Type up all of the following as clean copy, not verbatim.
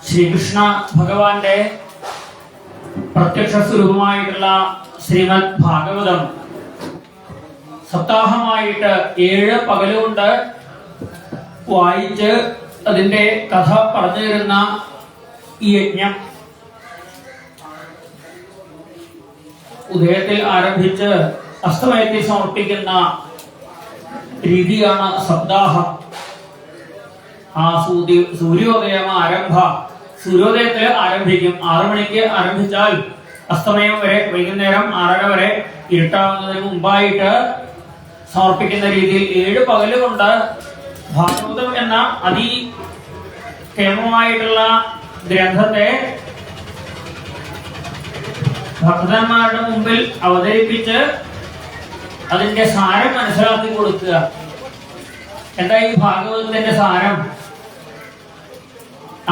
ശ്രീകൃഷ്ണ ഭഗവാന്റെ പ്രത്യക്ഷ സ്വരൂപമായിട്ടുള്ള ശ്രീമദ് ഭാഗവതം സപ്താഹമായിട്ട് 7 പകലുകൊണ്ട് വായിച്ച് അതിന്റെ കഥ പറഞ്ഞു തരുന്ന ഈ യജ്ഞം ഉദയത്തിൽ ആരംഭിച്ച് അസ്തമയത്തിൽ സമർപ്പിക്കുന്ന രീതിയാണ് സപ്താഹം. ആ സൂര്യോദയം സൂര്യോദയത്തിൽ ആരംഭിക്കും. 6 മണിക്ക് ആരംഭിച്ചാൽ അസ്തമയം വരെ, വൈകുന്നേരം 6:30 വരെ ഇരുട്ടാവുന്നതിന് മുമ്പായിട്ട് സമർപ്പിക്കുന്ന രീതിയിൽ 7 പകലുകൊണ്ട് ഭാഗവതം എന്ന അതികേമമായിട്ടുള്ള ഗ്രന്ഥത്തെ ഭക്തന്മാരുടെ മുമ്പിൽ അവതരിപ്പിച്ച് അതിന്റെ സാരം മനസ്സിലാക്കി കൊടുക്കുക. എന്താ ഈ ഭാഗവതത്തിന്റെ സാരം?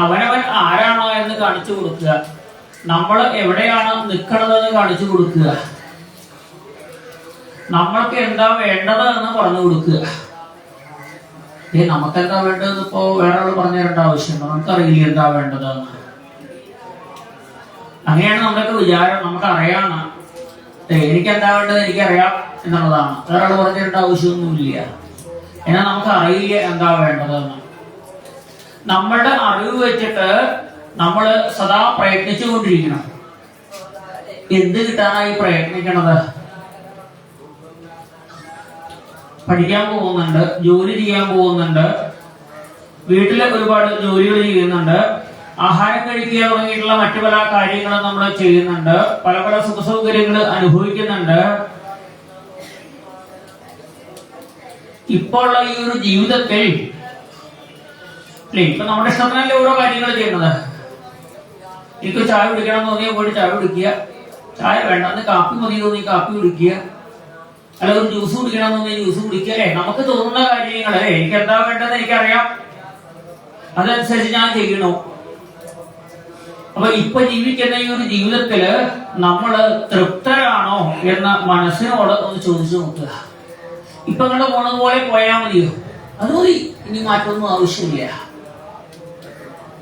അവനവൻ ആരാണോ എന്ന് കാണിച്ചു കൊടുക്കുക, നമ്മൾ എവിടെയാണ് നിൽക്കണതെന്ന് കാണിച്ചു കൊടുക്കുക, നമ്മൾക്ക് എന്താ വേണ്ടത് എന്ന് പറഞ്ഞു കൊടുക്കുക. നമുക്കെന്താ വേണ്ടതെന്ന് ഇപ്പോ വേറെ ആൾ പറഞ്ഞു തരേണ്ട ആവശ്യമുണ്ടോ? നമുക്കറിയില്ല എന്താ വേണ്ടതെന്ന്. അങ്ങനെയാണ് നമ്മുടെയൊക്കെ വിചാരം. നമുക്ക് അറിയാന്ന്, എനിക്കെന്താ വേണ്ടത് എനിക്കറിയാം എന്നുള്ളതാണ്. വേറെ ആൾ പറഞ്ഞു തരേണ്ട ആവശ്യമൊന്നുമില്ല. എന്നാൽ നമുക്ക് അറിയില്ല എന്താ വേണ്ടതെന്ന്. നമ്മളുടെ അറിവ് വെച്ചിട്ട് നമ്മൾ സദാ പ്രയത്നിച്ചുകൊണ്ടിരിക്കണം. എന്ത് കിട്ടാനായി പ്രയത്നിക്കണത്? പഠിക്കാൻ പോകുന്നുണ്ട്, ജോലി ചെയ്യാൻ പോകുന്നുണ്ട്, വീട്ടിലെ ഒരുപാട് ജോലികൾ ചെയ്യുന്നുണ്ട്, ആഹാരം കഴിക്കുക തുടങ്ങിയിട്ടുള്ള മറ്റു പല കാര്യങ്ങളും നമ്മൾ ചെയ്യുന്നുണ്ട്, പല പല സുഖ സൗകര്യങ്ങൾ അനുഭവിക്കുന്നുണ്ട്. ഇപ്പോൾ ഉള്ള ഈ ഒരു ജീവിതത്തിൽ ഇപ്പൊ നമ്മുടെ ഇഷ്ടത്തിനല്ലേ ഓരോ കാര്യങ്ങൾ ചെയ്യുന്നത്. എനിക്ക് ചായ കുടിക്കണം തോന്നിയാൽ പോയിട്ട് ചായ കുടിക്കുക, ചായ വേണ്ടെന്ന് കാപ്പി മതി തോന്നി കാപ്പി കുടിക്കുക, അല്ല ഒരു ജ്യൂസ് കുടിക്കണം തോന്നി ജ്യൂസ് കുടിക്കുക. അല്ലേ, നമുക്ക് തോന്നുന്ന കാര്യങ്ങള് എനിക്ക് എന്താ വേണ്ടത് എനിക്കറിയാം, അതനുസരിച്ച് ഞാൻ ചെയ്യണോ. അപ്പൊ ഇപ്പൊ ജീവിക്കുന്ന ഈ ഒരു ജീവിതത്തില് നമ്മള് തൃപ്തരാണോ എന്ന് മനസ്സിനോട് ഒന്ന് ചോദിച്ചു നോക്കുക. ഇപ്പൊ ഇങ്ങോട്ട് പോണത് പോലെ പോയാൽ മതിയോ? അത് മതി, ഇനി മാറ്റമൊന്നും ആവശ്യമില്ല.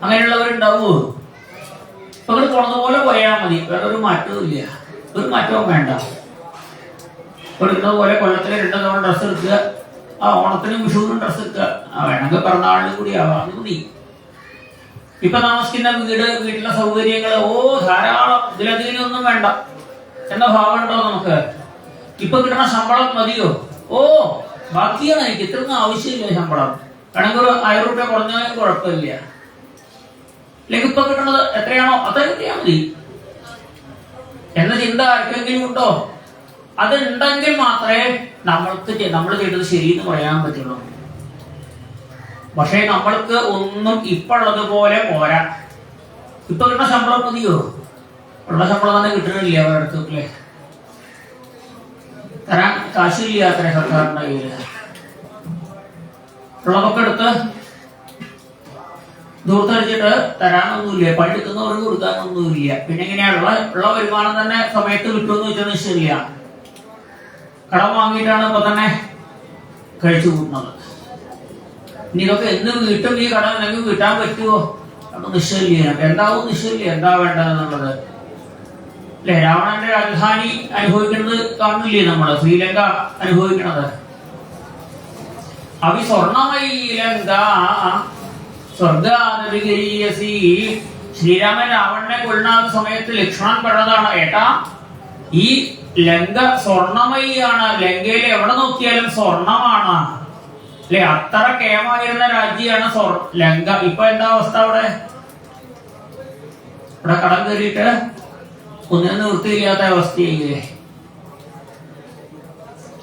അങ്ങനെയുള്ളവരുണ്ടാവുമോ? ഇപ്പൊ ഇങ്ങോട്ട് പോണത് പോലെ പോയാൽ മതി, വേറെ ഒരു മാറ്റവും ഇല്ല, ഒരു മാറ്റവും വേണ്ട. ഇടുന്നത് പോലെ കൊല്ലത്തിലെ 2 തവണ ഡ്രസ്സ് എടുക്കുക, ആ ഓണത്തിനും വിഷുവിനും ഡ്രസ്സ് എടുക്കുക, വേണമെങ്കിൽ പിറന്നാളിനും കൂടി ആവാം, അത് മതി. ഇപ്പൊ താമസിക്കുന്ന വീട്ടിലെ സൗകര്യങ്ങള് ധാരാളം, ഇതിലധികമൊന്നും വേണ്ട എന്ന ഭാവം ഉണ്ടോ നമുക്ക്? ഇപ്പൊ കിട്ടുന്ന ശമ്പളം മതിയോ? ബാക്കിയാണ്, എനിക്ക് ഇത്രയൊന്നും ആവശ്യമില്ല ശമ്പളം, വേണമെങ്കിൽ ഒരു 1000 രൂപ കുറഞ്ഞാലും കുഴപ്പമില്ല. അല്ലെങ്കിൽ ഇപ്പൊ കിട്ടുന്നത് എത്രയാണോ അത്ര കിട്ടിയാൽ മതി എന്ന ചിന്ത ആർക്കെങ്കിലും ഉണ്ടോ? അതുണ്ടെങ്കിൽ മാത്രമേ നമ്മൾ ചെയ്തത് ശരിയെന്ന് പറയാൻ പറ്റുള്ളൂ. പക്ഷെ നമ്മൾക്ക് ഒന്നും ഇപ്പോഴതുപോലെ പോരാ. ഇപ്പൊ കിട്ടുന്ന ശമ്പളം മതിയോ? ഉള്ള ശമ്പളം തന്നെ കിട്ടണില്ല അവരുടെ അടുത്ത്, അല്ലേ? തരാൻ കാശില്ല അത്ര സർക്കാരിന്റെ കയ്യില്. ഉള്ളതൊക്കെ എടുത്ത് ദൂർത്തടിച്ചിട്ട് തരാനൊന്നുമില്ല, പണിയെടുക്കുന്നവർക്ക് കൊടുക്കാനൊന്നുമില്ല. പിന്നെ എങ്ങനെയാണുള്ള വരുമാനം തന്നെ സമയത്ത് കിട്ടുമെന്ന് വെച്ചാൽ നിശ്ചയില്ല. കടം വാങ്ങിയിട്ടാണ് ഇപ്പൊ തന്നെ കഴിച്ചു കൂട്ടുന്നത്. ഇനി ഇതൊക്കെ എന്ന് വീട്ടും ഈ കടം അല്ലെങ്കിൽ വീട്ടാൻ പറ്റുമോ? അപ്പൊ നിശ്ചയില്ല. എന്താവും നിശ്ചയില്ല, എന്താ വേണ്ടതെന്നുള്ളത്. അല്ലെ, രാവണന്റെ രാജധാനി അനുഭവിക്കുന്നത് കാണില്ലേ നമ്മള്? ശ്രീലങ്ക അനുഭവിക്കണത്. അവി സ്വർണമയി ലങ്ക സ്വർഗാനവികരീയസി. ശ്രീരാമൻ രാവണനെ കൊല്ലുന്ന സമയത്ത് ലക്ഷ്മണൻ പറഞ്ഞതാണ്, ഏട്ടാ ഈ ലങ്ക സ്വർണമയാണ്, ലങ്കയിൽ എവിടെ നോക്കിയാലും സ്വർണമാണ്. അല്ലെ, അത്ര കേമായിരുന്ന രാജ്യമാണ് ലങ്ക. ഇപ്പൊ എന്താ അവസ്ഥ? അവിടെ കടം കയറിയിട്ട് ഒന്നിനും നിവൃത്തിയില്ലാത്ത അവസ്ഥയില്ലേ?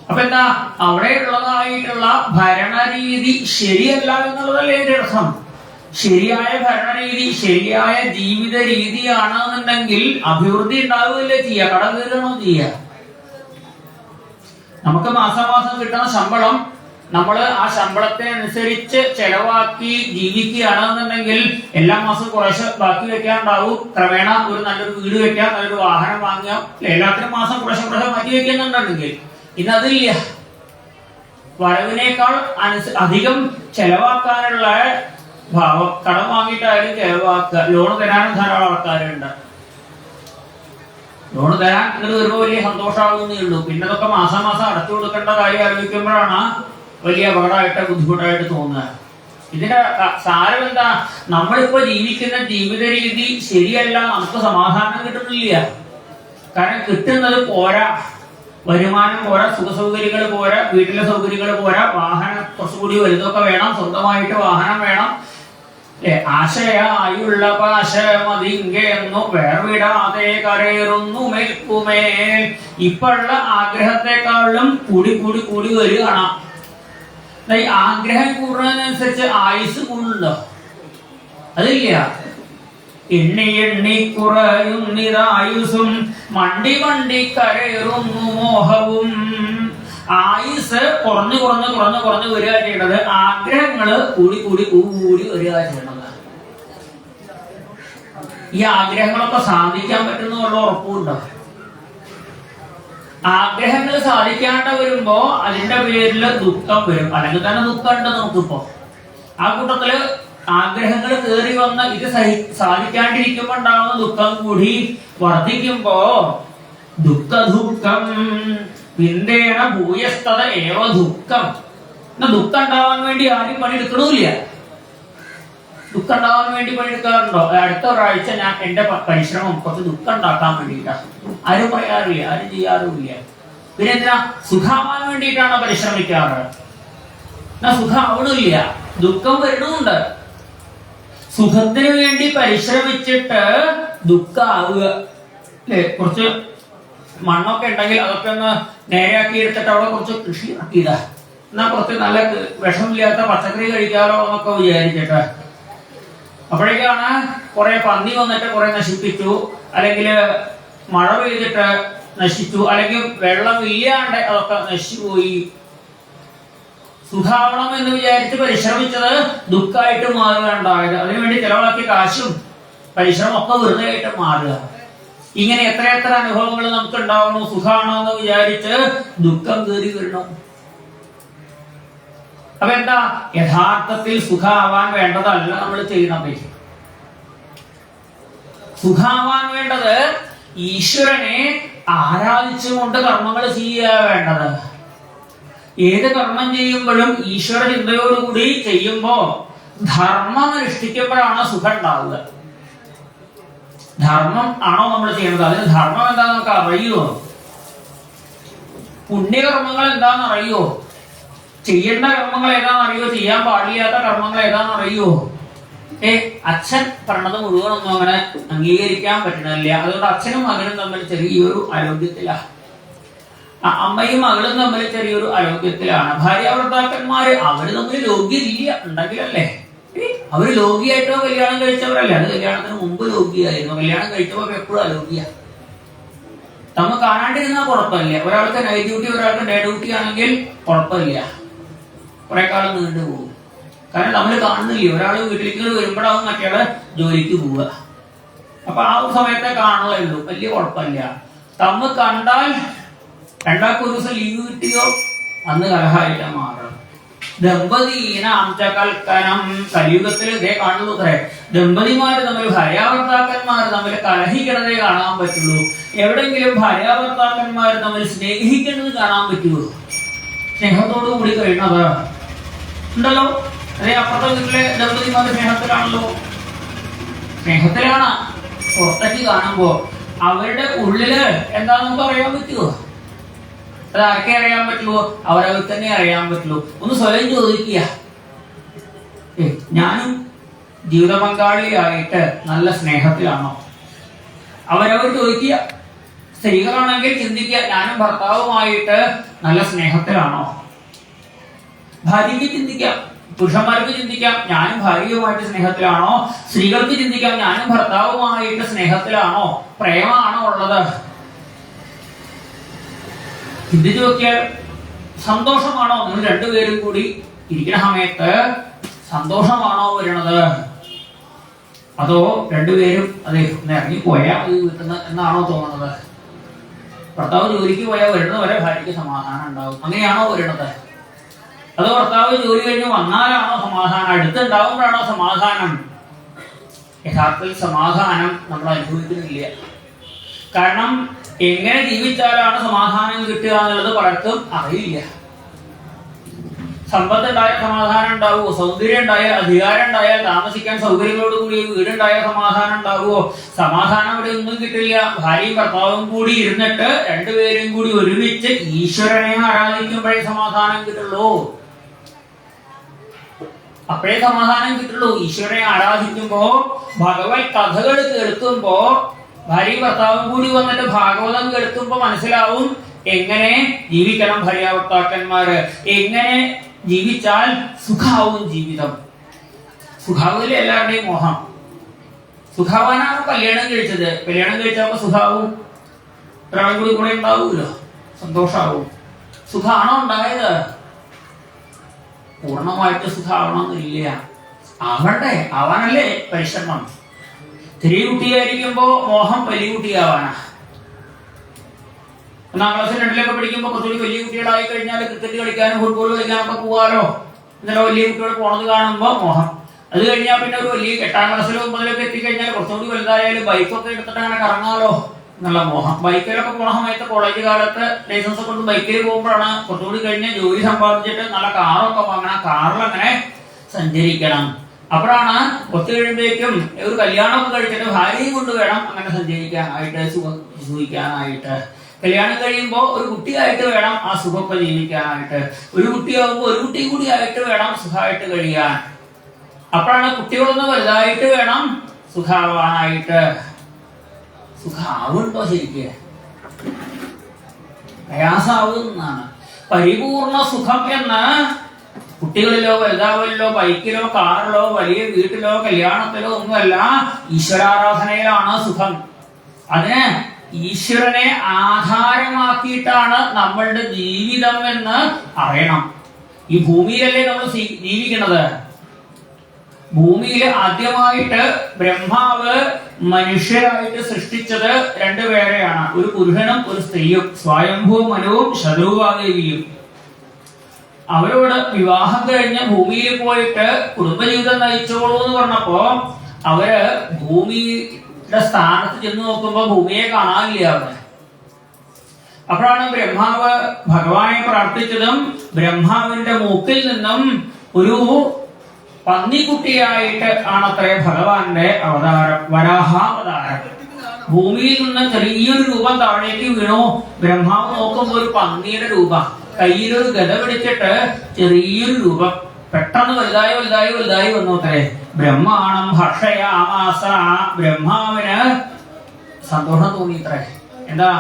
അപ്പൊ എന്താ, അവിടെ ഉള്ളതായിട്ടുള്ള ഭരണരീതി ശരിയല്ല എന്നുള്ളതല്ലേ എന്റെ അർത്ഥം. ശരിയായ ഭരണരീതി, ശരിയായ ജീവിത രീതിയാണെന്നുണ്ടെങ്കിൽ അഭിവൃദ്ധി ഉണ്ടാവുകയല്ലേ ചെയ്യുക, കടം കയറുകയാണോ ചെയ്യുക? നമുക്ക് മാസാമാസം കിട്ടുന്ന ശമ്പളം നമ്മൾ ആ ശമ്പളത്തിനനുസരിച്ച് ചെലവാക്കി ജീവിക്കുകയാണെന്നുണ്ടെങ്കിൽ എല്ലാ മാസവും കുറേശ്ശെ ബാക്കി വെക്കാനുണ്ടാവും. ക്രമേണ ഒരു നല്ലൊരു വീട് വെക്കാം, നല്ലൊരു വാഹനം വാങ്ങാം, എല്ലാത്തിനും മാസം കുറേശ്ശെ മാറ്റി വെക്കുന്നുണ്ടെങ്കിൽ ഇന്നതില്ല. വരവിനേക്കാൾ അധികം ചെലവാക്കാനുള്ള ഭാവം. കടം വാങ്ങിയിട്ടായാലും ചെലവാക്കുക. ലോൺ തരാനും ധാരാളം ആൾക്കാരുണ്ട്. ലോൺ തരാൻ ഇങ്ങനെ വരുമ്പോൾ വലിയ സന്തോഷമാകുന്നേ ഉള്ളൂ. പിന്നെ അതൊക്കെ മാസം മാസം അടച്ചു കൊടുക്കേണ്ട കാര്യം ആലോചിക്കുമ്പോഴാണ് വലിയ അപകടമായിട്ട് ബുദ്ധിമുട്ടായിട്ട് തോന്നുക. ഇതിന്റെ സാരം എന്താ? നമ്മളിപ്പോ ജീവിക്കുന്ന ജീവിത രീതി ശരിയല്ല, നമുക്ക് സമാധാനം കിട്ടുന്നില്ല. കാരണം കിട്ടുന്നത് പോരാ, വരുമാനം പോരാ, സുഖസൗകര്യങ്ങൾ പോരാ, വീട്ടിലെ സൗകര്യങ്ങൾ പോരാ, വാഹനം കുറച്ചുകൂടി വലുതൊക്കെ വേണം, സ്വന്തമായിട്ട് വാഹനം വേണം. ആശയായുള്ള പാശമതിങ്കെന്നു വേർവിടാതെ കരേറുന്നു മേൽക്കുമേൽ. ഇപ്പോഴുള്ള ആഗ്രഹത്തെക്കാളും കൂടി കൂടി കൂടി വരികയാണ്. ഈ ആഗ്രഹം കൂടുന്നതിനനുസരിച്ച് ആയുസ് കൂടുന്നുണ്ടോ? അതില്ല. എണ്ണി എണ്ണി കുറയുന്നിതായുസും മണ്ടി മണ്ടി കരേറുന്നു മോഹവും. ആയുസ് കുറഞ്ഞു കുറഞ്ഞു കുറഞ്ഞു കുറഞ്ഞു വരിക ചെയ്യേണ്ടത്, ആഗ്രഹങ്ങള് കൂടി കൂടി കൂടി വരിക ചെയ്യണത്. ഈ ആഗ്രഹങ്ങളൊക്കെ സാധിക്കാൻ പറ്റുന്നുള്ള ഉറപ്പുണ്ടോ? ആഗ്രഹങ്ങൾ സാധിക്കാണ്ട് വരുമ്പോ അതിന്റെ പേരിൽ ദുഃഖം വരും. അല്ലെങ്കിൽ തന്നെ ദുഃഖം ഉണ്ട് നമുക്കിപ്പോ. ആ കൂട്ടത്തില് ആഗ്രഹങ്ങൾ കയറി വന്ന് ഇത് സാധിക്കാണ്ടിരിക്കുമ്പോ ഉണ്ടാവുന്ന ദുഃഖം കൂടി വർദ്ധിക്കുമ്പോ ദുഃഖം പിന്തേണ ഭൂയസ്തത ഏവ ദുഃഖം. ദുഃഖം ഉണ്ടാവാൻ വേണ്ടി ആരും പണിയെടുക്കണില്ല. ദുഃഖം ഉണ്ടാവാൻ വേണ്ടി പണിയെടുക്കാറുണ്ടോ? അടുത്ത ഒരാഴ്ച ഞാൻ എന്റെ പരിശ്രമം കുറച്ച് ദുഃഖം ഉണ്ടാക്കാൻ വേണ്ടിയിട്ടാണ്. ആരും പറയാറില്ല, ആരും ചെയ്യാറുമില്ല. പിന്നെ എന്തിനാ? സുഖാവാൻ വേണ്ടിയിട്ടാണ് പരിശ്രമിക്കാറ്. എന്നാ സുഖം ആവണില്ല, ദുഃഖം വരണമുണ്ട്. സുഖത്തിന് വേണ്ടി പരിശ്രമിച്ചിട്ട് ദുഃഖാവുക. കുറച്ച് മണ്ണൊക്കെ ഉണ്ടെങ്കിൽ അതൊക്കെ ഒന്ന് നേരെയാക്കി എടുത്തിട്ട് അവിടെ കുറച്ച് കൃഷി ഇറക്കിയതാ, എന്നാ കുറച്ച് നല്ല വിഷമില്ലാത്ത പച്ചക്കറി കഴിക്കാറോ എന്നൊക്കെ വിചാരിച്ചിട്ട്. അപ്പോഴേക്കാണ് കുറെ പന്നി വന്നിട്ട് കുറെ നശിപ്പിച്ചു, അല്ലെങ്കിൽ മഴ പെയ്തിട്ട് നശിച്ചു, അല്ലെങ്കിൽ വെള്ളം ഇല്ലാണ്ട് അതൊക്കെ നശിച്ചുപോയി. സുഖാവണം എന്ന് വിചാരിച്ച് പരിശ്രമിച്ചത് ദുഃഖമായിട്ട് മാറുക ഉണ്ടായത്. അതിനുവേണ്ടി ചെലവാക്കിയ കാശും പരിശ്രമം ഒക്കെ വെറുതെ ആയിട്ട് മാറുക. ഇങ്ങനെ എത്ര എത്ര അനുഭവങ്ങൾ നമുക്ക് ഉണ്ടാവണു. സുഖാണോ എന്ന് വിചാരിച്ച് ദുഃഖം കയറി വരണം. അപ്പൊ എന്താ? യഥാർത്ഥത്തിൽ സുഖാവാൻ വേണ്ടതല്ല നമ്മൾ ചെയ്യണത്. സുഖാവാൻ വേണ്ടത് ഈശ്വരനെ ആരാധിച്ചുകൊണ്ട് കർമ്മങ്ങൾ ചെയ്യുക വേണ്ടത്. ഏത് കർമ്മം ചെയ്യുമ്പോഴും ഈശ്വര ചിന്തയോടുകൂടി ചെയ്യുമ്പോ ധർമ്മം അനുഷ്ഠിക്കുമ്പോഴാണ് സുഖം ഉണ്ടാവുക. ധർമ്മം ആണോ നമ്മൾ ചെയ്യുന്നത്? അതിന് ധർമ്മം എന്താന്ന് നമുക്ക് അറിയുമോ? പുണ്യകർമ്മങ്ങൾ എന്താന്ന് അറിയുമോ? ചെയ്യേണ്ട കർമ്മങ്ങൾ ഏതാണെന്ന് അറിയോ? ചെയ്യാൻ പാടില്ലാത്ത കർമ്മങ്ങൾ ഏതാണെന്ന് അറിയോ? അച്ഛൻ പറഞ്ഞത് മുഴുവനൊന്നും അങ്ങനെ അംഗീകരിക്കാൻ പറ്റണില്ല. അതുകൊണ്ട് അച്ഛനും മകനും തമ്മിൽ ചെറിയൊരു അയോഗ്യത്തിലാണ്. അമ്മയും മകളും തമ്മിൽ ചെറിയൊരു അയോഗ്യത്തിലാണ്. ഭാര്യാഭർത്താക്കന്മാര് അവര് തമ്മിൽ യോഗ്യരില്ല. ഉണ്ടെങ്കിലല്ലേ അവര് ലോകിയായിട്ടോ കല്യാണം കഴിച്ചവരല്ലേ. അത് കല്യാണത്തിന് മുമ്പ് ലോകിയായിരുന്നു. കല്യാണം കഴിച്ചവർ എപ്പോഴും അലോഗ്യ. നമ്മൾ കാണാണ്ടിരുന്നാൽ കുഴപ്പമില്ല. ഒരാൾക്ക് നൈറ്റ് ഡ്യൂട്ടി ഒരാൾക്ക് ഡേ ഡ്യൂട്ടി ആണെങ്കിൽ കുഴപ്പമില്ല, കുറെ കാലം നീണ്ടു പോകും. കാരണം നമ്മൾ കാണുന്നില്ല. ഒരാൾ വീട്ടിലേക്ക് വരുമ്പോഴാവും മറ്റേയാള് ജോലിക്ക് പോവുക. അപ്പൊ ആ ഒരു സമയത്തെ കാണുകയേ ഉള്ളൂ, വലിയ കുഴപ്പമില്ല. തമ്മ് കണ്ടാൽ രണ്ടാൾക്ക് ഒരു ദിവസം ലീവ് കിട്ടിയോ അന്ന് കലഹമായിട്ട് മാറും. ദമ്പതീനാംചകൽക്കനം. കലിയുഗത്തിൽ ഇതേ കാണുള്ളൂ. ദമ്പതിമാര് തമ്മിൽ, ഭാര്യാഭർത്താക്കന്മാർ തമ്മിൽ കലഹിക്കണതേ കാണാൻ പറ്റുള്ളൂ. എവിടെങ്കിലും ഭാര്യാഭർത്താക്കന്മാർ തമ്മിൽ സ്നേഹിക്കുന്നത് കാണാൻ പറ്റുള്ളൂ. സ്നേഹത്തോടു കൂടി കഴിയുന്നത് ഉണ്ടല്ലോ. അതേ അപ്പുറത്തെ വീട്ടിലെ ദമ്പതിമാർ സ്നേഹത്തിലാണല്ലോ. സ്നേഹത്തിലാണ്. പുറത്തേക്ക് കാണുമ്പോ അവരുടെ ഉള്ളില് എന്താ നമുക്ക് അറിയാൻ പറ്റുമോ? അത് ആർക്കെ അറിയാൻ പറ്റുമോ? അവരവർക്ക് തന്നെ അറിയാൻ പറ്റുള്ളൂ. ഒന്ന് സ്വയം ചോദിക്കുക, ഞാനും ജീവിത പങ്കാളിയായിട്ട് നല്ല സ്നേഹത്തിലാണോ? അവരവർ ചോദിക്കുക. സ്ത്രീകളാണെങ്കിൽ ചിന്തിക്കുക, ഞാനും ഭർത്താവുമായിട്ട് നല്ല സ്നേഹത്തിലാണോ? ഭാര്യയ്ക്ക് ചിന്തിക്കാം, പുരുഷന്മാർക്ക് ചിന്തിക്കാം, ഞാനും ഭാര്യയുമായിട്ട് സ്നേഹത്തിലാണോ? സ്ത്രീകൾക്ക് ചിന്തിക്കാം, ഞാനും ഭർത്താവുമായിട്ട് സ്നേഹത്തിലാണോ? പ്രേമമാണോ ഉള്ളത്? ചിന്തിച്ചു നോക്കിയാൽ സന്തോഷമാണോ? നിങ്ങൾ രണ്ടുപേരും കൂടി ഇരിക്കുന്ന സമയത്ത് സന്തോഷമാണോ വരണത്? അതോ രണ്ടുപേരും അതെ ഒന്ന് ഇറങ്ങിപ്പോയാൽ അത് കിട്ടുന്ന എന്നാണോ തോന്നുന്നത്? ഭർത്താവ് ജോലിക്ക് പോയാൽ വരുന്നവരെ ഭാര്യയ്ക്ക് സമാധാനം ഉണ്ടാവും, അങ്ങനെയാണോ വരുന്നത്? അത് ഭർത്താവ് ജോലി കഴിഞ്ഞ് വന്നാലാണോ സമാധാനം, അടുത്തുണ്ടാവുമ്പോഴാണോ സമാധാനം? യഥാർത്ഥത്തിൽ സമാധാനം നമ്മൾ അനുഭവിക്കുന്നില്ല. കാരണം എങ്ങനെ ജീവിച്ചാലാണ് സമാധാനം കിട്ടുക എന്നുള്ളത് പലർക്കും അറിയില്ല. സമ്പത്ത് ഉണ്ടായാൽ സമാധാനം ഉണ്ടാവുമോ? സൗന്ദര്യം ഉണ്ടായാൽ, അധികാരം ഉണ്ടായാൽ, താമസിക്കാൻ സൗകര്യങ്ങളോട് കൂടി വീടുണ്ടായ സമാധാനം ഉണ്ടാവുമോ? സമാധാനം ഇവിടെ ഒന്നും കിട്ടില്ല. ഭാര്യയും ഭർത്താവും കൂടി ഇരുന്നിട്ട് രണ്ടുപേരും കൂടി ഒരുമിച്ച് ഈശ്വരനെ ആരാധിക്കുമ്പോഴേ സമാധാനം കിട്ടുള്ളൂ. അപ്പോഴേ സമാധാനം കിട്ടുള്ളൂ. ഈശ്വരനെ ആരാധിക്കുമ്പോ, ഭഗവത് കഥകൾ കേൾക്കുമ്പോ, ഭാര്യയും ഭർത്താവും കൂടി വന്നിട്ട് ഭാഗവതം കേൾക്കുമ്പോ മനസ്സിലാവും എങ്ങനെ ജീവിക്കണം ഭാര്യാഭർത്താക്കന്മാര്, എങ്ങനെ ജീവിച്ചാൽ സുഖാവും ജീവിതം. സുഖാവില്ല എല്ലാവരുടെയും മോഹം. സുഖാവാനാണ് കല്യാണം കഴിച്ചത്. കല്യാണം കഴിച്ചപ്പോ സുഖാവും, ഒരാളും കൂടി കൂടെ ഉണ്ടാവൂല്ലോ, സന്തോഷാവും. സുഖാണോ ഉണ്ടായത്? പൂർണ്ണമായിട്ട് സുഖാവണമെന്നില്ല. ആവണ്ടേ, ആവാനല്ലേ പരിശ്രമം. ചെറിയ കുട്ടിയായിരിക്കുമ്പോ മോഹം വലിയ കുട്ടിയാവാനാ. 1ാം ക്ലാസ് 2ിലൊക്കെ പഠിക്കുമ്പോ കുറച്ചുകൂടി വലിയ കുട്ടികളായി കഴിഞ്ഞാൽ ക്രിക്കറ്റ് കളിക്കാനും ഫുട്ബോൾ കളിക്കാനൊക്കെ പോവാലോ. ഇന്നലെ വലിയ കുട്ടികൾ പോണത് കാണുമ്പോ മോഹം. അത് കഴിഞ്ഞാൽ പിന്നെ ഒരു വലിയ 8ാം ക്ലാസ്സിലോ 9ിലൊക്കെ എത്തിക്കഴിഞ്ഞാൽ കുറച്ചുകൂടി വലുതായാലും ബൈക്കൊക്കെ എടുത്തിട്ട് അങ്ങനെ കറങ്ങാലോ എന്നുള്ള മോഹം. ബൈക്കിലൊക്കെ പോണ സമയത്ത് കോളേജ് കാലത്ത് ലൈസൻസ് ഒക്കെ കൊണ്ട് ബൈക്കിൽ പോകുമ്പോഴാണ് കുറച്ചുകൂടി കഴിഞ്ഞ് ജോലി സമ്പാദിച്ചിട്ട് നല്ല കാറൊക്കെ വാങ്ങണം, കാറിൽ അങ്ങനെ സഞ്ചരിക്കണം. അപ്പോഴാണ് ഒത്തു കഴിയുമ്പോഴേക്കും ഒരു കല്യാണമൊക്കെ കഴിച്ചിട്ട് ഭാര്യയും കൊണ്ട് വേണം അങ്ങനെ സഞ്ചരിക്കാനായിട്ട്, സുഖം ജീവിക്കാനായിട്ട്. കല്യാണം കഴിയുമ്പോ ഒരു കുട്ടിയായിട്ട് വേണം ആ സുഖമൊക്കെ ജീവിക്കാനായിട്ട്. ഒരു കുട്ടിയാകുമ്പോ ഒരു കുട്ടിയും കൂടി ആയിട്ട് വേണം സുഖമായിട്ട് കഴിയാൻ. അപ്പോഴാണ് കുട്ടികളൊന്ന് വലുതായിട്ട് വേണം സുഖാവാനായിട്ട്. സുഖാവുണ്ടോ ശരിക്ക്? പ്രയാസാവുന്നതാണ്. പരിപൂർണ സുഖം എന്ന് കുട്ടികളിലോ വലുതാവലിലോ ബൈക്കിലോ കാറിലോ വലിയ വീട്ടിലോ കല്യാണത്തിലോ ഒന്നുമല്ല, ഈശ്വരാരാധനയിലാണ് സുഖം. അതിന് ഈശ്വരനെ ആധാരമാക്കിയിട്ടാണ് നമ്മളുടെ ജീവിതം എന്ന് അറിയണം. ഈ ഭൂമിയിലല്ലേ നമ്മൾ ജീവിക്കുന്നത്. ഭൂമിയിൽ ആദ്യമായിട്ട് ബ്രഹ്മാവ് മനുഷ്യരായിട്ട് സൃഷ്ടിച്ചത് 2 പേരെയാണ്, ഒരു പുരുഷനും ഒരു സ്ത്രീയും, സ്വയംഭൂ മനുവും ശതരൂപാദേവിയും. അവരോട് വിവാഹം കഴിഞ്ഞ് ഭൂമിയിൽ പോയിട്ട് കുടുംബജീവിതം നയിച്ചോളൂ എന്ന് പറഞ്ഞപ്പോ അവര് ഭൂമിയുടെ സ്ഥാനത്ത് ചെന്ന് നോക്കുമ്പോ ഭൂമിയെ കാണാനില്ല അവിടെ. അപ്പോഴാണ് ബ്രഹ്മാവ് ഭഗവാനെ പ്രാർത്ഥിച്ചതും ബ്രഹ്മാവിന്റെ മൂക്കിൽ നിന്നും ഒരു പന്നിക്കുട്ടിയായിട്ട് ആണത്രേ ഭഗവാന്റെ അവതാരം, വരാഹാവതാരം. ഭൂമിയിൽ നിന്ന് ചെറിയൊരു രൂപം താഴേക്ക് വീണു. ബ്രഹ്മാവ് നോക്കുമ്പോ ഒരു പന്നിയുടെ രൂപം, കയ്യിലൊരു ഗത പിടിച്ചിട്ട് ചെറിയൊരു രൂപം. പെട്ടെന്ന് വലുതായി വലുതായി വലുതായി വന്നു അത്രേ. ബ്രഹ്മാണം ഹർഷയാമാസ. ബ്രഹ്മാവിന് സന്തോഷം തോന്നിയിത്രേ. എന്താ,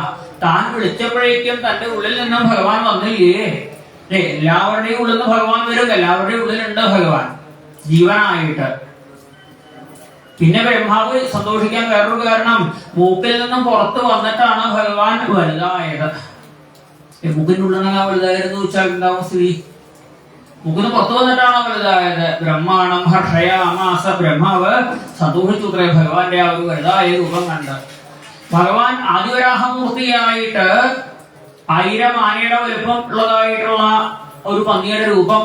താൻ വിളിച്ചപ്പോഴേക്കും തന്റെ ഉള്ളിൽ നിന്നും ഭഗവാൻ വന്നില്ലേ? എല്ലാവരുടെയും ഉള്ളിൽ നിന്ന് ഭഗവാൻ വരും, എല്ലാവരുടെയും ഉള്ളിലുണ്ട് ഭഗവാൻ ജീവനായിട്ട്. പിന്നെ ബ്രഹ്മാവ് സന്തോഷിക്കാൻ വേറൊരു കാരണം, മൂക്കിൽ നിന്നും പുറത്ത് വന്നിട്ടാണ് ഭഗവാൻ വലുതായത്. മൂക്കിന്റെ ഉള്ളിൽ നിന്ന് വലുതായിരുന്നു വെച്ചാൽ എന്താവും സ്ഥിതി? മൂക്കിന് പുറത്തു വന്നിട്ടാണോ വലുതായത്? ബ്രഹ്മാണം ഹർഷയാമാസ. ബ്രഹ്മാവ് സന്തോഷിച്ചു അത്രേ ഭഗവാന്റെ ആ ഒരു വലുതായ രൂപം കണ്ട്. ഭഗവാൻ ആദിവരാഹമൂർത്തിയായിട്ട് 1000 ആനയുടെ വലുപ്പം ഉള്ളതായിട്ടുള്ള ഒരു പന്നിയുടെ രൂപം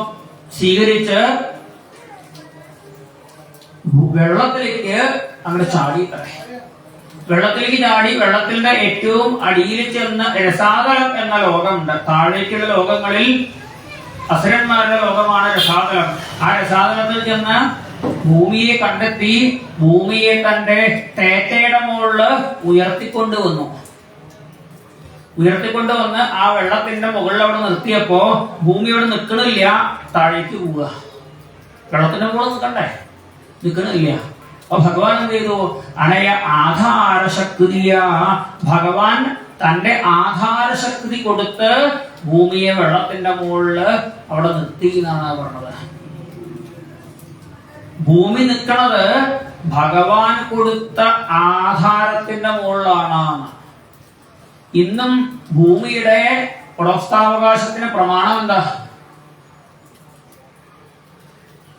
സ്വീകരിച്ച് വെള്ളത്തിലേക്ക് അങ്ങനെ ചാടി. വെള്ളത്തിലേക്ക് ചാടി വെള്ളത്തിന്റെ ഏറ്റവും അടിയിൽ ചെന്ന് രസാതലം എന്ന ലോകമുണ്ട്. താഴേക്കുള്ള ലോകങ്ങളിൽ അസുരന്മാരുടെ ലോകമാണ് രസാതലം. ആ രസാതലത്തിൽ ചെന്ന് ഭൂമിയെ കണ്ടെത്തി. ഭൂമിയെ തന്റെ തേറ്റയുടെ മുകളില് ഉയർത്തിക്കൊണ്ടുവന്നു. ഉയർത്തിക്കൊണ്ടുവന്ന് ആ വെള്ളത്തിന്റെ മുകളിൽ അവിടെ നിർത്തിയപ്പോ ഭൂമിയോട് നിൽക്കണില്ല, താഴേക്ക് പോവുക. വെള്ളത്തിന്റെ മുകളിൽ നിൽക്കണ്ടേ, നിൽക്കണില്ല. അപ്പൊ ഭഗവാൻ എന്ത് ചെയ്തു? അനയ ആധാരശക്തിയ. ഭഗവാൻ തന്റെ ആധാരശക്തി കൊടുത്ത് ഭൂമിയെ വെള്ളത്തിന്റെ മുകളില് അവിടെ നിർത്തി എന്നാണ് പറഞ്ഞത്. ഭൂമി നിൽക്കണത് ഭഗവാൻ കൊടുത്ത ആധാരത്തിന്റെ മുകളിലാണ്. ഇന്നും ഭൂമിയുടെ ഉടമസ്ഥാവകാശത്തിന് പ്രമാണം എന്താ?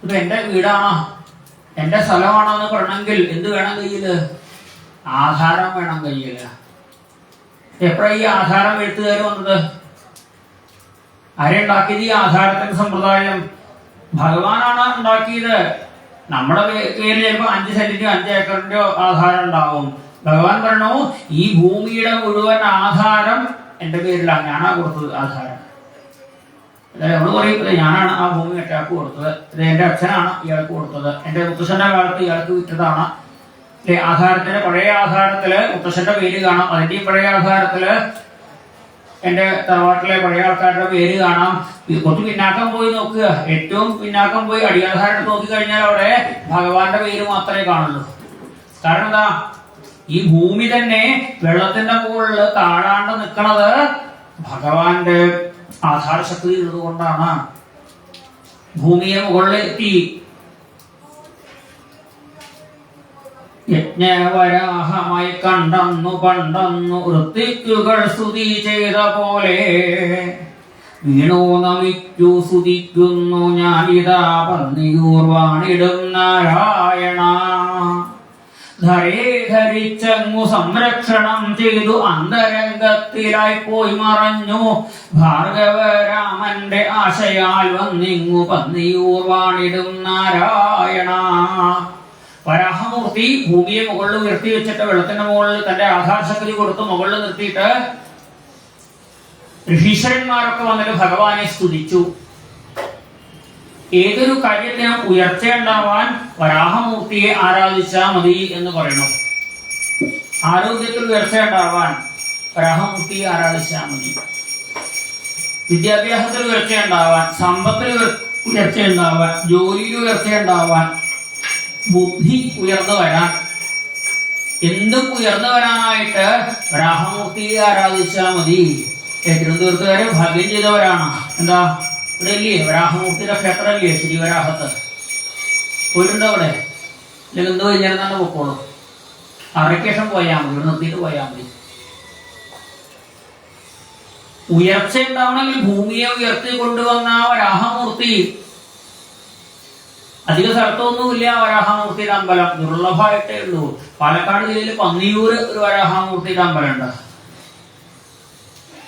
ഇത് എന്റെ വീടാണോ, എന്റെ സ്ഥലമാണെന്ന് പറയണമെങ്കിൽ എന്ത് വേണം കയ്യില്? ആധാരം വേണം കയ്യില്. എപ്പോഴാ ഈ ആധാരം എഴുത്തുകാർ വന്നത്? ആരുണ്ടാക്കിയത് ഈ ആധാരത്തിന്റെ സമ്പ്രദായം? ഭഗവാനാണ് ഉണ്ടാക്കിയത്. നമ്മുടെ പേരിൽ ചിലപ്പോൾ 5 സെന്റിന്റെയോ 5 ഏക്കറിന്റെയോ ആധാരം ഉണ്ടാവും. ഭഗവാൻ പറഞ്ഞു, ഈ ഭൂമിയുടെ മുഴുവൻ ആധാരം എന്റെ പേരിലാണ്, ഞാനാ കൊടുത്തത് ആധാരം. നമ്മൾ പറയും ഞാനാണ് ആ ഭൂമി മറ്റേയാൾക്ക് കൊടുത്തത്, ഇത് എന്റെ അച്ഛനാണ് ഇയാൾക്ക് കൊടുത്തത്, എന്റെ മുത്തശ്ശന്റെ കാലത്ത് ഇയാൾക്ക് വിറ്റതാണ്. ആധാരത്തിന്റെ പഴയ ആധാരത്തില് മുത്തശ്ശന്റെ പേര് കാണാം, അതിന്റെ പഴയ ആധാരത്തില് എന്റെ തറവാട്ടിലെ പഴയ ആൾക്കാരുടെ പേര് കാണാം. കുറച്ച് പിന്നാക്കം പോയി നോക്കുക, ഏറ്റവും പിന്നാക്കം പോയി അടിയാധാരം നോക്കിക്കഴിഞ്ഞാൽ അവിടെ ഭഗവാന്റെ പേര് മാത്രമേ കാണുള്ളൂ. കാരണം എന്താ? ഈ ഭൂമി തന്നെ വെള്ളത്തിന്റെ മുകളിൽ താഴാണ്ട് നിൽക്കണത് ഭഗവാന്റെ ആധാരശക്തി ഉള്ളതുകൊണ്ടാണ്. ഭൂമിയെ മുകളിലെത്തി യജ്ഞവരാഹമായി കണ്ടെന്നു പണ്ടെന്നു ഋത്വിക്കുകൾ സ്തുതി ചെയ്ത പോലെ വീണു നമിക്കു സ്തുതിക്കുന്നു ഞാനിതാ പന്നിയൂർ വാണിടും നാരായണ. ധരേ ധരിച്ചങ്ങു സംരക്ഷണം ചെയ്തു അന്തരംഗത്തിലായി പോയി മറഞ്ഞു ഭാർഗവരാമന്റെ ആശയാൽ വന്നിങ്ങു പന്നിയൂർ വാണിടും നാരായണ. വരാഹമൂർത്തി ഭൂമിയെ മുകളിൽ ഉയർത്തി വെച്ചിട്ട് വെള്ളത്തിന്റെ മുകളിൽ തന്റെ ആധാരശക്തി കൊടുത്ത് മുകളിൽ നിർത്തിയിട്ട് ഋഷീശ്വരന്മാരൊക്കെ വന്നിട്ട് ഭഗവാനെ സ്തുതിച്ചു. ഏതൊരു കാര്യത്തിനും ഉയർച്ചയുണ്ടാവാൻ വരാഹമൂർത്തിയെ ആരാധിച്ചാൽ മതി എന്ന് പറയുന്നു. ആരോഗ്യത്തിൽ ഉയർച്ചയുണ്ടാവാൻ വരാഹമൂർത്തിയെ ആരാധിച്ചാൽ മതി. വിദ്യാഭ്യാസത്തിൽ ഉയർച്ചയുണ്ടാവാൻ, സമ്പത്തിൽ ഉയർച്ചയുണ്ടാവാൻ, ജോലിയിൽ ഉയർച്ചയുണ്ടാവാൻ, ബുദ്ധി ഉയർന്നു വരാൻ, എന്തും ഉയർന്നു വരാനായിട്ട് വരാഹമൂർത്തിയെ ആരാധിച്ചാൽ മതി. തിരുവനന്തപുരത്തുകാരെ ഭാഗ്യം ചെയ്തവരാണ്. എന്താ, ഇവിടെ ഇല്ലേ വരാഹമൂർത്തിയുടെ ക്ഷേത്രമില്ലേ ശ്രീവരാഹത്ത്? പോയിട്ടുണ്ടോ അവിടെ? അല്ലെങ്കിൽ എന്ത് കഴിഞ്ഞാൽ തന്നെ പൊക്കോളൂ. അറയ്ക്കേഷം പോയാൽ മതി, ഇവിടെ നിർത്തിയിട്ട് പോയാൽ മതി. ഉയർച്ച ഉണ്ടാവണമെങ്കിൽ ഭൂമിയെ ഉയർത്തി കൊണ്ടുവന്ന വരാഹമൂർത്തി. അധിക സ്ഥലത്തൊന്നുമില്ല വരാഹമൂർത്തിയുടെ അമ്പലം, ദുർലഭമായിട്ടേ ഉള്ളൂ. പാലക്കാട് ജില്ലയിൽ പന്നിയൂർ ഒരു വരാഹമൂർത്തിയുടെ അമ്പലമുണ്ട്.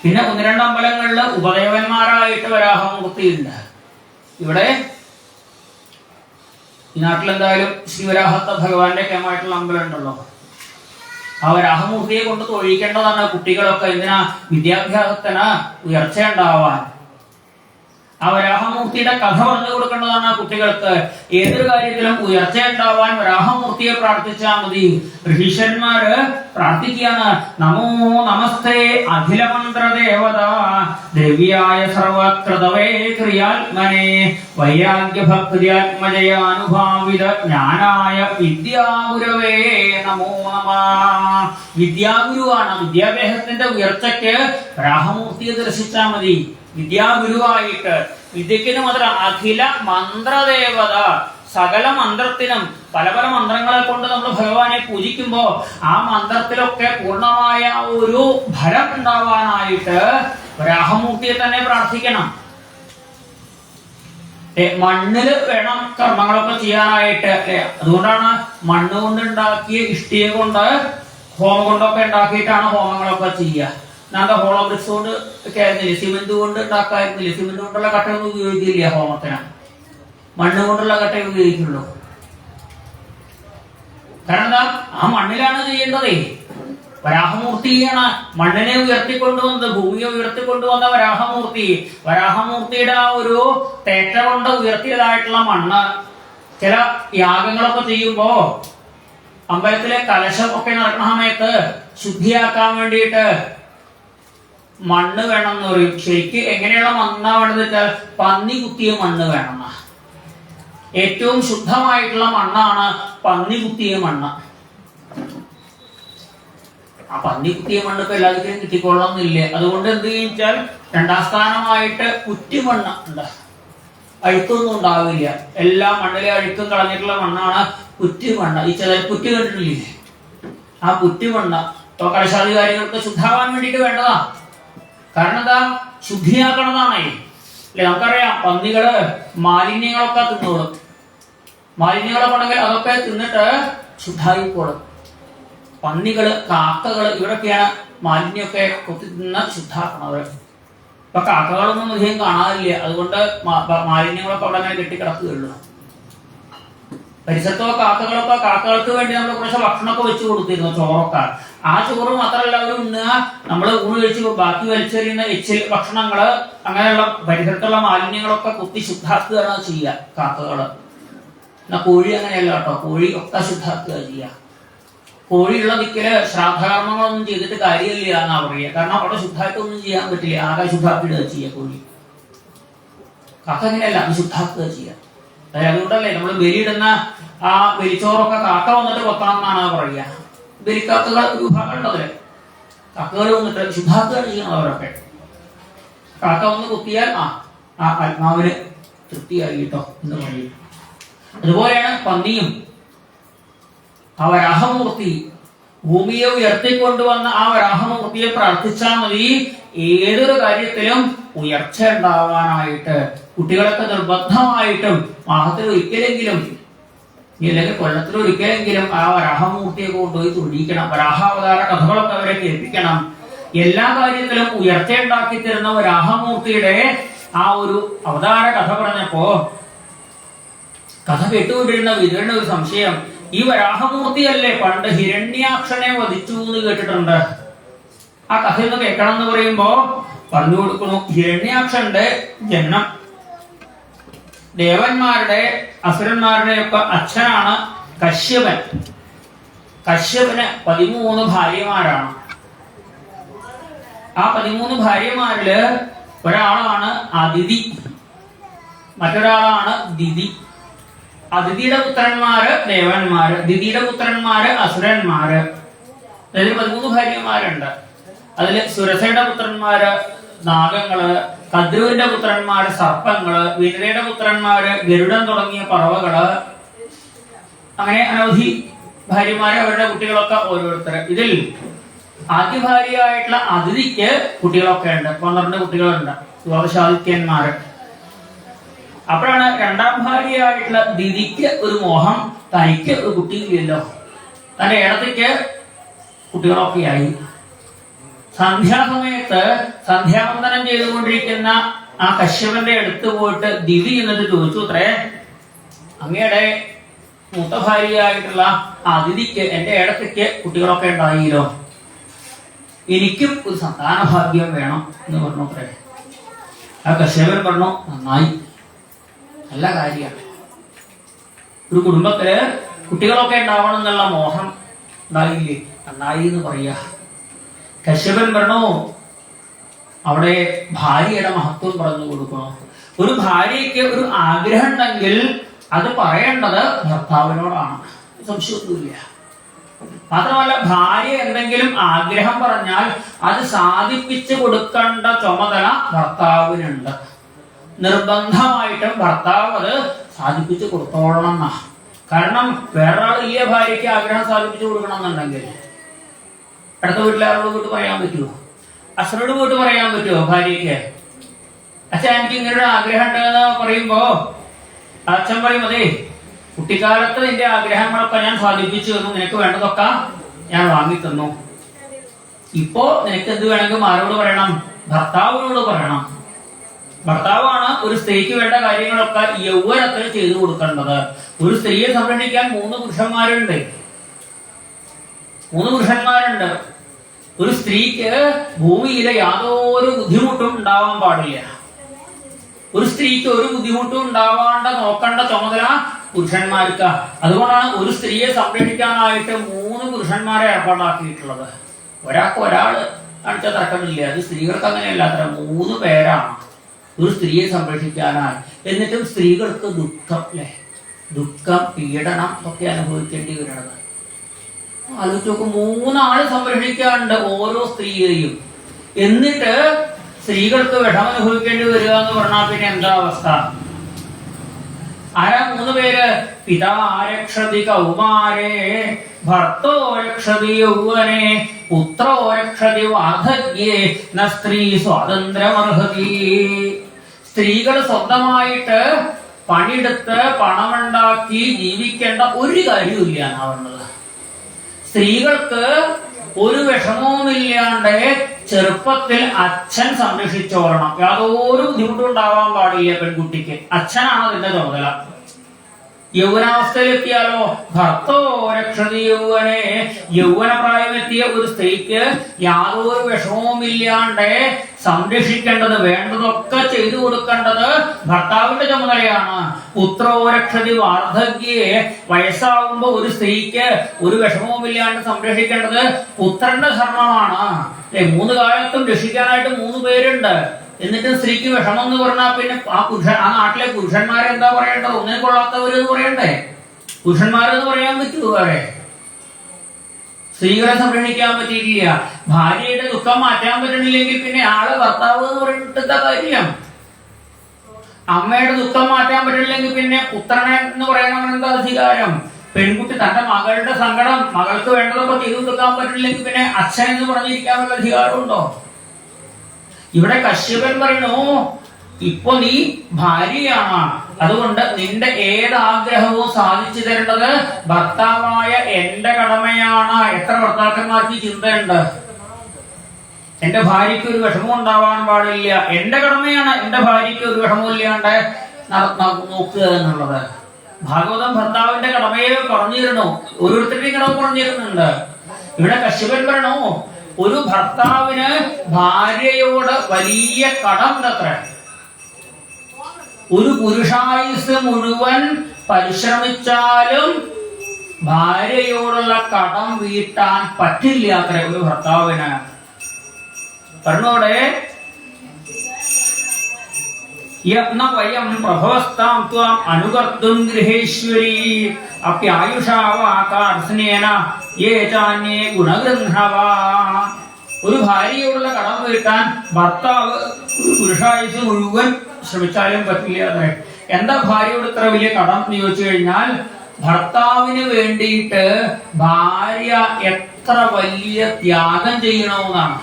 പിന്നെ 1-2 അമ്പലങ്ങളിൽ ഉപദേവന്മാരായിട്ട് വരാഹമൂർത്തിയുണ്ട്. ഇവിടെ ഈ നാട്ടിലെന്തായാലും ശ്രീവരാഹത്ത ഭഗവാന്റെ കേമായിട്ടുള്ള അമ്പലം ഉണ്ടല്ലോ. ആ വരാഹമൂർത്തിയെ കൊണ്ട് തൊഴിക്കേണ്ടതാണ് കുട്ടികളൊക്കെ. എന്തിനാ? വിദ്യാഭ്യാസത്തിന് ഉയർച്ച ഉണ്ടാവാൻ. ആ വരാഹമൂർത്തിയുടെ കഥ പറഞ്ഞു കൊടുക്കേണ്ടതാണ് കുട്ടികൾക്ക്. ഏതൊരു കാര്യത്തിലും ഉയർച്ച ഉണ്ടാവാൻ വരാഹമൂർത്തിയെ പ്രാർത്ഥിച്ചാൽ മതി. ഋഷീശ്വരന്മാര് പ്രാർത്ഥിക്കുകയാണ്, നമോ നമസ്തേ അഖിലമന്ത്രദേവത ദ്രവ്യായ സർവകൃതവേ ക്രിയാത്മനെ വൈരാഗ്യഭക്തിയാത്മജയാനുഭാവിത ജ്ഞാനായ വിദ്യാഗുരവേ നമോ നമഃ. വിദ്യാഗുരുവാണ്. വിദ്യാഭ്യാസത്തിന്റെ ഉയർച്ചയ്ക്ക് വരാഹമൂർത്തിയെ ദർശിച്ചാൽ മതി. വിദ്യാഗുരുവായിട്ട് വിദ്യക്കിന് മാത്രം അഖില മന്ത്രദേവത, സകല മന്ത്രത്തിനും പല പല മന്ത്രങ്ങളെ കൊണ്ട് നമ്മൾ ഭഗവാനെ പൂജിക്കുമ്പോൾ ആ മന്ത്രത്തിലൊക്കെ പൂർണ്ണമായ ഒരു ഫലം ഉണ്ടാവാനായിട്ട് വരാഹമൂർത്തിയെ തന്നെ പ്രാർത്ഥിക്കണം. മണ്ണില് വേണം കർമ്മങ്ങളൊക്കെ ചെയ്യാനായിട്ട്. അതുകൊണ്ടാണ് മണ്ണ് കൊണ്ടുണ്ടാക്കിയ ഇഷ്ടിക കൊണ്ട് ഹോമം കൊണ്ടൊക്കെ ഉണ്ടാക്കിയിട്ടാണ് ഹോമങ്ങളൊക്കെ ചെയ്യുക. ഞങ്ങളുടെ ഹോളോ ബ്രിക്സ് കൊണ്ട് ഒക്കെ ആയിരുന്നില്ല, സിമെന്റ് കൊണ്ട് ഉണ്ടാക്കായിരുന്നില്ല. സിമെന്റ് കൊണ്ടുള്ള കട്ടയൊന്നും ഉപയോഗിക്കില്ല ഹോമത്തിന്, മണ്ണ് കൊണ്ടുള്ള കട്ടയെ ഉപയോഗിക്കുള്ളൂ. കാരണം എന്താ? ആ മണ്ണിലാണ് ചെയ്യേണ്ടതേ. വരാഹമൂർത്തിയാണ് മണ്ണിനെ ഉയർത്തിക്കൊണ്ടുവന്നത്, ഭൂമിയെ ഉയർത്തിക്കൊണ്ടുവന്ന വരാഹമൂർത്തി. വരാഹമൂർത്തിയുടെ ആ ഒരു തേറ്റ കൊണ്ട് ഉയർത്തിയതായിട്ടുള്ള മണ്ണ് ചില യാഗങ്ങളൊക്കെ ചെയ്യുമ്പോ അമ്പലത്തിലെ കലശം ഒക്കെ നടക്കുന്ന സമയത്ത് ശുദ്ധിയാക്കാൻ വേണ്ടിയിട്ട് മണ്ണ് വേണം എന്ന് പറയും. ശരിക്ക് എങ്ങനെയുള്ള മണ്ണാ വേണ്ടത് വെച്ചാൽ പന്നി കുത്തിയ മണ്ണ് വേണം. ഏറ്റവും ശുദ്ധമായിട്ടുള്ള മണ്ണാണ് പന്നി കുത്തിയ മണ്ണ്. ആ പന്നി കുത്തിയ മണ്ണ് ഇപ്പൊ എല്ലാവർക്കും കിട്ടിക്കൊള്ളണമെന്നില്ല. അതുകൊണ്ട് എന്ത് ചോദിച്ചാൽ 2ാം സ്ഥാനമായിട്ട് കുറ്റിമണ്ണ് ഉണ്ട്. അഴുക്കൊന്നും ഉണ്ടാവില്ല. എല്ലാ മണ്ണിലെ അഴുക്കും കളഞ്ഞിട്ടുള്ള മണ്ണാണ് കുറ്റിമണ്ണ്. ഈ ചില കുറ്റി കണ്ടിട്ടില്ലേ? ആ കുറ്റിമണ്ണ് ഇപ്പൊ കലശാധികാരികൾക്ക് ശുദ്ധാവാൻ വേണ്ടിയിട്ട് വേണ്ടതാ. കാരണം എന്താ? ശുദ്ധിയാക്കണതാണേ. അല്ലെ, നമുക്കറിയാം പന്നികള് മാലിന്യങ്ങളൊക്കെ തിന്നോളും. മാലിന്യങ്ങളൊക്കെ ഉണ്ടെങ്കിൽ അതൊക്കെ തിന്നിട്ട് ശുദ്ധായിക്കോളും. പന്നികള്, കാക്കകള്, ഇവരൊക്കെയാണ് മാലിന്യമൊക്കെ കൊത്തി തിന്ന് ശുദ്ധാക്കണത്. ഇപ്പൊ കാക്കകളൊന്നും അധികം കാണാറില്ല. അതുകൊണ്ട് മാലിന്യങ്ങളൊക്കെ അവിടെ അങ്ങനെ കെട്ടിക്കിടക്കുകയുള്ളൂ. പരിസരത്തുള്ള കാക്കകൾക്ക് വേണ്ടി നമ്മൾ കുറച്ച് ഭക്ഷണമൊക്കെ വെച്ച് കൊടുത്തിരുന്നു, ചോറൊക്കെ. ആ ചോറ് മാത്രമല്ല അവർ ഉണ്ണുക, നമ്മൾ ഊണ് കഴിച്ച് ബാക്കി വലിച്ചെറിയുന്ന എച്ചിൽ ഭക്ഷണങ്ങള് അങ്ങനെയുള്ള പരിസരത്തുള്ള മാലിന്യങ്ങളൊക്കെ കുത്തി ശുദ്ധാക്കുകയാണ് ചെയ്യുക കാക്കകള്. എന്നാ കോഴി അങ്ങനെയല്ല കേട്ടോ, കോഴി ഒക്കെ ശുദ്ധാക്കുക ചെയ്യുക. കോഴിയുള്ള ദിക്കില് ശ്രാദ്ധകർമ്മങ്ങളൊന്നും ചെയ്തിട്ട് കാര്യമില്ല എന്നാ പറയുക. കാരണം അവിടെ ശുദ്ധായിട്ടൊന്നും ചെയ്യാൻ പറ്റില്ല, ആകെ ശുദ്ധാക്കിടുക ചെയ്യുക കോഴി. കാക്ക അങ്ങനെയല്ല, അത് ശുദ്ധാക്കുക ചെയ്യുക. അതുകൊണ്ടല്ലേ നമ്മൾ ബലിയിടുന്ന ആ ബലിച്ചോറൊക്കെ കാക്ക വന്നിട്ട് വെക്കണം എന്നാണ് പറയുക. ബലിക്കാക്കകൾ ഒരു വിഭാഗം ഉണ്ടതില്. കാക്കകൾ വന്നിട്ട് ശുദ്ധാക്കുകയാണ് ചെയ്യണം അവരൊക്കെ. കാക്ക വന്ന് കുത്തിയാൽ ആ ആത്മാവിന് തൃപ്തിയായി കേട്ടോ എന്ന് പറയും. അതുപോലെയാണ് പന്നിയും. ആ വരാഹമൂർത്തി ഭൂമിയെ ഉയർത്തിക്കൊണ്ടുവന്ന ആ വരാഹമൂർത്തിയെ പ്രാർത്ഥിച്ചാൽ മതി ഏതൊരു കാര്യത്തിലും ഉയർച്ച ഉണ്ടാവാനായിട്ട്. കുട്ടികളൊക്കെ നിർബന്ധമായിട്ടും മാസത്തിൽ ഒരിക്കലെങ്കിലും അല്ലെങ്കിൽ കൊല്ലത്തിൽ ഒരിക്കലെങ്കിലും ആ വരാഹമൂർത്തിയെ കൊണ്ടുപോയി തൊഴിയിക്കണം. വരാഹാവതാര കഥകളൊക്കെ അവരെ കേൾപ്പിക്കണം. എല്ലാ കാര്യത്തിലും ഉയർച്ച ഉണ്ടാക്കി തരുന്ന വരാഹമൂർത്തിയുടെ ആ ഒരു അവതാര കഥ പറഞ്ഞപ്പോ കഥ കേട്ടുകൊണ്ടിരുന്ന വിതുരന്റെ ഒരു സംശയം, ഈ വരാഹമൂർത്തിയല്ലേ പണ്ട് ഹിരണ്യാക്ഷനെ വധിച്ചു എന്ന് കേട്ടിട്ടുണ്ട്. ആ കഥ ഒന്ന് കേൾക്കണം എന്ന് പറയുമ്പോ പറഞ്ഞു കൊടുക്കുന്നു. ഹിരണ്യാക്ഷന്റെ ജന്മം ദേവന്മാരുടെ അസുരന്മാരുടെ ഒക്കെ അച്ഛനാണ് കശ്യപൻ. കശ്യപന് 13 ഭാര്യമാരാണ്. ആ 13 ഭാര്യമാരില് ഒരാളാണ് അതിഥി, മറ്റൊരാളാണ് ദിതി. അതിഥിയുടെ പുത്രന്മാര് ദേവന്മാര്, ദിതിയുടെ പുത്രന്മാര് അസുരന്മാര്. അതായത് 13 ഭാര്യമാരുണ്ട്. അതില് സുരസയുടെ പുത്രന്മാര് നാഗങ്ങള്, കദ്രുവിന്റെ പുത്രന്മാര് സർപ്പങ്ങള്, വിനരയുടെ പുത്രന്മാര് ഗരുഡൻ തുടങ്ങിയ പറവകള്. അങ്ങനെ അനവധി ഭാര്യമാര്, അവരുടെ കുട്ടികളൊക്കെ ഓരോരുത്തർ. ഇതിൽ ആദ്യ ഭാര്യയായിട്ടുള്ള അതിഥിക്ക് കുട്ടികളൊക്കെ ഉണ്ട്, 12 കുട്ടികളുണ്ട്, ദ്വാദശാദിത്യന്മാര്. അപ്പോഴാണ് രണ്ടാം ഭാര്യയായിട്ടുള്ള ദിതിക്ക് ഒരു മോഹം, തനിക്ക് ഒരു കുട്ടിയില്ലല്ലോ. തന്റെ ഏടത്തേക്ക് കുട്ടികളൊക്കെയായി. സന്ധ്യാസമയത്ത് സന്ധ്യാവന്ദനം ചെയ്തുകൊണ്ടിരിക്കുന്ന ആ കശ്യപന്റെ അടുത്ത് പോയിട്ട് ദിതി എന്നിട്ട് ചോദിച്ചു, അത്രേ അങ്ങയുടെ മൂത്ത ഭാര്യയായിട്ടുള്ള അതിഥിക്ക്, എന്റെ ഏടത്തേക്ക് കുട്ടികളൊക്കെ ഉണ്ടായില്ലോ, എനിക്കും ഒരു സന്താന ഭാഗ്യം വേണം എന്ന് പറഞ്ഞു. അത്രേ ആ കശ്യപൻ പറഞ്ഞു, നന്നായി, നല്ല കാര്യമാണ്. ഒരു കുടുംബത്തില് കുട്ടികളൊക്കെ ഉണ്ടാവണം എന്നുള്ള മോഹം ഉണ്ടായില്ലേ, നന്നായി എന്ന് പറയാ. കശ്യപൻ പറഞ്ഞു, അവിടെ ഭാര്യയുടെ മഹത്വം പറഞ്ഞു കൊടുക്കണം. ഒരു ഭാര്യയ്ക്ക് ഒരു ആഗ്രഹം ഉണ്ടെങ്കിൽ അത് പറയേണ്ടത് ഭർത്താവിനോടാണ്, സംശയമൊന്നുമില്ല. മാത്രമല്ല ഭാര്യ എന്തെങ്കിലും ആഗ്രഹം പറഞ്ഞാൽ അത് സാധിപ്പിച്ചു കൊടുക്കേണ്ട ചുമതല ഭർത്താവിനുണ്ട്. നിർബന്ധമായിട്ടും ഭർത്താവ് അത് സാധിപ്പിച്ചു കൊടുത്തോളണം എന്നാ. കാരണം വേറൊരാൾ ഈ ഭാര്യയ്ക്ക് ആഗ്രഹം സാധിപ്പിച്ചു കൊടുക്കണം എന്നുണ്ടെങ്കിൽ അടുത്ത വീട്ടിലാരോട് പോയിട്ട് പറയാൻ പറ്റുമോ? അച്ഛനോട് പോയിട്ട് പറയാൻ പറ്റുമോ ഭാര്യയ്ക്ക്? അച്ഛൻ എനിക്ക് ഇങ്ങനൊരു ആഗ്രഹം ഉണ്ടെന്ന് പറയുമ്പോ അച്ഛൻ പറയും, അതെ കുട്ടിക്കാലത്ത് നിന്റെ ആഗ്രഹങ്ങളൊക്കെ ഞാൻ സാധിപ്പിച്ചു തന്നു, നിനക്ക് വേണ്ടതൊക്കെ ഞാൻ വാങ്ങി തന്നു. ഇപ്പോ നിനക്ക് എന്ത് വേണമെങ്കിലും ആരോട് പറയണം? ഭർത്താവിനോട് പറയണം. ഭർത്താവാണ് ഒരു സ്ത്രീക്ക് വേണ്ട കാര്യങ്ങളൊക്കെ യൗവനത്തിൽ ചെയ്തു കൊടുക്കേണ്ടത്. ഒരു സ്ത്രീയെ സംരക്ഷിക്കാൻ 3 പുരുഷന്മാരുണ്ട്. 3 പുരുഷന്മാരുണ്ട്. ഒരു സ്ത്രീക്ക് ഭൂമിയിലെ യാതൊരു ബുദ്ധിമുട്ടും ഉണ്ടാവാൻ പാടില്ല. ഒരു സ്ത്രീക്ക് ഒരു ബുദ്ധിമുട്ടും ഉണ്ടാവാണ്ട നോക്കേണ്ട ചുമതല പുരുഷന്മാർക്ക്. അതുകൊണ്ടാണ് ഒരു സ്ത്രീയെ സംരക്ഷിക്കാനായിട്ട് 3 പുരുഷന്മാരെ ഏർപ്പാടാക്കിയിട്ടുള്ളത്. ഒരാൾക്ക് ഒരാള് കാണിച്ച തർക്കമില്ല. അത് സ്ത്രീകൾക്ക് അങ്ങനെയല്ല, അത്ര 3 പേരാണ് ഒരു സ്ത്രീയെ സംരക്ഷിക്കാനായി. എന്നിട്ടും സ്ത്രീകൾക്ക് ദുഃഖം, അല്ലെ, ദുഃഖം, പീഡനം ഒക്കെ അനുഭവിക്കേണ്ടി വരുന്നത് ആലോചിച്ച് നോക്കും. 3 ആള് സംരക്ഷിക്കാറുണ്ട് ഓരോ സ്ത്രീയെയും. എന്നിട്ട് സ്ത്രീകൾക്ക് വിഷമം അനുഭവിക്കേണ്ടി വരിക എന്ന് പറഞ്ഞാൽ പിന്നെ എന്താ അവസ്ഥ? ആരാ 3 പേര്? പിതാ രക്ഷതി കൗമാരേ, ഭർത്തോ രക്ഷതി യൗവനേ, പുത്രോ രക്ഷതി വാർദ്ധക്യേ, ന സ്ത്രീ സ്വാതന്ത്ര്യമർഹതി. സ്ത്രീകൾ സ്വന്തമായിട്ട് പണിയെടുത്ത് പണമുണ്ടാക്കി ജീവിക്കേണ്ട ഒരു കാര്യമില്ല എന്നാ പറഞ്ഞത്. സ്ത്രീകൾക്ക് ഒരു വിഷമവുമില്ലാണ്ട് ചെറുപ്പത്തിൽ അച്ഛൻ സംരക്ഷിച്ചോളണം. യാതൊരു ബുദ്ധിമുട്ടും ഉണ്ടാവാൻ പാടില്ല പെൺകുട്ടിക്ക്. അച്ഛനാണ് അതിന്റെ ചുമതല. യൗവനാവസ്ഥയിലെത്തിയാലോ ഭർത്തോ രക്ഷതി യൗവനെ, യൗവനപ്രായമെത്തിയ ഒരു സ്ത്രീക്ക് യാതൊരു വിഷമവുമില്ലാണ്ട് സംരക്ഷിക്കേണ്ടത്, വേണ്ടതൊക്കെ ചെയ്തു കൊടുക്കേണ്ടത് ഭർത്താവിന്റെ ചുമതലയാണ്. പുത്രോ രക്ഷതി വാർദ്ധക്യെ, വയസ്സാവുമ്പോ ഒരു സ്ത്രീക്ക് ഒരു വിഷമവുമില്ലാണ്ട് സംരക്ഷിക്കേണ്ടത് പുത്രന്റെ ധർമ്മമാണ്. 3 കാലത്തും രക്ഷിക്കാനായിട്ട് 3 പേരുണ്ട്. എന്നിട്ട് സ്ത്രീക്ക് വിഷമം എന്ന് പറഞ്ഞാൽ പിന്നെ ആ നാട്ടിലെ പുരുഷന്മാരെന്താ പറയേണ്ടത്? ഒന്നിനും കൊള്ളാത്തവര് എന്ന് പറയണ്ടേ? പുരുഷന്മാരെന്ന് പറയാൻ പറ്റുമോ? വേറെ സ്ത്രീകളെ സംരക്ഷിക്കാൻ പറ്റിയിട്ടില്ല. ഭാര്യയുടെ ദുഃഖം മാറ്റാൻ പറ്റണില്ലെങ്കിൽ പിന്നെ ആള് ഭർത്താവ് എന്ന് പറഞ്ഞിട്ട് കാര്യം. അമ്മയുടെ ദുഃഖം മാറ്റാൻ പറ്റില്ലെങ്കിൽ പിന്നെ പുത്രനെ എന്ന് പറയണമെന്നെന്താ അധികാരം? പെൺകുട്ടി തന്റെ മകളുടെ സങ്കടം, മകൾക്ക് വേണ്ടതൊക്കെ ചെയ്തു കൊടുക്കാൻ പറ്റില്ലെങ്കിൽ പിന്നെ അച്ഛൻ എന്ന് പറഞ്ഞിരിക്കാനുള്ള അധികാരമുണ്ടോ? ഇവിടെ കശ്യപൻ പറയണു, ഇപ്പൊ നീ ഭാര്യയാണ്, അതുകൊണ്ട് നിന്റെ ഏതാഗ്രഹവും സാധിച്ചു തരേണ്ടത് ഭർത്താവായ എന്റെ കടമയാണ്. എത്ര ഭർത്താക്കന്മാർക്ക് ചിന്തയുണ്ട്? എന്റെ ഭാര്യയ്ക്ക് ഒരു വിഷമം ഉണ്ടാവാൻ പാടില്ല, എന്റെ കടമയാണ് എന്റെ ഭാര്യയ്ക്ക് ഒരു വിഷമമില്ലാണ്ട് നോക്കുക എന്നുള്ളത്. ഭാഗവതം ഭർത്താവിന്റെ കടമയെ പറഞ്ഞിരുന്നു, ഓരോരുത്തരുടെയും കടമ പറഞ്ഞിരുന്നുണ്ട്. ഇവിടെ കശ്യപൻ പറയണു, ഒരു ഭർത്താവിന് ഭാര്യയോട് വലിയ കടമുണ്ടത്ര. ഒരു പുരുഷായുസ് മുഴുവൻ പരിശ്രമിച്ചാലും ഭാര്യയോടുള്ള കടം വീട്ടാൻ പറ്റില്ല അത്ര ഒരു ഭർത്താവിന്. പറഞ്ഞോടെ യത്നവയം പ്രഭവസ്താം ത്വാം അനുകർത്തും ഗൃഹേശ്വരി അപ്യായുഷാവാകാർസ്നേന യേ ചാന്യേ ഗുണഗൃഹവാ. ഒരു ഭാര്യയോടുള്ള കടം വീട്ടാൻ ഭർത്താവ് പുരുഷായുസ് മുഴുവൻ ശ്രമിച്ചാലും പറ്റില്ല. എന്താ ഭാര്യയോട് ഇത്ര വലിയ കടം എന്ന് ചോദിച്ചു കഴിഞ്ഞാൽ, ഭർത്താവിന് വേണ്ടിയിട്ട് ഭാര്യ എത്ര വലിയ ത്യാഗം ചെയ്യണമെന്നാണ്.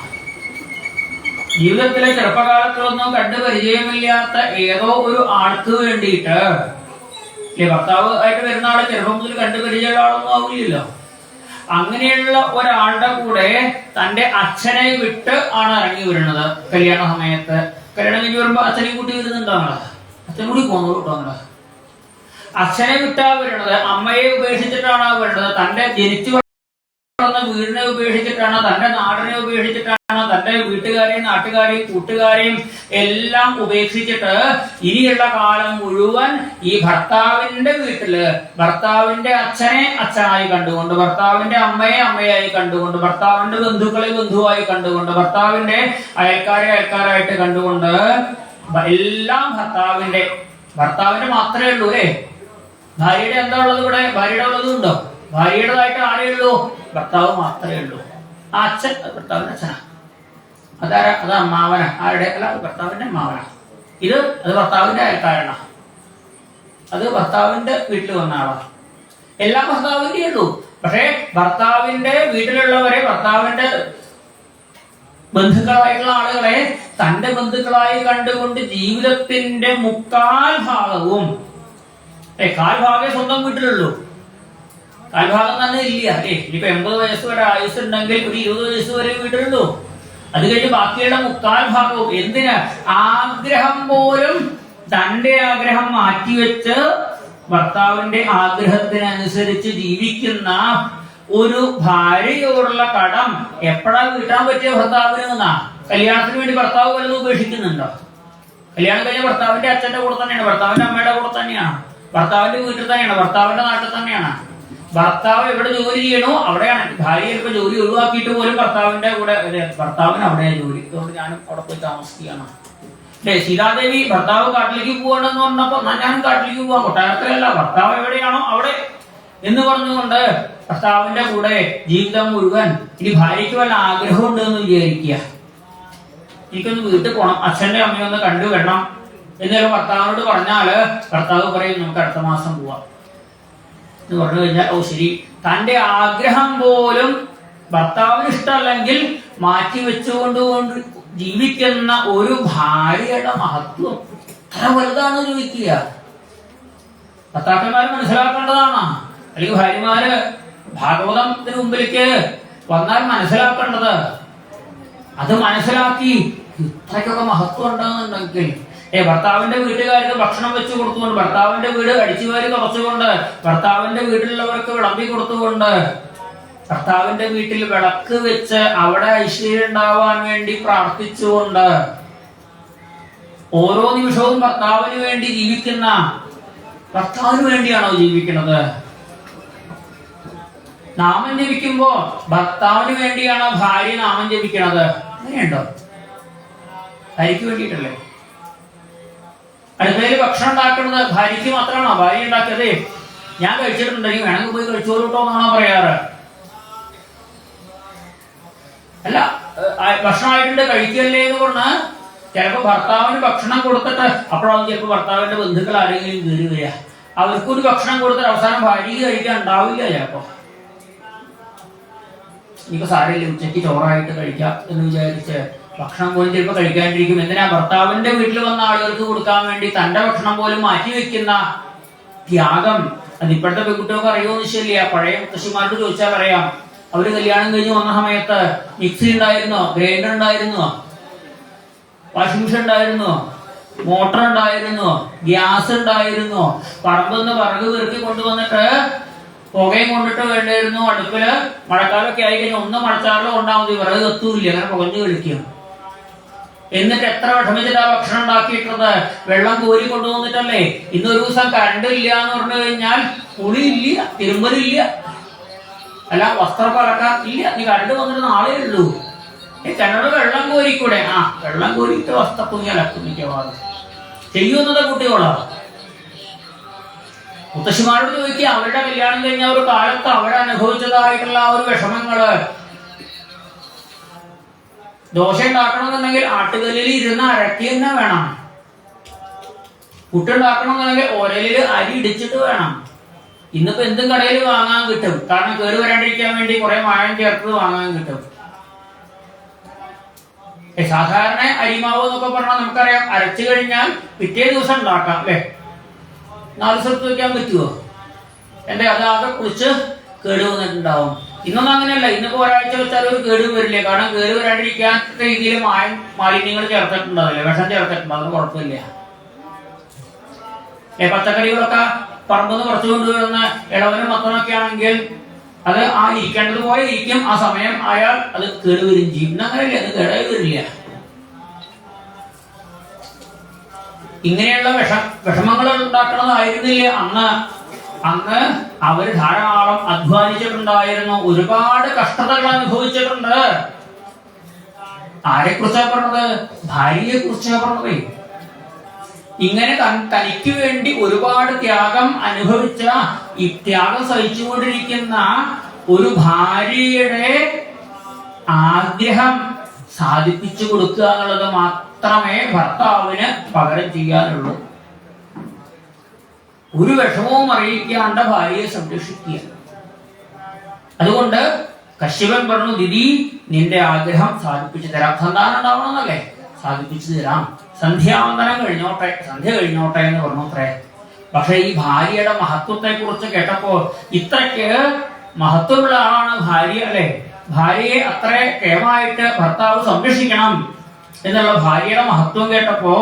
ജീവിതത്തിലെ ചെറുപ്പകാലത്തിലൊന്നും കണ്ടു പരിചയമില്ലാത്ത ഏതോ ഒരു ആൾക്ക് വേണ്ടിയിട്ട്, ഭർത്താവ് ആയിട്ട് വരുന്ന ആളെ ചെറുപ്പം മുതൽ കണ്ടു പരിചയമുള്ള ആളൊന്നും ആവില്ലല്ലോ. അങ്ങനെയുള്ള ഒരാളുടെ കൂടെ തന്റെ അച്ഛനെ വിട്ട് ആണ് ഇറങ്ങി വരുന്നത് കല്യാണ സമയത്ത്. കല്യാണം കഴിഞ്ഞ് വരുമ്പോ അച്ഛനെ കൂട്ടി വരുന്നുണ്ടോ? അച്ഛൻ കൂടി പോന്നു കേട്ടോ. അച്ഛനെ വിട്ടാ വരുന്നത്, അമ്മയെ ഉപേക്ഷിച്ചിട്ടാണ് വരുന്നത്, തന്റെ ജനിച്ചു വീടിനെ ഉപേക്ഷിച്ചിട്ടാണ്, തന്റെ നാടിനെ ഉപേക്ഷിച്ചിട്ടാണ്, തന്റെ വീട്ടുകാരെയും നാട്ടുകാരെയും കൂട്ടുകാരെയും എല്ലാം ഉപേക്ഷിച്ചിട്ട് ഇനിയുള്ള കാലം മുഴുവൻ ഈ ഭർത്താവിന്റെ വീട്ടില് ഭർത്താവിന്റെ അച്ഛനെ അച്ഛനായി കണ്ടുകൊണ്ട്, ഭർത്താവിന്റെ അമ്മയെ അമ്മയായി കണ്ടുകൊണ്ട്, ഭർത്താവിന്റെ ബന്ധുക്കളെ ബന്ധുവായി കണ്ടുകൊണ്ട്, ഭർത്താവിന്റെ അയൽക്കാരെ അയൽക്കാരായിട്ട് കണ്ടുകൊണ്ട്, എല്ലാം ഭർത്താവിന്റെ മാത്രമേ ഉള്ളൂ. ഭാര്യയുടെ എന്താ ഉള്ളത്? ഇവിടെ ഭാര്യയുടെ ഉള്ളതും ഉണ്ടോ? ഭാര്യയുടേതായിട്ട് ആരേ ഉള്ളൂ? ഭർത്താവ് മാത്രമേ ഉള്ളൂ. ആ അച്ഛൻ ഭർത്താവിന്റെ അച്ഛനാ. അത് അമ്മാവന. ആരുടെ? അല്ല, അത് ഭർത്താവിന്റെ അമ്മാവന. അത് ഭർത്താവിന്റെ അയൽക്കാരനാ. അത് ഭർത്താവിന്റെ വീട്ടിൽ വന്ന ആളാ. എല്ലാം ഭർത്താവിന്റെ ഉള്ളൂ. പക്ഷേ ഭർത്താവിന്റെ വീട്ടിലുള്ളവരെ, ഭർത്താവിന്റെ ബന്ധുക്കളായിട്ടുള്ള ആളുകളെ തന്റെ ബന്ധുക്കളായി കണ്ടുകൊണ്ട് ജീവിതത്തിന്റെ 3/4 ഭാഗവും, 1/4 ഭാഗമേ സ്വന്തം വീട്ടിലുള്ളൂ, 1/4 ഭാഗം തന്നെ ഇല്ല. ഇനിയിപ്പോ 80 വയസ്സ് വരെ ആയുസ് ഉണ്ടെങ്കിൽ ഒരു 20 വയസ്സ് വരെ വീട്ടിലുള്ളൂ. അത് കഴിഞ്ഞ് ബാക്കിയുള്ള 3/4 ഭാഗവും എന്തിനാ? ആഗ്രഹം പോലും തന്റെ ആഗ്രഹം മാറ്റിവെച്ച് ഭർത്താവിന്റെ ആഗ്രഹത്തിനനുസരിച്ച് ജീവിക്കുന്ന ഒരു ഭാര്യയോടുള്ള കടം എപ്പോഴാ വീട്ടാൻ പറ്റിയ ഭർത്താവിന് എന്നാ? കല്യാണത്തിന് വേണ്ടി ഭർത്താവ് വല്ലതും ഉപേക്ഷിക്കുന്നുണ്ടോ? കല്യാണം കഴിഞ്ഞ ഭർത്താവിന്റെ അച്ഛന്റെ കൂടെ തന്നെയാണ്, ഭർത്താവിന്റെ അമ്മയുടെ കൂടെ തന്നെയാണ്, ഭർത്താവിന്റെ വീട്ടിൽ തന്നെയാണ്, ഭർത്താവിന്റെ നാട്ടിൽ തന്നെയാണ്. ഭർത്താവ് എവിടെ ജോലി ചെയ്യണോ അവിടെയാണ്. ഭാര്യ ചിലപ്പോൾ ജോലി ഒഴിവാക്കിയിട്ട് പോലും ഭർത്താവിന്റെ കൂടെ, ഭർത്താവിന് അവിടെയാണ് ജോലി, അതുകൊണ്ട് ഞാനും അവിടെ പോയി താമസിക്കുകയാണ്. സീതാദേവി ഭർത്താവ് കാട്ടിലേക്ക് പോകണമെന്ന് പറഞ്ഞപ്പോ ഞാനും കാട്ടിലേക്ക് പോവാം, കൊട്ടാരത്തിലല്ല, ഭർത്താവ് എവിടെയാണോ അവിടെ എന്ന് പറഞ്ഞുകൊണ്ട് ഭർത്താവിന്റെ കൂടെ ജീവിതം മുഴുവൻ. ഇനി ഭാര്യയ്ക്ക് വല്ല ആഗ്രഹം ഉണ്ടെന്ന് വിചാരിക്കുക, എനിക്കൊന്ന് വീട്ടിൽ പോകണം, അച്ഛന്റെ അമ്മയൊന്ന് കണ്ടു വരണം എന്നൊരു ഭർത്താവിനോട് പറഞ്ഞാല് ഭർത്താവ് പറയും നമുക്ക് അടുത്ത മാസം പോവാം എന്ന് പറഞ്ഞു കഴിഞ്ഞാൽ, ഓ ശരി. തന്റെ ആഗ്രഹം പോലും ഭർത്താവിന് ഇഷ്ടമല്ലെങ്കിൽ മാറ്റിവെച്ചുകൊണ്ട് ജീവിക്കുന്ന ഒരു ഭാര്യയുടെ മഹത്വം എത്ര വലുതാണെന്ന് ചോദിക്കുക. ഭർത്താക്കന്മാര് മനസ്സിലാക്കേണ്ടതാണ്. അല്ലെങ്കിൽ ഭാര്യമാര് ഭാഗവതത്തിന് മുമ്പിലേക്ക് വന്നാൽ മനസ്സിലാക്കേണ്ടത്, അത് മനസ്സിലാക്കി ഇത്രയ്ക്കൊക്കെ മഹത്വം ഉണ്ടാകുന്നുണ്ടെങ്കിൽ ഭർത്താവിന്റെ വീട്ടുകാർക്ക് ഭക്ഷണം വെച്ച് കൊടുത്തുകൊണ്ട്, ഭർത്താവിന്റെ വീട് അടിച്ചുവാരി തുറച്ചുകൊണ്ട്, ഭർത്താവിന്റെ വീട്ടിലുള്ളവർക്ക് വിളമ്പി കൊടുത്തുകൊണ്ട്, ഭർത്താവിന്റെ വീട്ടിൽ വിളക്ക് വെച്ച് അവിടെ ഐശ്വര്യം ഉണ്ടാവാൻ വേണ്ടി പ്രാർത്ഥിച്ചുകൊണ്ട്, ഓരോ നിമിഷവും ഭർത്താവിന് വേണ്ടി ജീവിക്കുന്ന, ഭർത്താവിന് വേണ്ടിയാണോ ജീവിക്കുന്നത്? നാമം ജപിക്കുമ്പോ ഭർത്താവിന് വേണ്ടിയാണോ ഭാര്യ നാമം ജപിക്കണത്? അങ്ങനെയുണ്ടോ? ഭാര്യയ്ക്ക് വേണ്ടിയിട്ടല്ലേ? അടുക്കളയിൽ ഭക്ഷണം ഉണ്ടാക്കുന്നത് ഭാര്യയ്ക്ക് മാത്രമാണോ? ഭാര്യ ഉണ്ടാക്കിയതേ ഞാൻ കഴിച്ചിട്ടുണ്ടെങ്കിൽ വേണമെങ്കിൽ പോയി കഴിച്ചോളൂ കേട്ടോ എന്നാണോ പറയാറ്? അല്ല, ഭക്ഷണമായിട്ടുണ്ട് കഴിക്കല്ലേ എന്ന് പറഞ്ഞ് ചിലപ്പോ ഭർത്താവിന് ഭക്ഷണം കൊടുത്തിട്ട്, അപ്പോഴാണ് ചിലപ്പോ ഭർത്താവിന്റെ ബന്ധുക്കൾ ആരെങ്കിലും കയറി വരിക, അവർക്കൊരു ഭക്ഷണം കൊടുത്തിട്ട് അവസാനം ഭാര്യയ്ക്ക് കഴിക്കാൻ ഉണ്ടാവില്ല ചിലപ്പോ. ഇനിയിപ്പോ സാരമില്ല, ഉച്ചയ്ക്ക് ചോറായിട്ട് കഴിക്കാം എന്ന് വിചാരിച്ച് ഭക്ഷണം പോലും ചിലപ്പോൾ കഴിക്കാണ്ടിരിക്കും. എന്തിനാ? ഭർത്താവിന്റെ വീട്ടിൽ വന്ന ആളുകൾക്ക് കൊടുക്കാൻ വേണ്ടി തന്റെ ഭക്ഷണം പോലും മാറ്റി വെക്കുന്ന ത്യാഗം. അത് ഇപ്പോഴത്തെ പെൺകുട്ടികൾക്ക് അറിയുമെന്ന് ശരിയില്ല. പഴയ മുത്തശ്ശിമാരോട് ചോദിച്ചാൽ പറയാം. അവര് കല്യാണം കഴിഞ്ഞ് വന്ന സമയത്ത് മിക്സി ഉണ്ടായിരുന്നോ? ഗ്രൈൻഡർ ഉണ്ടായിരുന്നോ? വാഷിംഗ് മെഷീൻ ഉണ്ടായിരുന്നോ? മോട്ടർ ഉണ്ടായിരുന്നോ? ഗ്യാസ് ഉണ്ടായിരുന്നോ? പറമ്പെന്ന് വിറക് പെറുക്കി കൊണ്ടുവന്നിട്ട് പുകയും കൊണ്ടിട്ട് വേണ്ടായിരുന്നു അടുപ്പില്. മഴക്കാലമൊക്കെ ആയി കഴിഞ്ഞാൽ ഒന്ന് മഴച്ചാറിലും ഉണ്ടാവും, വിറക് കത്തൂല്ല, അങ്ങനെ പുകഞ്ഞു കളിക്കും. എന്നിട്ട് എത്ര വിഷമിച്ചിട്ടാ ഭക്ഷണം ഉണ്ടാക്കിയിട്ടത്? വെള്ളം കോരി കൊണ്ടുവന്നിട്ടല്ലേ. ഇന്നൊരു ദിവസം കറണ്ട് ഇല്ല എന്ന് പറഞ്ഞു കഴിഞ്ഞാൽ കുളിയില്ല, തിരുമ്പലില്ല, അല്ല വസ്ത്രമൊക്കെ അലക്കാൻ ഇല്ല. നീ കറണ്ട് വന്നിട്ട് നാളെ ഉള്ളൂ. കിണറ് വെള്ളം കോരിക്കൂടെ? വെള്ളം കോരിയിട്ട് വസ്ത്രത്തുണി അലക്കും മിക്കവാറും. ചെയ്യുന്നത് കുട്ടികളാ. മുത്തശ്ശിമാരോട് ചോദിക്കുക, അവരുടെ കല്യാണം കഴിഞ്ഞ ഒരു കാലത്ത് അവരനുഭവിച്ചതായിട്ടുള്ള ഒരു വിഷമങ്ങള്. ദോശ ഉണ്ടാക്കണമെന്നുണ്ടെങ്കിൽ ആട്ടുകല്ലിൽ ഇരുന്ന് അരക്കി തന്നെ വേണം. പുട്ടുണ്ടാക്കണമെന്നുണ്ടെങ്കിൽ ഒരലില് അരി ഇടിച്ചിട്ട് വേണം. ഇന്നിപ്പോ എന്തും കടയിൽ വാങ്ങാൻ കിട്ടും. കാരണം കേട് വരാണ്ടിരിക്കാൻ വേണ്ടി കുറെ മായം ചേർത്ത് വാങ്ങാൻ കിട്ടും. സാധാരണ അരിമാവ് എന്നൊക്കെ പറഞ്ഞാൽ നമുക്കറിയാം, അരച്ചു കഴിഞ്ഞാൽ പിറ്റേ ദിവസം ഉണ്ടാക്കാം അല്ലെ? 4 സ്ഥലത്ത് വെക്കാൻ പറ്റുമോ? അതാകെ കുളിച്ച് കേട് വന്നിട്ടുണ്ടാവും. ഇന്നൊന്നും അങ്ങനെയല്ല. ഇന്നിപ്പോ ഒരാഴ്ച വെച്ചാൽ ഒരു കേട് വരില്ല. കാരണം കേട് വരാണ്ടിരിക്കാൻ രീതിയിൽ മാലിന്യങ്ങൾ ചേർത്തിട്ടുണ്ടാവില്ലേ, വിഷം ചേർത്തിട്ടുണ്ടാവും. അത് കുഴപ്പമില്ല. പച്ചക്കറികളൊക്കെ പറമ്പെന്ന് കുറച്ചു കൊണ്ടുവരുന്ന ഇളവനും മത്തനൊക്കെ ആണെങ്കിൽ അത് ആ ഇരിക്കേണ്ടത് പോലെ ഇരിക്കും. ആ സമയം ആയാൽ അത് കേടുവരും ചെയ്യും. ഇന്നങ്ങനെയല്ലേ, അത് കേടായി വരില്ല. ഇങ്ങനെയുള്ള വിഷമങ്ങൾ ഉണ്ടാക്കണതായിരുന്നില്ല അന്ന്. അന്ന് അവര് ധാരാളം അധ്വാനിച്ചിട്ടുണ്ടായിരുന്നു, ഒരുപാട് കഷ്ടതകൾ അനുഭവിച്ചിട്ടുണ്ട്. ആരെ കുറിച്ചാ പറഞ്ഞത്? ഭാര്യയെ കുറിച്ചാ പറഞ്ഞത്. ഇങ്ങനെ തനിക്ക് വേണ്ടി ഒരുപാട് ത്യാഗം അനുഭവിച്ച, ഈ ത്യാഗം സഹിച്ചുകൊണ്ടിരിക്കുന്ന ഒരു ഭാര്യയുടെ ആഗ്രഹം സാധിപ്പിച്ചു കൊടുക്കുക എന്നുള്ളത് മാത്രമേ ഭർത്താവിന് പകരം ചെയ്യാനുള്ളൂ. ഒരു വിഷമവും അറിയിക്കാണ്ട് ഭാര്യയെ സംരക്ഷിക്കുക. അതുകൊണ്ട് കശ്യപൻ പറഞ്ഞു, ദിതി നിന്റെ ആഗ്രഹം സാധിപ്പിച്ചു തരാം. സന്താനം ഉണ്ടാവണമെന്നല്ലേ? സാധിപ്പിച്ചു തരാം. സന്ധ്യാവന്തനം കഴിഞ്ഞോട്ടെ, സന്ധ്യ കഴിഞ്ഞോട്ടെ എന്ന് പറഞ്ഞോത്രേ. പക്ഷെ ഈ ഭാര്യയുടെ മഹത്വത്തെ കുറിച്ച് കേട്ടപ്പോ, ഇത്രയ്ക്ക് മഹത്വമുള്ള ആളാണ് ഭാര്യ അല്ലെ, ഭാര്യയെ അത്ര കേമായിട്ട് ഭർത്താവ് സംരക്ഷിക്കണം എന്നുള്ള ഭാര്യയുടെ മഹത്വം കേട്ടപ്പോ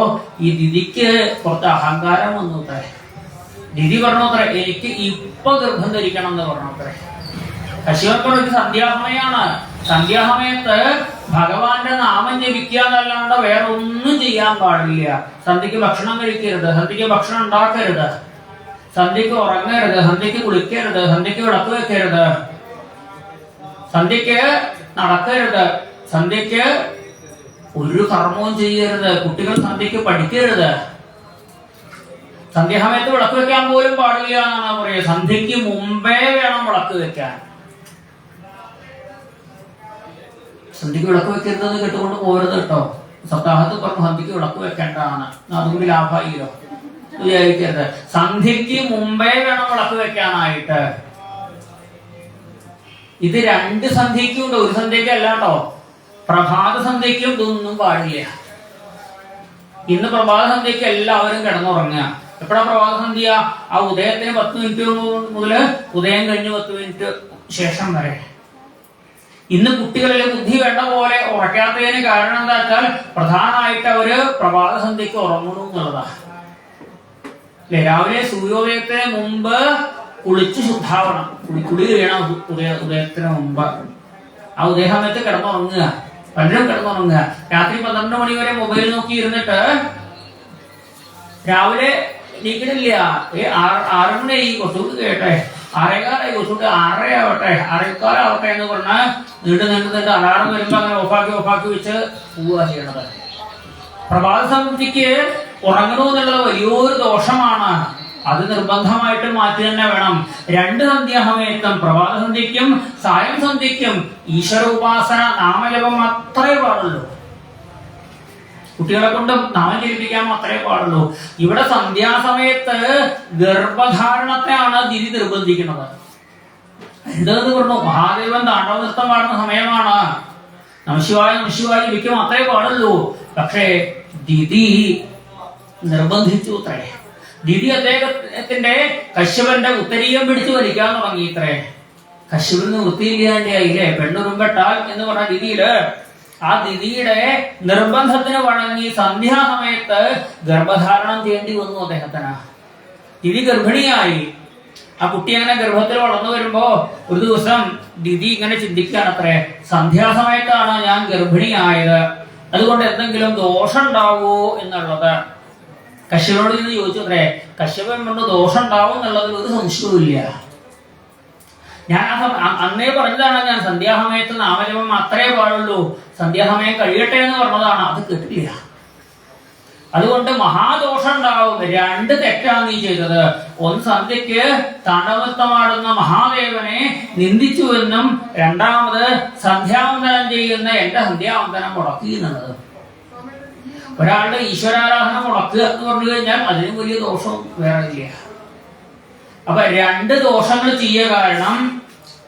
ഈ ദിതിക്ക് കുറച്ച് അഹങ്കാരം വന്നുത്രേ. ദിതി പറഞ്ഞോത്രേ, എനിക്ക് ഇപ്പൊ ഗർഭം ധരിക്കണം എന്ന് പറഞ്ഞോത്രേ. കശ്യപൻ പറഞ്ഞു, സന്ധ്യാസമയാണ്. സന്ധ്യാസമയത്ത് ഭഗവാന്റെ നാമം ജപിക്കുക എന്നല്ലാണ്ട് വേറെ ഒന്നും ചെയ്യാൻ പാടില്ല. സന്ധ്യക്ക് ഭക്ഷണം കഴിക്കരുത്, സന്ധ്യക്ക് ഭക്ഷണം ഉണ്ടാക്കരുത്, സന്ധ്യക്ക് ഉറങ്ങരുത്, സന്ധ്യക്ക് കുളിക്കരുത്, സന്ധ്യക്ക് വിളക്ക് വെക്കരുത്, സന്ധ്യക്ക് നടക്കരുത്, സന്ധ്യക്ക് ഒരു കർമ്മവും ചെയ്യരുത്, കുട്ടികൾ സന്ധ്യക്ക് പഠിക്കരുത്, സന്ധ്യാസമയത്ത് വിളക്ക് വെക്കാൻ പോലും പാടില്ല എന്നാണ് പറയുക. സന്ധ്യക്ക് മുമ്പേ വേണം വിളക്ക് വെക്കാൻ. സന്ധ്യക്ക് വിളക്ക് വെക്കരുതെന്ന് കേട്ടുകൊണ്ട് പോരുത് കേട്ടോ. സപ്താഹത്ത് പറഞ്ഞു സന്ധ്യക്ക് വിളക്ക് വെക്കേണ്ടതാണ്, അതുകൂടി ലാഭമായില്ലോ വിചാരിക്കരുത്. സന്ധ്യക്ക് മുമ്പേ വേണം വിളക്ക് വെക്കാനായിട്ട്. ഇത് 2 സന്ധ്യക്കും ഉണ്ട്, ഒരു സന്ധ്യക്ക് അല്ല കേട്ടോ. പ്രഭാത സന്ധ്യക്കും ഇതൊന്നും പാടില്ല. ഇന്ന് പ്രഭാത സന്ധ്യക്ക് എല്ലാവരും കിടന്നുറങ്ങുക. എപ്പോഴാ പ്രഭാത സന്ധ്യ? ആ ഉദയത്തിന് 10 മിനിറ്റ് മുതൽ ഉദയം കഴിഞ്ഞ് 10 മിനിറ്റ് ശേഷം വരെ. ഇന്ന് കുട്ടികളിൽ ബുദ്ധി വേണ്ട പോലെ ഉറക്കാത്തതിന് കാരണം എന്താ വെച്ചാൽ പ്രധാനമായിട്ട് അവര് പ്രഭാത സന്ധ്യക്ക് ഉറങ്ങണു എന്നുള്ളതാണ്. അല്ലെ, രാവിലെ സൂര്യോദയത്തിന് മുമ്പ് കുളിച്ച് ശുദ്ധാവണം. കുളി കഴിയണം ഉദയത്തിന് മുമ്പ്. ആ ഉദയസമയത്ത് കിടന്നുറങ്ങുക. പലരും കിടന്നുറങ്ങുക. രാത്രി 12 മണി വരെ മൊബൈൽ നോക്കി ഇരുന്നിട്ട് രാവിലെ എണീക്കണില്ല. 6 മണി കുറച്ചുകൂടി കേട്ടെ, 6:15 കുറച്ചുകൂടി 6:30 ആവട്ടെ, 6:15 എന്ന് പറഞ്ഞാൽ നീണ്ട് അലാറം വരുമ്പോ അങ്ങനെ ഓഫാക്കി വെച്ച് പോവുക ചെയ്യണത്. പ്രഭാത സന്ധ്യക്ക് ഉറങ്ങണമെന്നുള്ളത് വലിയൊരു ദോഷമാണ്. അത് നിർബന്ധമായിട്ട് മാറ്റി തന്നെ വേണം. 2 സന്ധ്യാസമയത്തും, പ്രഭാത സന്ധ്യയ്ക്കും സായം സന്ധ്യയ്ക്കും ഈശ്വര ഉപാസന, നാമജപം അത്രേ പാടുള്ളൂ. കുട്ടികളെ കൊണ്ട് നാമം ജപിക്കാൻ അത്രേ പാടുള്ളൂ. ഇവിടെ സന്ധ്യാസമയത്ത് ഗർഭധാരണത്തെയാണ് ദിതി നിർബന്ധിക്കുന്നത്. എന്തെന്ന് പറഞ്ഞു, മഹാദേവൻ താണ്ഡവ നൃത്തം പാടുന്ന സമയമാണ്. നമശിവായ ജപിക്കും അത്രേ പാടുള്ളൂ. പക്ഷേ ദിതി നിർബന്ധിച്ചു അത്രേ. ദിതി അദ്ദേഹത്തിന്റെ കശ്യപന്റെ ഉത്തരീയം പിടിച്ചു വലിക്കാൻ തുടങ്ങി ഇത്രേ. കശ്യപന് വൃത്തിയില്ലാണ്ടായില്ലേ, പെണ്ണുറുമ്പെട്ടാൽ എന്ന് പറഞ്ഞ ദിതിയില് ആ ദിതിയുടെ നിർബന്ധത്തിന് വഴങ്ങി സന്ധ്യാസമയത്ത് ഗർഭധാരണം ചെയ്യേണ്ടി വന്നു അദ്ദേഹത്തിന്. ദിതി ഗർഭിണിയായി. ആ കുട്ടി അങ്ങനെ ഗർഭത്തിൽ വളർന്നു വരുമ്പോ ഒരു ദിവസം ദിതി ഇങ്ങനെ ചിന്തിക്കുകയാണത്രേ, സന്ധ്യാസമയത്താണ് ഞാൻ ഗർഭിണിയായത്, അതുകൊണ്ട് എന്തെങ്കിലും ദോഷം ഉണ്ടാവോ എന്നുള്ളത്. കശ്യപനോട് ഇന്ന് ചോദിച്ചു അത്രേ. കശ്യപൻ കൊണ്ട് ദോഷം ഉണ്ടാവും എന്നുള്ളതിൽ ഒരു സംശയവും ഇല്ല. ഞാൻ അന്നേ പറഞ്ഞതാണ്, ഞാൻ സന്ധ്യാസമയത്ത് നാമജപം അത്രേ പാടുള്ളൂ, സന്ധ്യാസമയം കഴിയട്ടെ എന്ന് പറഞ്ഞതാണ്. അത് കേട്ടില്ല. അതുകൊണ്ട് മഹാദോഷം ഉണ്ടാവും. 2 തെറ്റാണ് നീ ചെയ്തത്. ഒന്ന്, സന്ധ്യക്ക് താണ്ഡവനൃത്തമാടുന്ന മഹാദേവനെ നിന്ദിച്ചുവെന്നും, 2ാമത് സന്ധ്യാവന്തനം ചെയ്യുന്ന എന്റെ സന്ധ്യാവന്തനം മുടക്കി എന്നുള്ളത്. ഒരാളുടെ ഈശ്വരാരാധന മുടക്കുക എന്ന് പറഞ്ഞു കഴിഞ്ഞാൽ അതിനും വലിയ ദോഷം വേറെ ഇല്ല. അപ്പൊ 2 ദോഷങ്ങൾ ചെയ്യുക കാരണം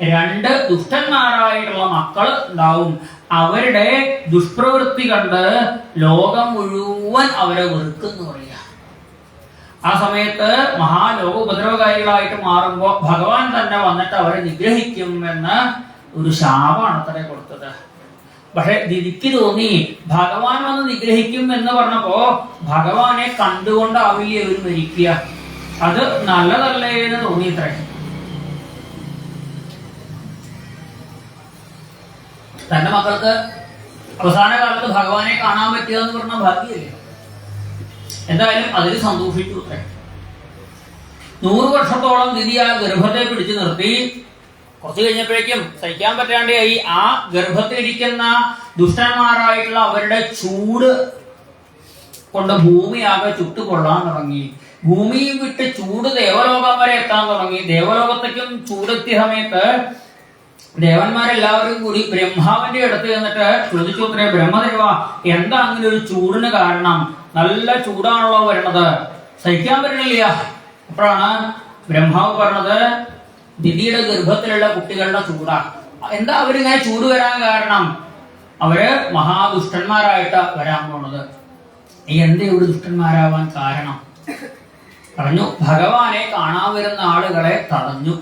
2 ദുഷ്ടന്മാരായിട്ടുള്ള മക്കൾ ഉണ്ടാവും. അവരുടെ ദുഷ്പ്രവൃത്തി കണ്ട് ലോകം മുഴുവൻ അവരെ വെറുക്കെന്ന് പറയുക. ആ സമയത്ത് മഹാലോക ഉപദ്രവകാരികളായിട്ട് മാറുമ്പോ ഭഗവാൻ തന്നെ വന്നിട്ട് അവരെ നിഗ്രഹിക്കും എന്ന് ഒരു ശാപമാണ് അത്രേ കൊടുത്തത്. പക്ഷെ ദിതിക്ക് തോന്നി ഭഗവാൻ വന്ന് നിഗ്രഹിക്കും എന്ന് പറഞ്ഞപ്പോ ഭഗവാനെ കണ്ടുകൊണ്ടാവില്ല അവർ മരിക്കുക, അത് നല്ലതല്ലേ എന്ന് തോന്നിയിത്രേ. തന്റെ മക്കൾക്ക് അവസാന കാലത്ത് ഭഗവാനെ കാണാൻ പറ്റുക എന്ന് പറഞ്ഞ ഭാഗ്യല്ലേ. എന്തായാലും അതിൽ സന്തോഷിച്ചു അത്രേ. 100 വർഷത്തോളം ദിതി ആ ഗർഭത്തെ പിടിച്ചു നിർത്തി. കുറച്ചു കഴിഞ്ഞപ്പോഴേക്കും സഹിക്കാൻ പറ്റാണ്ടായി. ആ ഗർഭത്തിലിരിക്കുന്ന ദുഷ്ടന്മാരായിട്ടുള്ള അവരുടെ ചൂട് കൊണ്ട് ഭൂമിയാകെ ചുട്ടുകൊള്ളാൻ തുടങ്ങി. ഭൂമിയും വിട്ട് ചൂട് ദേവലോകം വരെ എത്താൻ തുടങ്ങി. ദേവലോകത്തേക്കും ചൂടെത്തിയ സമയത്ത് ദേവന്മാരെല്ലാവരും കൂടി ബ്രഹ്മാവിന്റെ അടുത്ത് ചെന്നിട്ട് ചോദിച്ചു അത്രേ, ബ്രഹ്മദേവ എന്താ അങ്ങനെ ഒരു ചൂടിന് കാരണം? നല്ല ചൂടാണല്ലോ വരണത്, സഹിക്കാൻ പറ്റണില്ല. അപ്പോഴാണ് ബ്രഹ്മാവ് പറഞ്ഞത്, ദിതിയുടെ ഗർഭത്തിലുള്ള കുട്ടികളുടെ ചൂടാ. എന്താ അവരിങ്ങനെ ചൂട് വരാൻ കാരണം? അവര് മഹാദുഷ്ടന്മാരായിട്ട് വരാൻ പോണത്. എന്തേ ഒരു ദുഷ്ടന്മാരാവാൻ കാരണം? പറഞ്ഞു, ഭഗവാനെ കാണാൻ വരുന്ന ആളുകളെ തടഞ്ഞു,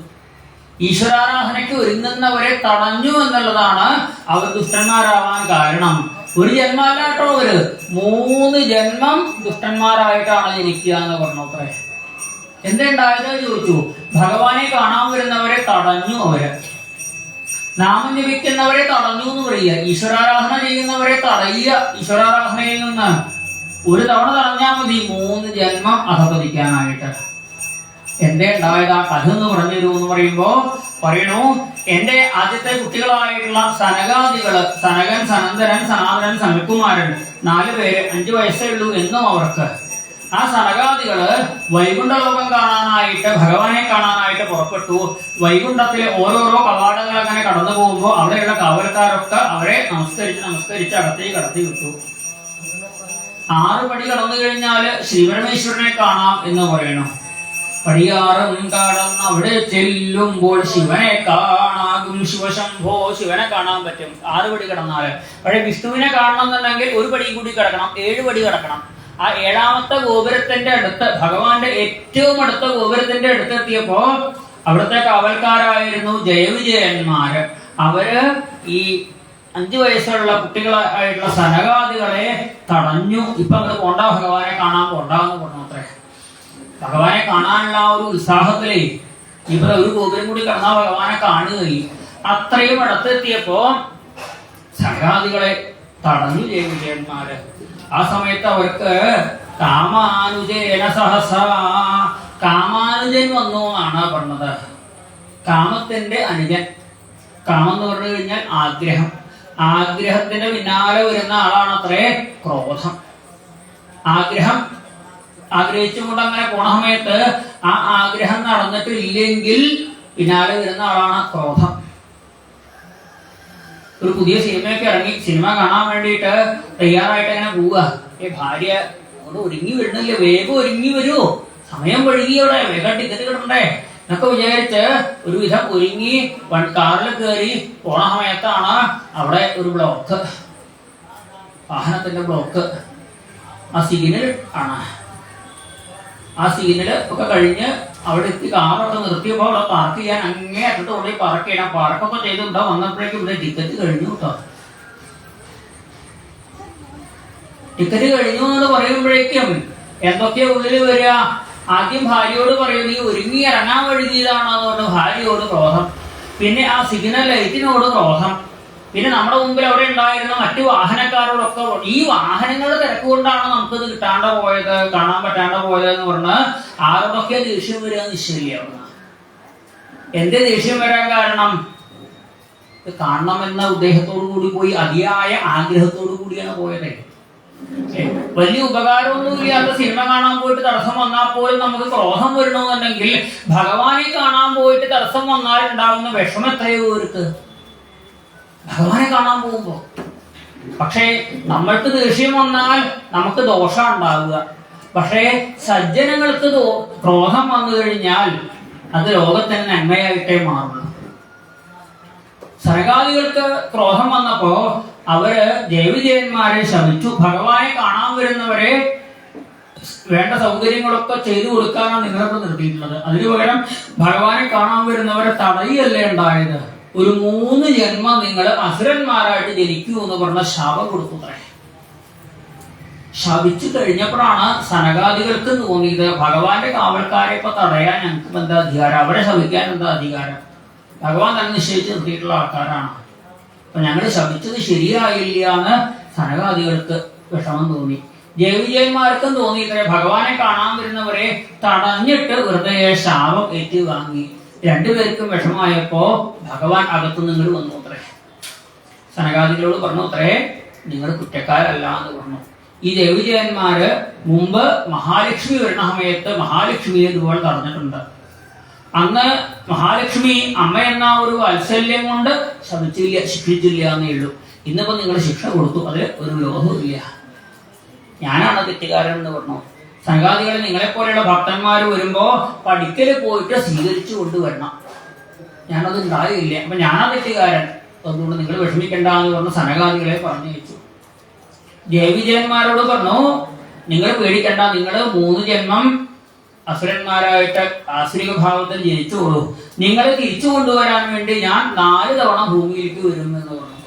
ഈശ്വരാരാധനയ്ക്ക് ഒരുങ്ങുന്നവരെ തടഞ്ഞു എന്നുള്ളതാണ് അവർ ദുഷ്ടന്മാരാവാൻ കാരണം. ഒരു ജന്മല്ലാട്ടോ, അവര് 3 ജന്മം ദുഷ്ടന്മാരായിട്ടാണ് ജനിക്കുക എന്ന് പറഞ്ഞു അത്രേ. എന്തുണ്ടായത് ചോദിച്ചു. ഭഗവാനെ കാണാൻ വരുന്നവരെ തടഞ്ഞു. അവര് നാമം ജപിക്കുന്നവരെ തടഞ്ഞു എന്ന് പറയുക. ഈശ്വരാരാധന ചെയ്യുന്നവരെ തടയുക. ഈശ്വരാരാധനയിൽ നിന്ന് ഒരു തവണ തടഞ്ഞാൽ മതി 3 ജന്മം അധപതിക്കാനായിട്ട്. എന്തേ ഉണ്ടായത് ആ കഥ എന്ന് പറഞ്ഞു എന്ന് പറയുമ്പോ പറയണു, എന്റെ ആദ്യത്തെ കുട്ടികളായിട്ടുള്ള സനകാദികള്, സനകൻ, സനന്ദനൻ, സനാതനൻ, സനൽകുമാരൻ 4 പേര് 5 വയസ്സേ ഉള്ളൂ എന്നും അവർക്ക്. ആ സനകാദികള് വൈകുണ്ഠലോകം കാണാനായിട്ട്, ഭഗവാനെ കാണാനായിട്ട് പുറപ്പെട്ടു. വൈകുണ്ഠത്തിലെ ഓരോരോ കവാടങ്ങൾ അങ്ങനെ കടന്നു പോകുമ്പോൾ അവിടെയുള്ള കാവൽക്കാരൊക്കെ അവരെ നമസ്കരിച്ച് അകത്തേക്ക് കടത്തി വിട്ടു. 6 പടി കടന്നു കഴിഞ്ഞാല് ശ്രീപരമേശ്വരനെ കാണാം എന്ന് പറയണു. പടിയാറും കടന്ന് അവിടെ ചെല്ലുമ്പോൾ ശിവനെ കാണാകും, ശിവശംഭോ, ശിവനെ കാണാൻ പറ്റും 6 പടി കടന്നാല്. പക്ഷെ വിഷ്ണുവിനെ കാണണം എന്നുണ്ടെങ്കിൽ 1 പടി കൂടി കിടക്കണം, 7 പടി കിടക്കണം. ആ 7ാമത്തെ ഗോപുരത്തിന്റെ അടുത്ത്, ഭഗവാന്റെ ഏറ്റവും അടുത്ത ഗോപുരത്തിന്റെ അടുത്തെത്തിയപ്പോ അവിടുത്തെ കാവൽക്കാരായിരുന്നു ജയവിജയന്മാര്. അവര് ഈ 5 വയസ്സുള്ള കുട്ടികളായിട്ടുള്ള സനകാദികളെ തടഞ്ഞു. ഇപ്പൊ അങ്ങോട്ട് പോണ്ട, ഭഗവാനെ കാണാൻ പോണ്ടെന്ന് പറഞ്ഞു അത്രേ. ഭഗവാനെ കാണാനുള്ള ആ ഒരു ഉത്സാഹത്തിലേ ഇവർ ഒരു ഗോപുരം കൂടി കടന്നാൽ ഭഗവാനെ കാണുകയും അത്രയും അടുത്തെത്തിയപ്പോ സനകാദികളെ തടഞ്ഞു വിജയന്മാര്. ആ സമയത്ത് അവർക്ക് കാമാനുജേന സഹസ, കാമാനുജൻ വന്നു എന്നാണ് പറഞ്ഞത്. കാമത്തിന്റെ അനുജൻ. കാമം എന്ന് പറഞ്ഞു കഴിഞ്ഞാൽ ആഗ്രഹം. ആഗ്രഹത്തിന്റെ പിന്നാലെ വരുന്ന ആളാണ് അത്രേ ക്രോധം. ആഗ്രഹിച്ചുകൊണ്ട് അങ്ങനെ പോണ സമയത്ത് ആ ആഗ്രഹം നടന്നിട്ടില്ലെങ്കിൽ പിന്നാലെ വരുന്ന ആളാണ് ക്രോധം. ഒരു പുതിയ സിനിമയൊക്കെ ഇറങ്ങി, സിനിമ കാണാൻ വേണ്ടിയിട്ട് തയ്യാറായിട്ട് അങ്ങനെ പോവുക. ഭാര്യ ഒന്ന് ഒരുങ്ങി വരുന്നില്ല, വേഗം ഒരുങ്ങി വരുമോ, സമയം വഴുകിയോടെ, വേഗം ടിക്കറ്റ് കിട്ടണ്ടേ എന്നൊക്കെ വിചാരിച്ച് ഒരുവിധം ഒരുങ്ങി കാറിൽ കയറി പോണ സമയത്താണ് അവിടെ ഒരു ബ്ലോക്ക്, വാഹനത്തിന്റെ ബ്ലോക്ക്. ആ സിഗ്നൽ ആണ്. ആ സിഗ്നൽ ഒക്കെ കഴിഞ്ഞ് അവിടെ എത്തി കാറൊക്കെ നിർത്തിയപ്പോൾ അവിടെ പാർക്ക് ചെയ്യാൻ അങ്ങേ അറ്റത്ത് കൊണ്ടുപോയി പാർക്ക് ചെയ്യണം. പാർക്കൊക്കെ ചെയ്തിട്ടുണ്ടോ, വന്നപ്പോഴേക്കും ഇവിടെ ടിക്കറ്റ് കഴിഞ്ഞു കേട്ടോ. ടിക്കറ്റ് കഴിഞ്ഞു എന്ന് പറയുമ്പോഴേക്കും എന്തൊക്കെയാ ഉള്ളിൽ വരിക? ആദ്യം ഭാര്യയോട് പറയുന്നത് ഈ ഒരുങ്ങി ഇറങ്ങാൻ വഴുകിയതാണോ അതുകൊണ്ട് ഭാര്യയോട് ക്രോധം, പിന്നെ ആ സിഗ്നൽ ലൈറ്റിനോട് ക്രോധം, പിന്നെ നമ്മുടെ മുമ്പിൽ അവിടെ ഉണ്ടായിരുന്ന മറ്റു വാഹനക്കാരോടൊക്കെ ഈ വാഹനങ്ങളുടെ തിരക്കുകൊണ്ടാണ് നമുക്കിത് കിട്ടാണ്ട് പോയത്, കാണാൻ പറ്റാണ്ട് പോയത് എന്ന് പറഞ്ഞ് ആരോടൊക്കെ ദേഷ്യം വരിക നിശ്ചയില്ല. എന്റെ ദേഷ്യം വരാൻ കാരണം കാണണമെന്ന ഉദ്ദേശത്തോടു കൂടി പോയി, അതിയായ ആഗ്രഹത്തോടു കൂടിയാണ് പോയത്. വലിയ ഉപകാരമൊന്നുമില്ലാത്ത സിനിമ കാണാൻ പോയിട്ട് തടസ്സം വന്നാൽ പോലും നമുക്ക് ക്രോധം വരണമെന്നുണ്ടെങ്കിൽ ഭഗവാനെ കാണാൻ പോയിട്ട് തടസ്സം വന്നാൽ ഉണ്ടാകുന്ന വിഷമം എത്രയോ പേർക്ക് ഭഗവാനെ കാണാൻ പോകുമ്പോ. പക്ഷേ നമ്മൾക്ക് ദേഷ്യം വന്നാൽ നമുക്ക് ദോഷം ഉണ്ടാവുക. പക്ഷേ സജ്ജനങ്ങൾക്ക് ക്രോധം വന്നു കഴിഞ്ഞാൽ അത് ലോകത്തിന് നന്മയായിട്ടേ മാറുള്ളൂ. സനകാദികൾക്ക് ക്രോധം വന്നപ്പോ അവര് ജയവിജയന്മാരെ ശമിച്ചു. ഭഗവാനെ കാണാൻ വരുന്നവരെ വേണ്ട സൗകര്യങ്ങളൊക്കെ ചെയ്തു കൊടുക്കാനാണ് നിങ്ങളിപ്പോ നിർത്തിയിട്ടുള്ളത്. അതിനു പകരം ഭഗവാനെ കാണാൻ വരുന്നവരെ തടയല്ലേ ഉണ്ടായത്. ഒരു 3 ജന്മം നിങ്ങൾ അസുരന്മാരായിട്ട് ജനിക്കൂ എന്ന് പറഞ്ഞ ശാപം കൊടുത്തു. ശപിച്ചു കഴിഞ്ഞപ്പോഴാണ് സനകാദികൾക്ക് തോന്നിയത് ഭഗവാന്റെ കാവൽക്കാരെ ഇപ്പൊ തടയാൻ ഞങ്ങൾക്ക് എന്താ അധികാരം, അവരെ ശപിക്കാൻ എന്താ അധികാരം, ഭഗവാൻ തന്നെ നിശ്ചയിച്ച് നിർത്തിയിട്ടുള്ള ആൾക്കാരാണ്. അപ്പൊ ഞങ്ങൾ ശപിച്ചത് ശരിയായില്ല എന്ന് സനകാദികൾക്ക് വിഷമം തോന്നി. ജയവിജയന്മാർക്കും തോന്നിയിട്ടേ ഭഗവാനെ കാണാൻ വരുന്നവരെ തടഞ്ഞിട്ട് വെറുതെ ശാപം ഏറ്റുവാങ്ങി. രണ്ടുപേർക്കും വിഷമമായപ്പോ ഭഗവാൻ അകത്തു നിങ്ങൾ വന്നു അത്രേ. സനകാദികളോട് പറഞ്ഞു അത്രേ, നിങ്ങൾ കുറ്റക്കാരല്ല എന്ന് പറഞ്ഞു. ഈ ദേവിജയന്മാര് മുമ്പ് മഹാലക്ഷ്മി വരുന്ന സമയത്ത് മഹാലക്ഷ്മിയെ ഇതുപോലെ തടഞ്ഞിട്ടുണ്ട്. അന്ന് മഹാലക്ഷ്മി അമ്മ എന്ന ഒരു വാത്സല്യം കൊണ്ട് ശപിച്ചില്ല, ശിക്ഷിച്ചില്ല എന്നേ ഉള്ളൂ. ഇന്നിപ്പോ നിങ്ങൾ ശിക്ഷ കൊടുത്തു, അതിൽ ഒരു ലോഹവും ഇല്ല. ഞാനാണ് തെറ്റുകാരൻ എന്ന് പറഞ്ഞു. സനകാദികളെ നിങ്ങളെപ്പോലെയുള്ള ഭക്തന്മാർ വരുമ്പോ പഠിക്കല് പോയിട്ട് സ്വീകരിച്ചു കൊണ്ടുവരണം. ഞാനത് ഉണ്ടായില്ല, അപ്പൊ ഞാനാ തെറ്റുകാരൻ, അതുകൊണ്ട് നിങ്ങൾ വിഷമിക്കണ്ട എന്ന് പറഞ്ഞ് സനകാദികളെ പറഞ്ഞു വെച്ചു. ജയവിജയന്മാരോട് പറഞ്ഞു, നിങ്ങൾ പേടിക്കണ്ട, നിങ്ങൾ 3 ജന്മം അസുരന്മാരായിട്ട് ആശ്രിക ഭാവത്തിൽ ജനിച്ചോളൂ. നിങ്ങളെ തിരിച്ചു കൊണ്ടുവരാൻ വേണ്ടി ഞാൻ 4 തവണ ഭൂമിയിലേക്ക് വരുമെന്ന് പറഞ്ഞു.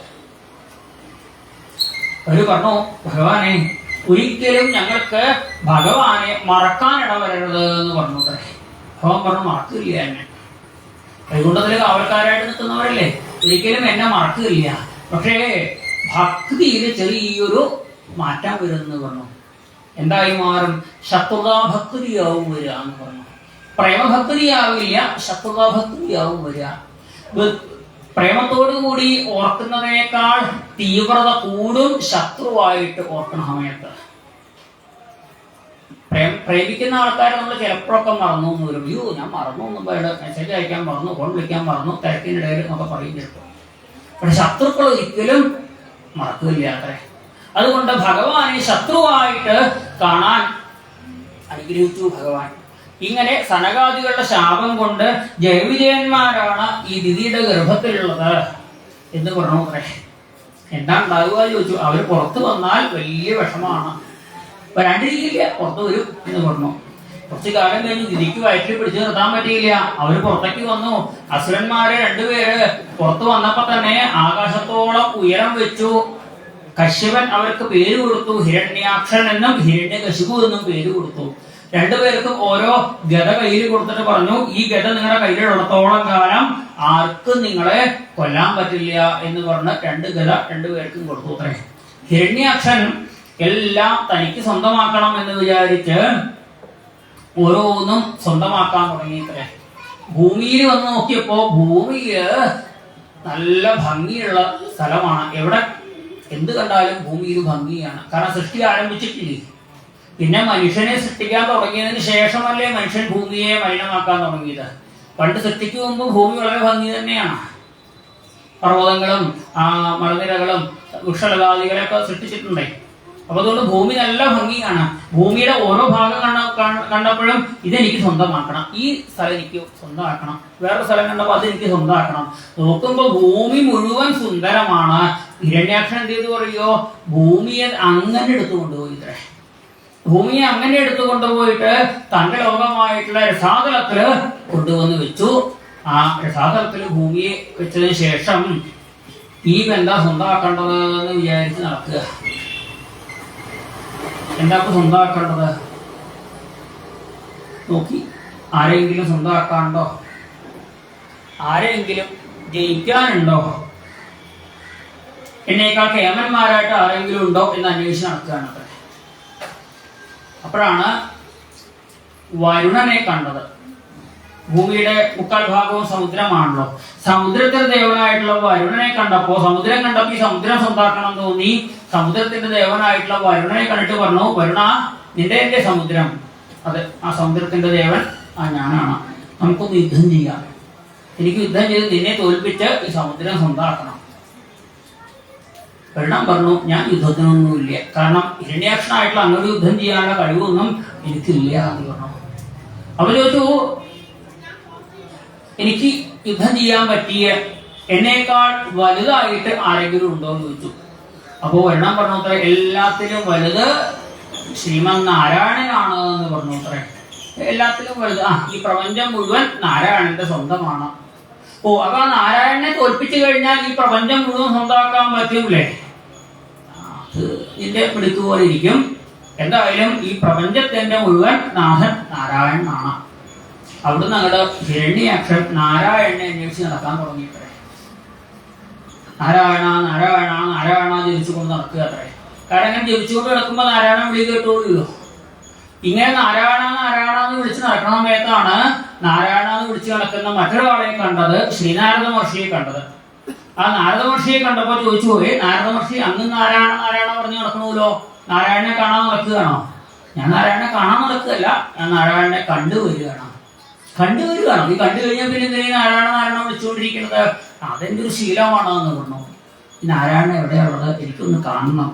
അവര് പറഞ്ഞു, ഭഗവാനെ ഒരിക്കലും ഞങ്ങൾക്ക് ഭഗവാനെ മറക്കാൻ ഇടവരരുത് എന്ന് പറഞ്ഞു. ഭഗവാൻ പറഞ്ഞു, മറക്കില്ല എന്നെ. വൈകുണ്ഠത്തിലെ കാവൽക്കാരായിട്ട് നിൽക്കുന്നവരല്ലേ, ഒരിക്കലും എന്നെ മറക്കില്ല. പക്ഷേ ഭക്തിയിൽ ചെറിയൊരു മാറ്റം വരുമെന്ന് പറഞ്ഞു. എന്തായി മാറും? ശത്രുതാഭക്തിയാവും വരിക എന്ന് പറഞ്ഞു. പ്രേമഭക്തിയാവില്ല, ശത്രുതാഭക്തിയാവും വരിക. പ്രേമത്തോടു കൂടി ഓർക്കുന്നതിനേക്കാൾ തീവ്രത കൂടും ശത്രുവായിട്ട് ഓർക്കുന്ന സമയത്ത്. പ്രേമിക്കുന്ന ആൾക്കാരെ നമ്മൾ ചിലപ്പോഴൊക്കെ മറന്നു എന്ന് വരും. അയ്യോ ഞാൻ മറന്നു എന്നും മെസ്സേജ് അയക്കാൻ മറന്നു, ഫോൺ വിളിക്കാൻ മറന്നു, തിരക്കിനിടയിൽ എന്നൊക്കെ പറയും ചിലപ്പോൾ. പക്ഷെ ശത്രുക്കൾ ഒരിക്കലും മറക്കില്ല അത്രേ. അതുകൊണ്ട് ഭഗവാനെ ശത്രുവായിട്ട് കാണാൻ അനുഗ്രഹിച്ചു ഭഗവാൻ. ഇങ്ങനെ സനകാദികളുടെ ശാപം കൊണ്ട് ജയവിജയന്മാരാണ് ഈ ദിതിയുടെ ഗർഭത്തിലുള്ളത് എന്ന് പറഞ്ഞു അത്രേ. എന്താ ഉണ്ടാവുക ചോദിച്ചു. അവർ പുറത്തു വന്നാൽ വലിയ വിഷമാണ്, വരാണ്ടിരിക്കില്ല, പുറത്തു വരും എന്ന് പറഞ്ഞു. കുറച്ചു കാലം കഴിഞ്ഞ് ഗിരിക്ക് വയറ്റിൽ പിടിച്ചു നിർത്താൻ പറ്റിയില്ല. അവര് പുറത്തേക്ക് വന്നു. അസുരന്മാരെ രണ്ടുപേര് പുറത്തു വന്നപ്പോ തന്നെ ആകാശത്തോളം ഉയരം വെച്ചു. കശ്യപൻ അവർക്ക് പേര് കൊടുത്തു. ഹിരണ്യാക്ഷൻ എന്നും ഹിരണ്യകശിപു എന്നും പേര് കൊടുത്തു. രണ്ടുപേർക്കും ഓരോ ഗത കയ്യിൽ കൊടുത്തിട്ട് പറഞ്ഞു, ഈ ഗത നിങ്ങളുടെ കയ്യിലുള്ളിടത്തോളം കാലം ആർക്കും നിങ്ങളെ കൊല്ലാൻ പറ്റില്ല എന്ന് പറഞ്ഞ് 2 ഗത രണ്ടുപേർക്കും കൊടുത്തു. അത്രേ. ഹിരണ്യാക്ഷൻ എല്ലാം തനിക്ക് സ്വന്തമാക്കണം എന്ന് വിചാരിച്ച് ഓരോന്നും സ്വന്തമാക്കാൻ തുടങ്ങിയിത്രേ. ഭൂമിയിൽ വന്ന് നോക്കിയപ്പോ ഭൂമിയില് നല്ല ഭംഗിയുള്ള സ്ഥലമാണ്. എവിടെ എന്ത് കണ്ടാലും ഭൂമിയിൽ ഭംഗിയാണ്. കാരണം സൃഷ്ടി ആരംഭിച്ചിട്ടില്ലേ. പിന്നെ മനുഷ്യനെ സൃഷ്ടിക്കാൻ തുടങ്ങിയതിന് ശേഷമല്ലേ മനുഷ്യൻ ഭൂമിയെ മലിനമാക്കാൻ തുടങ്ങിയത്. പണ്ട് സൃഷ്ടിക്ക് മുമ്പ് ഭൂമി വളരെ ഭംഗി തന്നെയാണ്. പർവ്വതങ്ങളും മലനിരകളും വൃക്ഷലതാദികളെയൊക്കെ സൃഷ്ടിച്ചിട്ടുണ്ടേ. അപ്പൊ അതുകൊണ്ട് ഭൂമി നല്ല ഭംഗിയാണ്. ഭൂമിയുടെ ഓരോ ഭാഗം കണ്ടപ്പോഴും ഇതെനിക്ക് സ്വന്തമാക്കണം, ഈ സ്ഥലം എനിക്ക് സ്വന്തമാക്കണം, വേറൊരു സ്ഥലം കണ്ടപ്പോൾ അതെനിക്ക് സ്വന്തമാക്കണം. നോക്കുമ്പോ ഭൂമി മുഴുവൻ സുന്ദരമാണ്. ഹിരണ്യാക്ഷൻ എന്ത് ചെയ്തു പറയോ, ഭൂമിയെ അങ്ങനെ എടുത്തു കൊണ്ടുപോയി. ഇത്രേ. ഭൂമിയെ അങ്ങനെ എടുത്തു കൊണ്ടുപോയിട്ട് തന്റെ ലോകമായിട്ടുള്ള രസാതലത്തില് കൊണ്ടുവന്ന് വെച്ചു. ആ രസാതലത്തില് ഭൂമിയെ വെച്ചതിന് ശേഷം ഈ എന്താ സ്വന്തമാക്കേണ്ടത് എന്ന് വിചാരിച്ച് നടക്കുക. എന്താ സ്വന്തമാക്കേണ്ടത് നോക്കി. ആരെങ്കിലും സ്വന്തമാക്കാനുണ്ടോ? ആരെങ്കിലും ജയിക്കാനുണ്ടോ? എന്നേക്കാൾ കേമന്മാരായിട്ട് ആരെങ്കിലും ഉണ്ടോ എന്ന് അന്വേഷിച്ച് നടക്കുകയാണ്. അപ്പോഴാണ് വരുണനെ കണ്ടത്. ഭൂമിയുടെ 3/4 ഭാഗവും സമുദ്രമാണല്ലോ. സമുദ്രത്തിന്റെ ദേവനായിട്ടുള്ള വരുണനെ കണ്ടപ്പോ, സമുദ്രം കണ്ടപ്പോ ഈ സമുദ്രം സ്വന്തമാക്കണം തോന്നി. സമുദ്രത്തിന്റെ ദേവനായിട്ടുള്ള വരുണനെ കണ്ടിട്ട് പറഞ്ഞു, വരുണ, നിന്റെ എന്റെ സമുദ്രം. അതെ, ആ സമുദ്രത്തിന്റെ ദേവൻ ഞാനാണ്. നമുക്കൊന്ന് യുദ്ധം ചെയ്യാം. എനിക്ക് യുദ്ധം ചെയ്ത് നിന്നെ തോൽപ്പിച്ച് ഈ സമുദ്രം സ്വന്തമാക്കണം. വരുണൻ പറഞ്ഞു, ഞാൻ യുദ്ധത്തിനൊന്നുമില്ല. കാരണം ഹിരണ്യാക്ഷനായിട്ടുള്ള അങ്ങോട്ട് യുദ്ധം ചെയ്യാനുള്ള കഴിവൊന്നും എനിക്കില്ല എന്ന് പറഞ്ഞു. അപ്പൊ ചോദിച്ചു, എനിക്ക് യുദ്ധം ചെയ്യാൻ പറ്റിയ എന്നേക്കാൾ വലുതായിട്ട് ആരെങ്കിലും ഉണ്ടോ എന്ന് ചോദിച്ചു. അപ്പോ വരുണൻ പറഞ്ഞു, അത്ര എല്ലാത്തിലും വലുത് ശ്രീമൻ നാരായണനാണ് എന്ന് പറഞ്ഞു. അത്ര എല്ലാത്തിലും വലുത് ഈ പ്രപഞ്ചം മുഴുവൻ നാരായണന്റെ സ്വന്തമാണ്. ഓ, അപ്പൊ ആ നാരായണനെ തോൽപ്പിച്ചു കഴിഞ്ഞാൽ ഈ പ്രപഞ്ചം മുഴുവൻ സ്വന്തമാക്കാൻ പറ്റൂലേ? അത് ഇതിന്റെ പിടിക്ക് പോലെ ഇരിക്കും. എന്തായാലും ഈ പ്രപഞ്ചത്തിന്റെ മുഴുവൻ നാഥൻ നാരായണനാണ്. അവിടുന്ന് അങ്ങോട്ട് ഹിരണ്യാക്ഷൻ നാരായണനെ അന്വേഷിച്ച് നടക്കാൻ തുടങ്ങിയിട്ടേ. നാരായണ നാരായണ നാരായണ ജപിച്ചുകൊണ്ട് നടക്കുക അത്രേ. കാരണം ജപിച്ചുകൊണ്ട് നടക്കുമ്പോ നാരായണ വിളി കേട്ടോളൂ. ഇങ്ങനെ നാരായണ നാരായണ എന്ന് വിളിച്ച് നടക്കുന്ന സമയത്താണ് നാരായണ എന്ന് വിളിച്ച് നടക്കുന്ന മറ്റൊരാളെ കണ്ടത്, ശ്രീനാരദ മഹർഷിയെ കണ്ടത്. ആ നാരദ മഹർഷിയെ കണ്ടപ്പോ ചോദിച്ചു പോയി, നാരദ മഹർഷി അന്ന് നാരായണ നാരായണ പറഞ്ഞ് നടക്കണമല്ലോ, നാരായണനെ കാണാൻ നടക്കുകയാണോ? ഞാൻ നാരായണനെ കാണാൻ നടക്കുകയല്ല, ഞാൻ നാരായണനെ കണ്ടുവരികയാണ്. കണ്ടുവരികയാണോ? ഈ കണ്ടു കഴിഞ്ഞാൽ പിന്നെ എന്തിനാ നാരായണ നാരായണ വിളിച്ചുകൊണ്ടിരിക്കുന്നത്? അതെന്റെ ഒരു ശീലമാണോ എന്ന് പറഞ്ഞു. ഈ നാരായണൻ എവിടെയുള്ളത്? എനിക്കൊന്ന് കാണണം.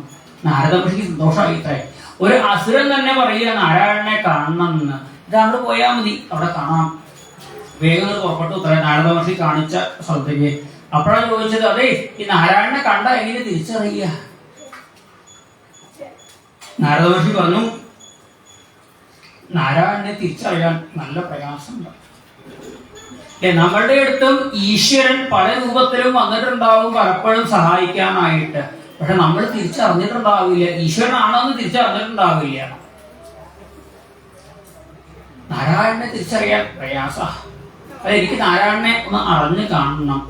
നാരദ മഹർഷിക്ക് സന്തോഷമായിട്ടേ. ഒരു അസുരൻ തന്നെ പറയുക നാരായണനെ കാണണം എന്ന്. ഇത് അങ്ങോട്ട് പോയാൽ മതി, അവിടെ കാണാം. വേഗം പുറപ്പെട്ടു. ഉത്തരം നാരദ മഹർഷി കാണിച്ച സ്ഥലത്തേക്ക്. അപ്പോഴാണ് ചോദിച്ചത്, അതെ, ഈ നാരായണനെ കണ്ട എങ്ങനെ തിരിച്ചറിയുക? നാരദ മഹർഷി പറഞ്ഞു, നാരായണനെ തിരിച്ചറിയാൻ നല്ല പ്രയാസമുണ്ട്. നമ്മളുടെ അടുത്തും ഈശ്വരൻ പല രൂപത്തിലും വന്നിട്ടുണ്ടാവും, പലപ്പോഴും സഹായിക്കാനായിട്ട്. പക്ഷെ നമ്മൾ തിരിച്ചറിഞ്ഞിട്ടുണ്ടാവില്ല, ഈശ്വരനാണോ എന്ന് തിരിച്ചറിഞ്ഞിട്ടുണ്ടാവില്ല. നാരായണനെ തിരിച്ചറിയാൻ പ്രയാസ. അതെനിക്ക് നാരായണനെ ഒന്ന് അറിഞ്ഞു കാണണം.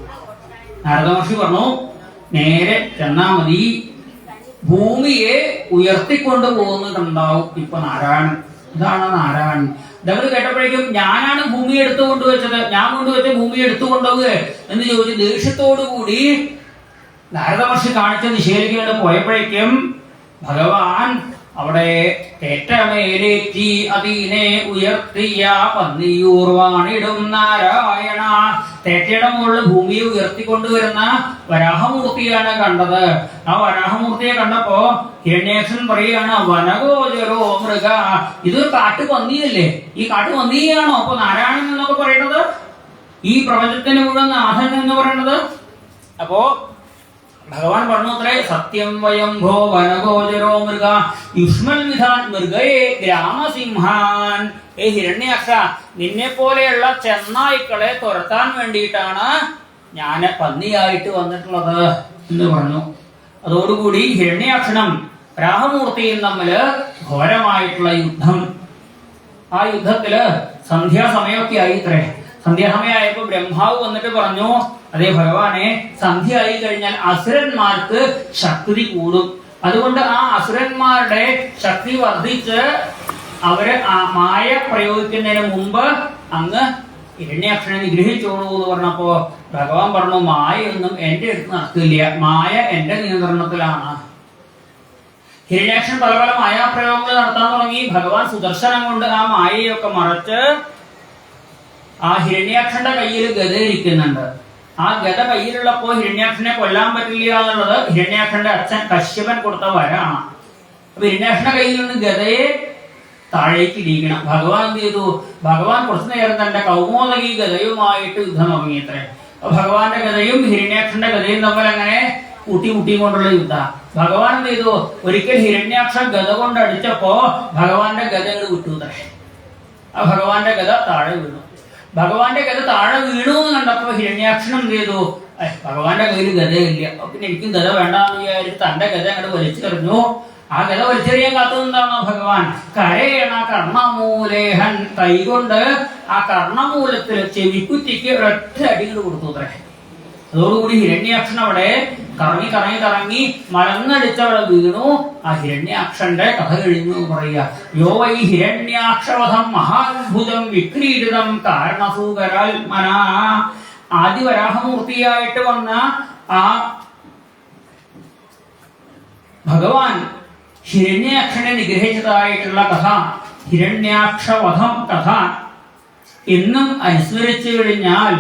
നാരദ മഹർഷി പറഞ്ഞു, നേരെ ചെന്നാ മതി. ഭൂമിയെ ഉയർത്തിക്കൊണ്ടു പോകുന്നുണ്ടാവും ഇപ്പൊ നാരായണൻ. ഇതാണ് നാരായണൻ. ഇതവര് കേട്ടപ്പോഴേക്കും ഞാനാണ് ഭൂമി എടുത്തു കൊണ്ടുവച്ചത്, ഞാൻ കൊണ്ടുവച്ച ഭൂമി എടുത്തു കൊണ്ടുപോകുക എന്ന് ചോദിച്ച് ദേഷ്യത്തോടു കൂടി നാരദ മഹർഷി കാണിച്ച ദിശയിലേക്ക് വേണ്ടി പോയപ്പോഴേക്കും ഭഗവാൻ അവിടെ ഏറ്റമേലേറ്റി അതീനെ ഉയർത്തിയ പന്നിയൂർവാണിടും നാരായണ. തേറ്റയുടെ മുകളിൽ ഭൂമിയെ ഉയർത്തിക്കൊണ്ടുവരുന്ന വരാഹമൂർത്തിയാണ് കണ്ടത്. ആ വരാഹമൂർത്തിയെ കണ്ടപ്പോ ഹിരണ്യാക്ഷൻ പറയുകയാണ്, വനഗോചരോ മൃഗ. ഇതൊരു കാട്ടുപന്നിയല്ലേ? ഈ കാട്ടുപന്നിയാണോ അപ്പൊ നാരായണൻ എന്നൊക്കെ പറയുന്നത്? ഈ പ്രപഞ്ചത്തിന് മുഴുവൻ നാഥൻ എന്ന് പറയുന്നത്? അപ്പോ ഭഗവാൻ പറഞ്ഞു അത്രേ, സത്യം വയം ഭോ വനഗോചരോ മൃഗ യുഷ്മൽ വിധാൻ മൃഗയെ ഗ്രാമസിംഹാൻ. ഏ ഹിരണ്യാക്ഷ, നിന്നെ പോലെയുള്ള ചെന്നായ്ക്കളെ തുരത്താൻ വേണ്ടിയിട്ടാണ് ഞാന് പന്നിയായിട്ട് വന്നിട്ടുള്ളത് എന്ന് പറഞ്ഞു. അതോടുകൂടി ഹിരണ്യാക്ഷനും വരാഹമൂർത്തിയും തമ്മില് ഘോരമായിട്ടുള്ള യുദ്ധം. ആ യുദ്ധത്തില് സന്ധ്യാസമയമൊക്കെ ആയി ഇത്രേ. സന്ധ്യാസമയമായപ്പോ ബ്രഹ്മാവ് വന്നിട്ട് പറഞ്ഞു, അതേ ഭഗവാനെ, സന്ധ്യ ആയി കഴിഞ്ഞാൽ അസുരന്മാർക്ക് ശക്തി കൂടും. അതുകൊണ്ട് ആ അസുരന്മാരുടെ ശക്തി വർദ്ധിച്ച് അവര് ആ മായ പ്രയോഗിക്കുന്നതിന് മുമ്പ് അങ്ങ് ഹിരണ്യാക്ഷനെ നിഗ്രഹിച്ചോളൂ എന്ന് പറഞ്ഞപ്പോ ഭഗവാൻ പറഞ്ഞു, മായയൊന്നും എന്റെ അടുത്ത് നടക്കില്ല, മായ എന്റെ നിയന്ത്രണത്തിലാണ്. ഹിരണ്യാക്ഷൻ പല പല മായാപ്രയോഗങ്ങൾ നടത്താൻ തുടങ്ങി. ഭഗവാൻ സുദർശനം കൊണ്ട് ആ മായയൊക്കെ മറച്ച് ആ ഹിരണ്യാക്ഷന്റെ കയ്യിൽ ഗദ ഇരിക്കുന്നുണ്ട്. ആ ഗദ കയ്യിലുള്ളപ്പോ ഹിരണ്യാക്ഷനെ കൊല്ലാൻ പറ്റില്ല എന്നുള്ളത് ഹിരണ്യാക്ഷന്റെ അച്ഛൻ കശ്യപൻ കൊടുത്ത വരാണ്. അപ്പൊ ഹിരണ്യാക്ഷന്റെ കയ്യിൽ നിന്ന് ഗദയെ താഴേക്ക് ഇടിക്കണം. ഭഗവാൻ എന്ത് ചെയ്തു? ഭഗവാൻ കുറച്ചു നേരം തന്റെ കൗമോദകി ഗദയുമായിട്ട് യുദ്ധം തുടങ്ങിയത്രേ. അപ്പൊ ഭഗവാന്റെ ഗദയും ഹിരണ്യാക്ഷന്റെ ഗദയും തമ്മിൽ അങ്ങനെ കൂട്ടിമുട്ടിക്കൊണ്ടുള്ള യുദ്ധ. ഭഗവാൻ എന്ത് ചെയ്തു? ഒരിക്കൽ ഹിരണ്യാക്ഷ ഗദ കൊണ്ട് അടിച്ചപ്പോ ഭഗവാന്റെ ഗദ അങ്ങോട്ട് വിട്ടുത്രേ. ആ ഭഗവാന്റെ ഗദ താഴെ വീണു. ഭഗവാന്റെ ഗദ താഴെ വീണു എന്ന് കണ്ടപ്പോ ഹിരണ്യാക്ഷനും എന്ത് ചെയ്തു? ഭഗവാന്റെ കയ്യിൽ ഗദയില്ല, പിന്നെ എനിക്കും ഗദ വേണ്ടാന്ന് വിചാരിച്ച് തന്റെ ഗദ അങ്ങോട്ട് വലിച്ചെറിഞ്ഞു. ആ ഗദ വലിച്ചെറിയാൻ കാത്തുനിന്നാണോ ഭഗവാൻ? കരയണ കർണമൂലേഹൻ, കൈകൊണ്ട് ആ കർണമൂലത്തിൽ ചെവിക്കുറ്റിക്ക് ഒരൊറ്റ അടികൾ കൊടുത്തു അത്രേ. അതോടുകൂടി ഹിരണ്യാക്ഷൻ അവിടെ കറങ്ങി കറങ്ങി കറങ്ങി മലന്നടിച്ചവിടെ വീണു. ആ ഹിരണ്യാക്ഷന്റെ കഥ കഴിഞ്ഞു പറയുക. യോ വൈ ഹിരണ്യാക്ഷവധം മഹാത്ഭുതം വിക്രീഡിതം കാരണസൂകരാത്മന. ആദിവരാഹമൂർത്തിയായിട്ട് വന്ന ആ ഭഗവാൻ ഹിരണ്യാക്ഷനെ നിഗ്രഹിച്ചതായിട്ടുള്ള കഥ, ഹിരണ്യാക്ഷവധം കഥ എന്നും അനുസ്മരിച്ചു കഴിഞ്ഞാൽ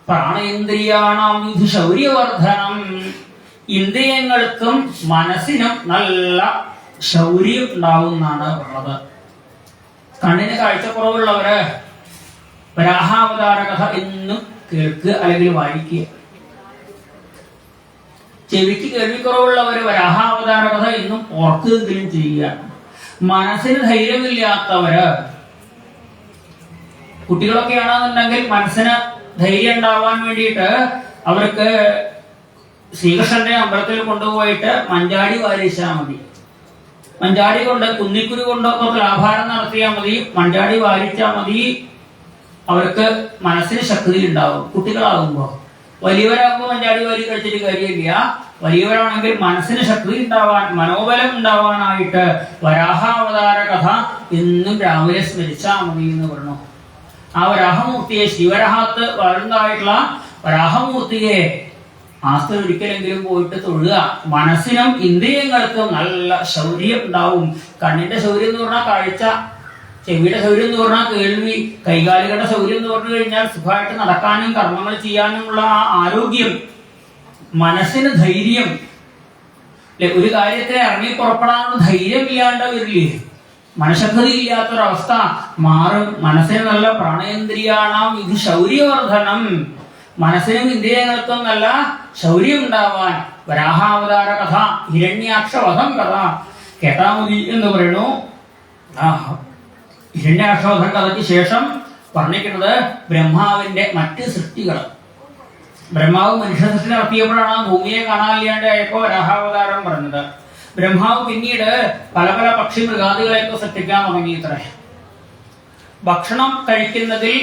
പ്രാണേന്ദ്രിയാണാം യുധി ശൗര്യവർദ്ധനം, ഇന്ദ്രിയങ്ങൾക്കും മനസ്സിനും നല്ല ശൗര്യം ഉണ്ടാവുന്നാണ് ഉള്ളത്. കണ്ണിന് കാഴ്ചക്കുറവുള്ളവര് വരാഹാവതാര കഥ എന്നും കേൾക്കുക അല്ലെങ്കിൽ വായിക്കുക. ചെവിക്ക് കേൾവിക്കുറവുള്ളവര് വരാഹാവതാര കഥ എന്നും ഓർക്കുകയെങ്കിലും ചെയ്യുക. മനസ്സിന് ധൈര്യമില്ലാത്തവര്, കുട്ടികളൊക്കെ ആണെന്നുണ്ടെങ്കിൽ മനസ്സിന് ധൈര്യം ഉണ്ടാവാൻ വേണ്ടിയിട്ട് അവർക്ക് ശ്രീകൃഷ്ണന്റെ അമ്പലത്തിൽ കൊണ്ടുപോയിട്ട് മഞ്ചാടി വാരിച്ചാൽ മതി. മഞ്ചാടി കൊണ്ട് കുന്നിക്കുരു കൊണ്ടൊക്കെ തുലാഭാരം നടത്തിയാൽ മതി, മഞ്ചാടി വാരിച്ചാൽ മതി. അവർക്ക് മനസ്സിന് ശക്തി ഉണ്ടാവും. കുട്ടികളാകുമ്പോ, വലിയവരാകുമ്പോൾ മഞ്ചാടി വാരി കഴിച്ചിട്ട് കാര്യമില്ല. വലിയവരാണെങ്കിൽ മനസ്സിന് ശക്തി ഉണ്ടാവാൻ, മനോബലം ഉണ്ടാവാനായിട്ട് വരാഹാവതാര കഥ എന്നും രാവിലെ സ്മരിച്ചാൽ മതി എന്ന് പറഞ്ഞു. ആ വരാഹമൂർത്തിയെ, ശിവരാഹത്ത് വളർന്നതായിട്ടുള്ള വരാഹമൂർത്തിയെ മാസത്തിൽ ഒരിക്കലെങ്കിലും പോയിട്ട് തൊഴുക. മനസ്സിനും ഇന്ദ്രിയങ്ങൾക്കും നല്ല ശൗര്യം ഉണ്ടാവും. കണ്ണിന്റെ ശൗര്യം എന്ന് പറഞ്ഞാൽ കാഴ്ച, ചെവിയുടെ ശൗര്യം എന്ന് പറഞ്ഞാൽ കേൾവി, കൈകാലുകളുടെ ശൗര്യം എന്ന് പറഞ്ഞു കഴിഞ്ഞാൽ സുഖമായിട്ട് നടക്കാനും കർമ്മങ്ങൾ ചെയ്യാനുമുള്ള ആ ആരോഗ്യം, മനസ്സിന് ധൈര്യം. ഒരു കാര്യത്തെ ഇറങ്ങി പുറപ്പെടാനുള്ള ധൈര്യം ഇല്ലാണ്ട് വരില്ലേ, മനഃശക്തി ഇല്ലാത്തൊരവസ്ഥ മാറും. മനസ്സിന് നല്ല പ്രാണേന്ദ്രിയാണാം ഇത് ശൗര്യവർദ്ധനം, മനസ്സിനും ഇന്ദ്രിയങ്ങൾക്കും നല്ല ശൗര്യം ഉണ്ടാവാൻ വരാഹാവതാര കഥ, ഹിരണ്യാക്ഷവധം കഥ കേട്ടാ മതി എന്ന് പറയുന്നു. ഹിരണ്യാക്ഷവധം കഥയ്ക്ക് ശേഷം പറഞ്ഞിരിക്കുന്നത് ബ്രഹ്മാവിന്റെ മറ്റ് സൃഷ്ടികൾ. ബ്രഹ്മാവ് മനുഷ്യ സൃഷ്ടി നടത്തിയപ്പോഴാണ് ഭൂമിയെ കാണാനില്ലാണ്ട് ആയപ്പോ വരാഹാവതാരം പറഞ്ഞത്. ബ്രഹ്മാവ് പിന്നീട് പല പല പക്ഷി മൃഗാദികളെയൊക്കെ സൃഷ്ടിക്കാൻ തുടങ്ങിയിത്രേ. ഭക്ഷണം കഴിക്കുന്നതിൽ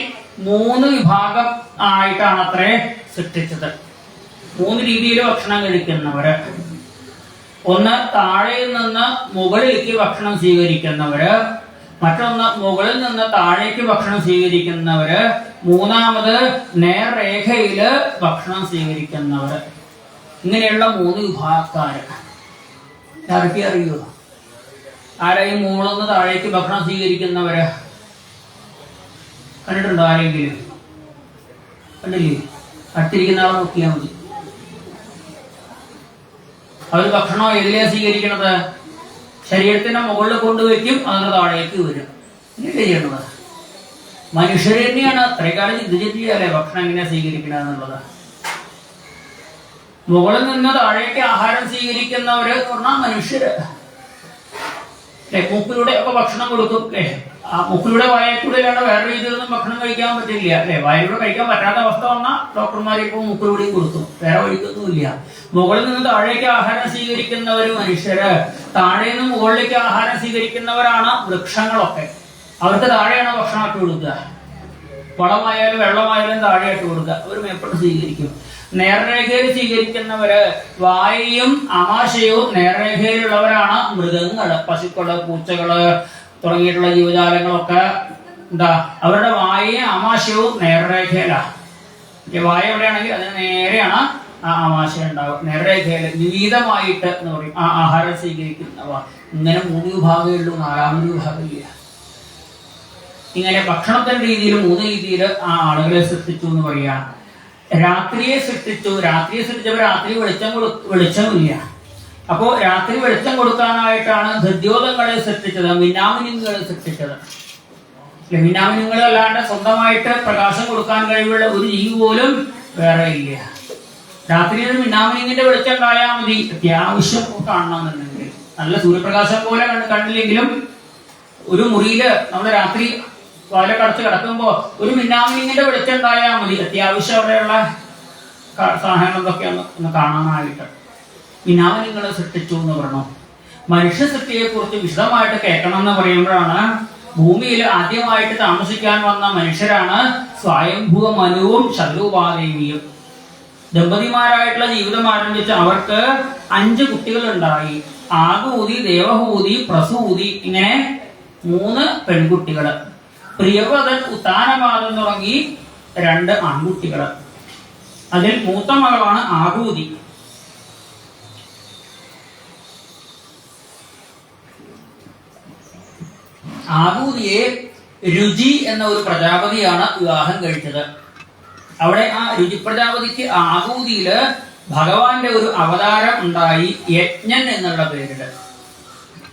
3 വിഭാഗം ആയിട്ടാണ് അത്രേ സൃഷ്ടിച്ചത്. 3 രീതിയിൽ ഭക്ഷണം കഴിക്കുന്നവര്. ഒന്ന് താഴെ നിന്ന് മുകളിലേക്ക് ഭക്ഷണം സ്വീകരിക്കുന്നവര്, മറ്റൊന്ന് മുകളിൽ നിന്ന് താഴേക്ക് ഭക്ഷണം സ്വീകരിക്കുന്നവര്, മൂന്നാമത് നേർരേഖയില് ഭക്ഷണം സ്വീകരിക്കുന്നവര്. ഇങ്ങനെയുള്ള 3 വിഭാഗക്കാര്. ആരൊക്കെ അറിയുക? ആരെയും മുകളിൽ നിന്ന് താഴേക്ക് ഭക്ഷണം സ്വീകരിക്കുന്നവര് കണ്ടിട്ടുണ്ടോ? ആരെങ്കിലും കണ്ടില്ലേ? അടുത്തിരിക്കുന്ന ആളെ നോക്കിയാൽ മതി. അവർ ഭക്ഷണം എതിലെയാ സ്വീകരിക്കണത്? ശരീരത്തിന്റെ മുകളിൽ കൊണ്ടുവയ്ക്കും, അതിന് താഴേക്ക് വരും. ഇങ്ങനെ ചെയ്യണത് മനുഷ്യർ തന്നെയാണ്. അത്രേക്കാലം ചിന്തിച്ചിട്ടില്ലേ ഭക്ഷണം എങ്ങനെയാ സ്വീകരിക്കണമെന്നുള്ളത്. മുകളിൽ നിന്ന് താഴേക്ക് ആഹാരം സ്വീകരിക്കുന്നവര് എന്ന് പറഞ്ഞാൽ മനുഷ്യര്. മൂക്കിലൂടെ ഒക്കെ ഭക്ഷണം കൊടുക്കും അല്ലെ. ആ മൂക്കിലൂടെ വായക്കൂടെയല്ലാണ്ട് വേറെ രീതിയിലൊന്നും ഭക്ഷണം കഴിക്കാൻ പറ്റില്ല അല്ലെ. വായിലൂടെ കഴിക്കാൻ പറ്റാത്ത അവസ്ഥ വന്നാൽ ഡോക്ടർമാരെ ഇപ്പോൾ മൂക്കിലൂടെയും കൊടുക്കും, വേറെ വഴിക്കൊന്നുമില്ല. മുകളിൽ നിന്ന് താഴേക്ക് ആഹാരം സ്വീകരിക്കുന്നവര് മനുഷ്യര്, താഴെ നിന്ന് മുകളിലേക്ക് ആഹാരം സ്വീകരിക്കുന്നവരാണ് വൃക്ഷങ്ങളൊക്കെ. അവർക്ക് താഴെയാണ് ഭക്ഷണം ഇട്ട് കൊടുക്കുക. വളമായാലും വെള്ളമായാലും താഴെയായിട്ട് കൊടുക്കുക, അവർ മേപ്പോട്ട് സ്വീകരിക്കും. നേർരേഖയിൽ സ്വീകരിക്കുന്നവര് വായയും ആമാശയവും നേർരേഖയിലുള്ളവരാണ് മൃഗങ്ങള്, പശുക്കള്, പൂച്ചകള് തുടങ്ങിയിട്ടുള്ള ജീവജാലങ്ങളൊക്കെ എന്താ അവരുടെ വായയും ആമാശയവും നേർരേഖയിലാണ്. വായ എവിടെയാണെങ്കിൽ അതിന് നേരെയാണ് ആ ആമാശയം ഉണ്ടാവും. നേർരേഖയിൽ വിവിധമായിട്ട് എന്ന് പറയും ആ ആഹാരം സ്വീകരിക്കുന്നവ. ഇങ്ങനെ 3 വിഭാഗമേ ഉള്ളൂ, 4ാമത് വിഭാഗമില്ല. ഇങ്ങനെ ഭക്ഷണത്തിന്റെ രീതിയിൽ 3 രീതിയിൽ ആ ആളുകളെ സൃഷ്ടിച്ചു എന്ന് പറയാം. രാത്രിയെ സൃഷ്ടിച്ചു. രാത്രിയെ സൃഷ്ടിച്ചപ്പോൾ രാത്രി വെളിച്ചമില്ല. അപ്പോ രാത്രി വെളിച്ചം കൊടുക്കാനായിട്ടാണ് ഹൃദ്യോതങ്ങളെ സൃഷ്ടിച്ചത്, മിന്നാമിനുങ്ങളെ സൃഷ്ടിച്ചത്. മിന്നാമിനുങ്ങൾ അല്ലാണ്ട് സ്വന്തമായിട്ട് പ്രകാശം കൊടുക്കാൻ കഴിവുള്ള ഒരു ജീവി പോലും വേറെ ഇല്ല. രാത്രിയിൽ മിന്നാമിനിങ്ങിന്റെ വെളിച്ചം ഉണ്ടായാൽ മതി. അത്യാവശ്യം കാണണമെന്നുണ്ടെങ്കിൽ നല്ല സൂര്യപ്രകാശം പോലെ കണ്ടില്ലെങ്കിലും ഒരു മുറിയില് നമ്മൾ രാത്രി വാലൊക്കെ അടച്ച് കിടക്കുമ്പോ ഒരു മിന്നാമിനിങ്ങിന്റെ വെളിച്ചം ഉണ്ടായാൽ മതി. അത്യാവശ്യം അവിടെയുള്ള സാധനങ്ങൾ എന്തൊക്കെയാന്ന് കാണാനായിട്ട്. മിന്നാമിനിങ്ങളെ സൃഷ്ടിച്ചു എന്ന് പറഞ്ഞു. മനുഷ്യ സൃഷ്ടിയെ കുറിച്ച് വിശദമായിട്ട് കേൾക്കണം എന്ന് പറയുമ്പോഴാണ് ഭൂമിയിൽ ആദ്യമായിട്ട് താമസിക്കാൻ വന്ന മനുഷ്യരാണ് സ്വയംഭൂ മനുവും ശതരൂപാദേവിയും. ദമ്പതിമാരായിട്ടുള്ള ജീവിതം ആരംഭിച്ച് അവർക്ക് 5 കുട്ടികൾ ഉണ്ടായി. ആകൂതി, ദേവഹൂതി, പ്രസൂതി, ഇങ്ങനെ 3 പെൺകുട്ടികള്. പ്രിയവദൻ, ഉത്താനപാദം തുടങ്ങി 2 ആൺകുട്ടികള്. അതിൽ മൂത്ത മകളാണ് ആകൂതി. ആകൂതിയെ രുചി എന്ന ഒരു പ്രജാപതിയാണ് വിവാഹം കഴിച്ചത്. അവിടെ ആ രുചി പ്രജാപതിക്ക് ആകൂതിയില് ഭഗവാന്റെ ഒരു അവതാരം ഉണ്ടായി, യജ്ഞൻ എന്നുള്ള പേരില്.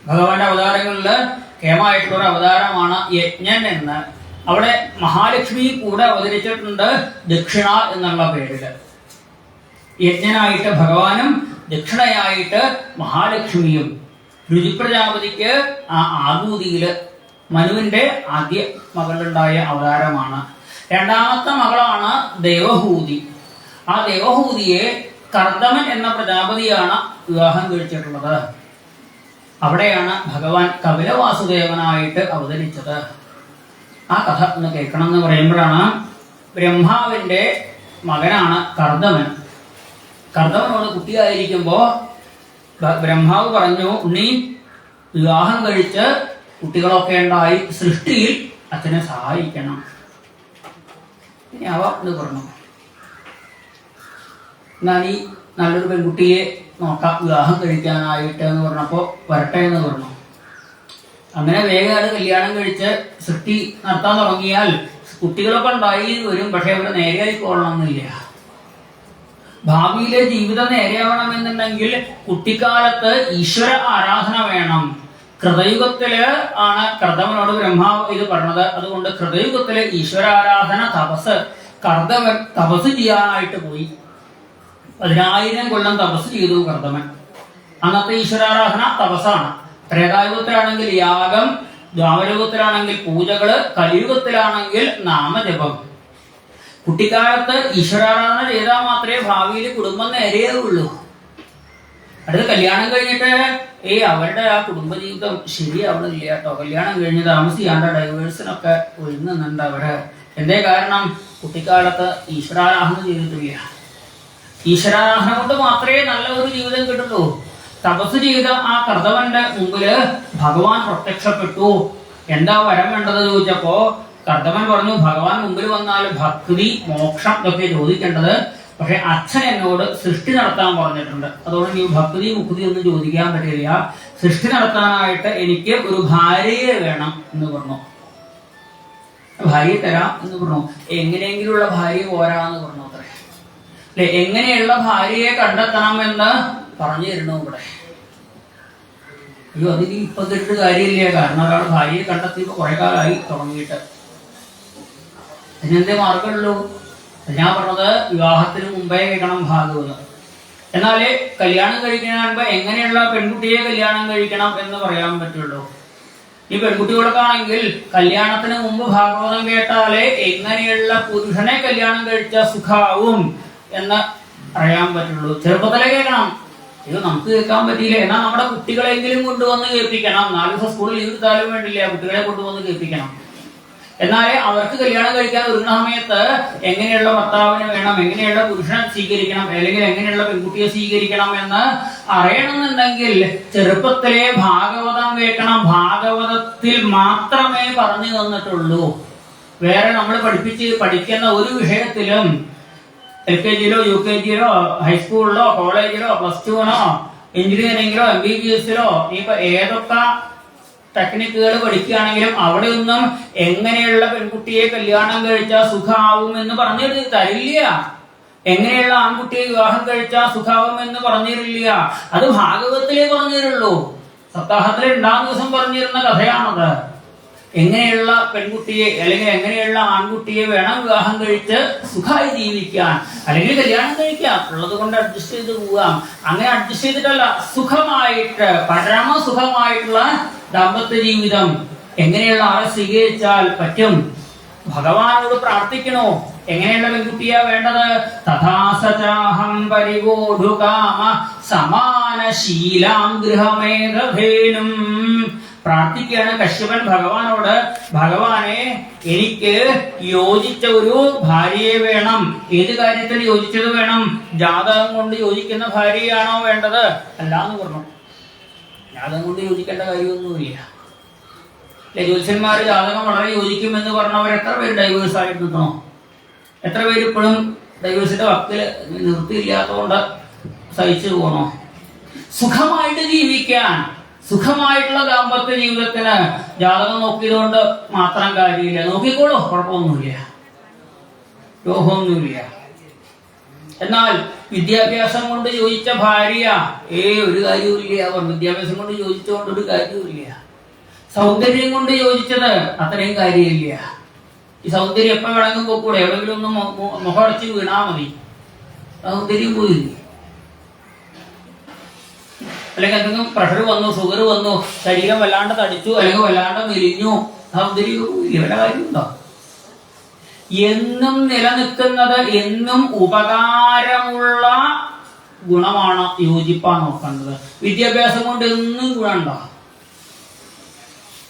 ഭഗവാന്റെ അവതാരങ്ങളില് കേമായിട്ടുള്ള ഒരു അവതാരമാണ് യജ്ഞൻ എന്ന്. അവിടെ മഹാലക്ഷ്മി കൂടെ അവതരിച്ചിട്ടുണ്ട് ദക്ഷിണ എന്നുള്ള പേരില്. യജ്ഞനായിട്ട് ഭഗവാനും ദക്ഷിണയായിട്ട് മഹാലക്ഷ്മിയും. രുചി പ്രജാപതിക്ക് ആ ആകൂതിയില് മനുവിന്റെ ആദ്യ മകളുണ്ടായ അവതാരമാണ്. 2ാമത്തെ മകളാണ് ദേവഹൂതി. ആ ദേവഹൂതിയെ കർദമൻ എന്ന പ്രജാപതിയാണ് വിവാഹം കഴിച്ചിട്ടുള്ളത്. അവിടെയാണ് ഭഗവാൻ കപിലവാസുദേവനായിട്ട് അവതരിച്ചത്. ആ കഥ ഒന്ന് കേൾക്കണം എന്ന് പറയുമ്പോഴാണ് ബ്രഹ്മാവിന്റെ മകനാണ് കർദമൻ. കർദമനോട് കുട്ടിയായിരിക്കുമ്പോ ബ്രഹ്മാവ് പറഞ്ഞു, ഉണ്ണി വിവാഹം കഴിച്ച് കുട്ടികളൊക്കെ ഉണ്ടായി സൃഷ്ടിയിൽ അച്ഛനെ സഹായിക്കണം. ഇനി അവ എന്ന് പറഞ്ഞു, എന്നാൽ ഈ നല്ലൊരു പെൺകുട്ടിയെ നോക്കാം വിവാഹം കഴിക്കാനായിട്ട് എന്ന് പറഞ്ഞപ്പോ വരട്ടെ എന്ന് പറഞ്ഞു. അങ്ങനെ വേഗം കല്യാണം കഴിച്ച് സൃഷ്ടി നടത്താൻ തുടങ്ങിയാൽ കുട്ടികളൊക്കെ ഉണ്ടായി വരും. പക്ഷെ അവര് നേരെയായി കൊള്ളണമെന്നില്ല. ഭാവിയിലെ ജീവിതം നേരെയാവണമെന്നുണ്ടെങ്കിൽ കുട്ടിക്കാലത്ത് ഈശ്വര ആരാധന വേണം. കൃതയുഗത്തില് ആണ് കർദമനോട് ബ്രഹ്മാവ് ഇത് പറഞ്ഞത്. അതുകൊണ്ട് കൃതയുഗത്തിലെ ഈശ്വരാരാധന തപസ്. കർദമൻ തപസ് ചെയ്യാനായിട്ട് പോയി. 10,000 കൊല്ലം തപസ് ചെയ്തു കർദമൻ. അന്നത്തെ ഈശ്വരാരാധന തപസ്സാണ്. ത്രേതായുഗത്തിലാണെങ്കിൽ യാഗം, ദ്വാപരയുഗത്തിലാണെങ്കിൽ പൂജകള്, കലിയുഗത്തിലാണെങ്കിൽ നാമജപം. കുട്ടിക്കാലത്ത് ഈശ്വരാരാധന ചെയ്താൽ മാത്രമേ ഭാവിയിൽ കുടുംബം നേരെയുള്ളൂ. അടുത്ത് കല്യാണം കഴിഞ്ഞിട്ട് അവരുടെ ആ കുടുംബജീവിതം ശരിയാവണില്ല കേട്ടോ. കല്യാണം കഴിഞ്ഞ് താമസിയാണ്ട് ഡൈവേഴ്സിനൊക്കെ ഒരുങ്ങുന്നുണ്ട് അവര്. എന്തേ കാരണം? കുട്ടിക്കാലത്ത് ഈശ്വരാരാധന ചെയ്തിട്ടില്ല. ഈശ്വരാരാധന കൊണ്ട് മാത്രമേ നല്ല ഒരു ജീവിതം കിട്ടുള്ളൂ. തപസ് ചെയ്ത ആ കർദമന്റെ മുമ്പില് ഭഗവാൻ പ്രത്യക്ഷപ്പെട്ടു. എന്താ വരം വേണ്ടത് ചോദിച്ചപ്പോ കർദമൻ പറഞ്ഞു, ഭഗവാൻ മുമ്പിൽ വന്നാൽ ഭക്തി, മോക്ഷം ഇതൊക്കെ ചോദിക്കേണ്ടത്. പക്ഷെ അച്ഛൻ എന്നോട് സൃഷ്ടി നടത്താൻ പറഞ്ഞിട്ടുണ്ട്. അതുകൊണ്ട് നീ ഭക്തി മുക്തി ഒന്നും ചോദിക്കാൻ പറ്റില്ല. സൃഷ്ടി നടത്താനായിട്ട് എനിക്ക് ഒരു ഭാര്യയെ വേണം എന്ന് പറഞ്ഞു. ഭാര്യയെ തരാം എന്ന് പറഞ്ഞു. എങ്ങനെയെങ്കിലുള്ള ഭാര്യ പോരാന്ന് പറഞ്ഞു അത്രേ. അല്ലെ, എങ്ങനെയുള്ള ഭാര്യയെ കണ്ടെത്തണം എന്ന് പറഞ്ഞു തരണു ഇവിടെ. അയ്യോ, അതിന് ഇപ്പൊ തിട്ട് കാര്യമില്ല. കാരണം ഒരാൾ ഭാര്യയെ കണ്ടെത്തിയപ്പോ കുറെ കാലമായി തുടങ്ങിയിട്ട്. അതിനെന്തേ മാർഗമുള്ളൂ? ഞാൻ പറഞ്ഞത് വിവാഹത്തിന് മുമ്പേ കേൾക്കണം ഭാഗവതം. എന്നാലേ കല്യാണം കഴിക്കണ എങ്ങനെയുള്ള പെൺകുട്ടിയെ കല്യാണം കഴിക്കണം എന്ന് പറയാൻ പറ്റുള്ളൂ. ഈ പെൺകുട്ടികൾക്കാണെങ്കിൽ കല്യാണത്തിന് മുമ്പ് ഭാഗവതം കേട്ടാലേ എങ്ങനെയുള്ള പുരുഷനെ കല്യാണം കഴിച്ച സുഖാവും എന്ന് അറിയാൻ പറ്റുള്ളൂ. ചെറുപ്പത്തിലേ കേൾക്കണം. ഇത് നമുക്ക് കേൾക്കാൻ പറ്റിയില്ല, എന്നാൽ നമ്മുടെ കുട്ടികളെങ്കിലും കൊണ്ടുവന്ന് കേൾപ്പിക്കണം. 4 ദിവസം സ്കൂളിൽ ലീവ് എടുത്താലും വേണ്ടില്ല, കുട്ടികളെ കൊണ്ടുവന്ന് കേൾപ്പിക്കണം. എന്നാലേ അവർക്ക് കല്യാണം കഴിക്കാൻ ഒരുങ്ങുന്ന സമയത്ത് എങ്ങനെയുള്ള ഭർത്താവിന് വേണം, എങ്ങനെയുള്ള പുരുഷനെ സ്വീകരിക്കണം, അല്ലെങ്കിൽ എങ്ങനെയുള്ള പെൺകുട്ടിയെ സ്വീകരിക്കണം എന്ന് അറിയണമെന്നുണ്ടെങ്കിൽ ചെറുപ്പത്തിലെ ഭാഗവതം കേൾക്കണം. ഭാഗവതത്തിൽ മാത്രമേ പറഞ്ഞു തന്നിട്ടുള്ളൂ. വേറെ നമ്മൾ പഠിക്കുന്ന ഒരു വിഷയത്തിലും LKG-ലോ UKG-ലോ ഹൈസ്കൂളിലോ കോളേജിലോ +2-നോ എഞ്ചിനീയറിംഗിലോ MBBS-ലോ ഇപ്പൊ ഏതൊക്കെ ടെക്നിക്കുകൾ പഠിക്കുകയാണെങ്കിലും അവിടെ ഒന്നും എങ്ങനെയുള്ള പെൺകുട്ടിയെ കല്യാണം കഴിച്ചാൽ സുഖാവും എന്ന് പറഞ്ഞു തരില്ല. എങ്ങനെയുള്ള ആൺകുട്ടിയെ വിവാഹം കഴിച്ചാൽ സുഖാവും എന്ന് പറഞ്ഞിരില്ല. അത് ഭാഗവതത്തിലേ പറഞ്ഞു തരുള്ളൂ. സപ്താഹത്തിൽ 2-ാം ദിവസം പറഞ്ഞിരുന്ന കഥയാണത്. എങ്ങനെയുള്ള പെൺകുട്ടിയെ അല്ലെങ്കിൽ എങ്ങനെയുള്ള ആൺകുട്ടിയെ വേണം വിവാഹം കഴിച്ച് സുഖമായി ജീവിക്കാൻ, അല്ലെങ്കിൽ കല്യാണം കഴിക്കാം, ഉള്ളത് കൊണ്ട് അഡ്ജസ്റ്റ് ചെയ്ത് പോവാം. അങ്ങനെ അഡ്ജസ്റ്റ് ചെയ്തിട്ടല്ല, സുഖമായിട്ട് പരമസുഖമായിട്ടുള്ള ദാമ്പത്യ ജീവിതം എങ്ങനെയുള്ള ആളെ സ്വീകരിച്ചാൽ പറ്റും. ഭഗവാനോട് പ്രാർത്ഥിക്കണോ എങ്ങനെയുള്ള പെൺകുട്ടിയാ വേണ്ടത്? തഥാസചാഹം പരിവോഢുകാമ സമാനശീലാം ഗൃഹമേധേനും. പ്രാർത്ഥിക്കുകയാണ് കശ്യപൻ ഭഗവാനോട്, ഭഗവാനെ എനിക്ക് യോജിച്ച ഒരു ഭാര്യയെ വേണം. ഏത് കാര്യത്തിന് യോജിച്ചത് വേണം? ജാതകം കൊണ്ട് യോജിക്കുന്ന ഭാര്യയാണോ വേണ്ടത്? അല്ലാന്ന് പറഞ്ഞു. ജാതകം കൊണ്ട് യോജിക്കേണ്ട കാര്യമൊന്നുമില്ല. ജ്യോത്സ്യന്മാര് ജാതകം വളരെ യോജിക്കുമെന്ന് പറഞ്ഞവർ എത്ര പേര് ഡൈവേഴ്സ് ആയിട്ട് നിൽക്കണോ? എത്ര പേര് ഇപ്പോഴും ഡൈവേഴ്സിന്റെ വക്കില് നിർത്തിയില്ലാത്തതുകൊണ്ട് സഹിച്ചു പോകണോ? സുഖമായിട്ട് ജീവിക്കാൻ, സുഖമായിട്ടുള്ള ദാമ്പത്യ ജീവിതത്തിന് ജാതകം നോക്കിയതുകൊണ്ട് മാത്രം കാര്യമില്ല. നോക്കിക്കോളൂ, കുഴപ്പമൊന്നുമില്ല, രോഗമൊന്നുമില്ല. എന്നാൽ വിദ്യാഭ്യാസം കൊണ്ട് യോജിച്ച ഭാര്യ ഒരു കാര്യവുമില്ല. വിദ്യാഭ്യാസം കൊണ്ട് യോജിച്ചുകൊണ്ട് ഒരു കാര്യവുമില്ല. സൗന്ദര്യം കൊണ്ട് യോജിച്ചത് അത്രയും കാര്യമില്ല. ഈ സൗന്ദര്യം എപ്പോ വേണമെങ്കിലും പോക്കൂടെ, എവിടെയെങ്കിലും ഒന്ന് മുഖമടച്ച് വീണാ മതി, സൗന്ദര്യം പോയില്ലേ. അല്ലെങ്കിൽ എന്തെങ്കിലും പ്രഷർ വന്നു, ഷുഗർ വന്നു, ശരീരം വല്ലാണ്ട് തടിച്ചു, അല്ലെങ്കിൽ വല്ലാണ്ട് മെലിഞ്ഞു, സൗന്ദര്യവും ഇവരുടെ കാര്യമുണ്ടോ? എന്നും നിലനിൽക്കുന്നത്, എന്നും ഉപകാരമുള്ള ഗുണമാണ്, യോജിപ്പാണ് നോക്കേണ്ടത്. വിദ്യാഭ്യാസം കൊണ്ട് എന്നും ഗുണമുണ്ടോ?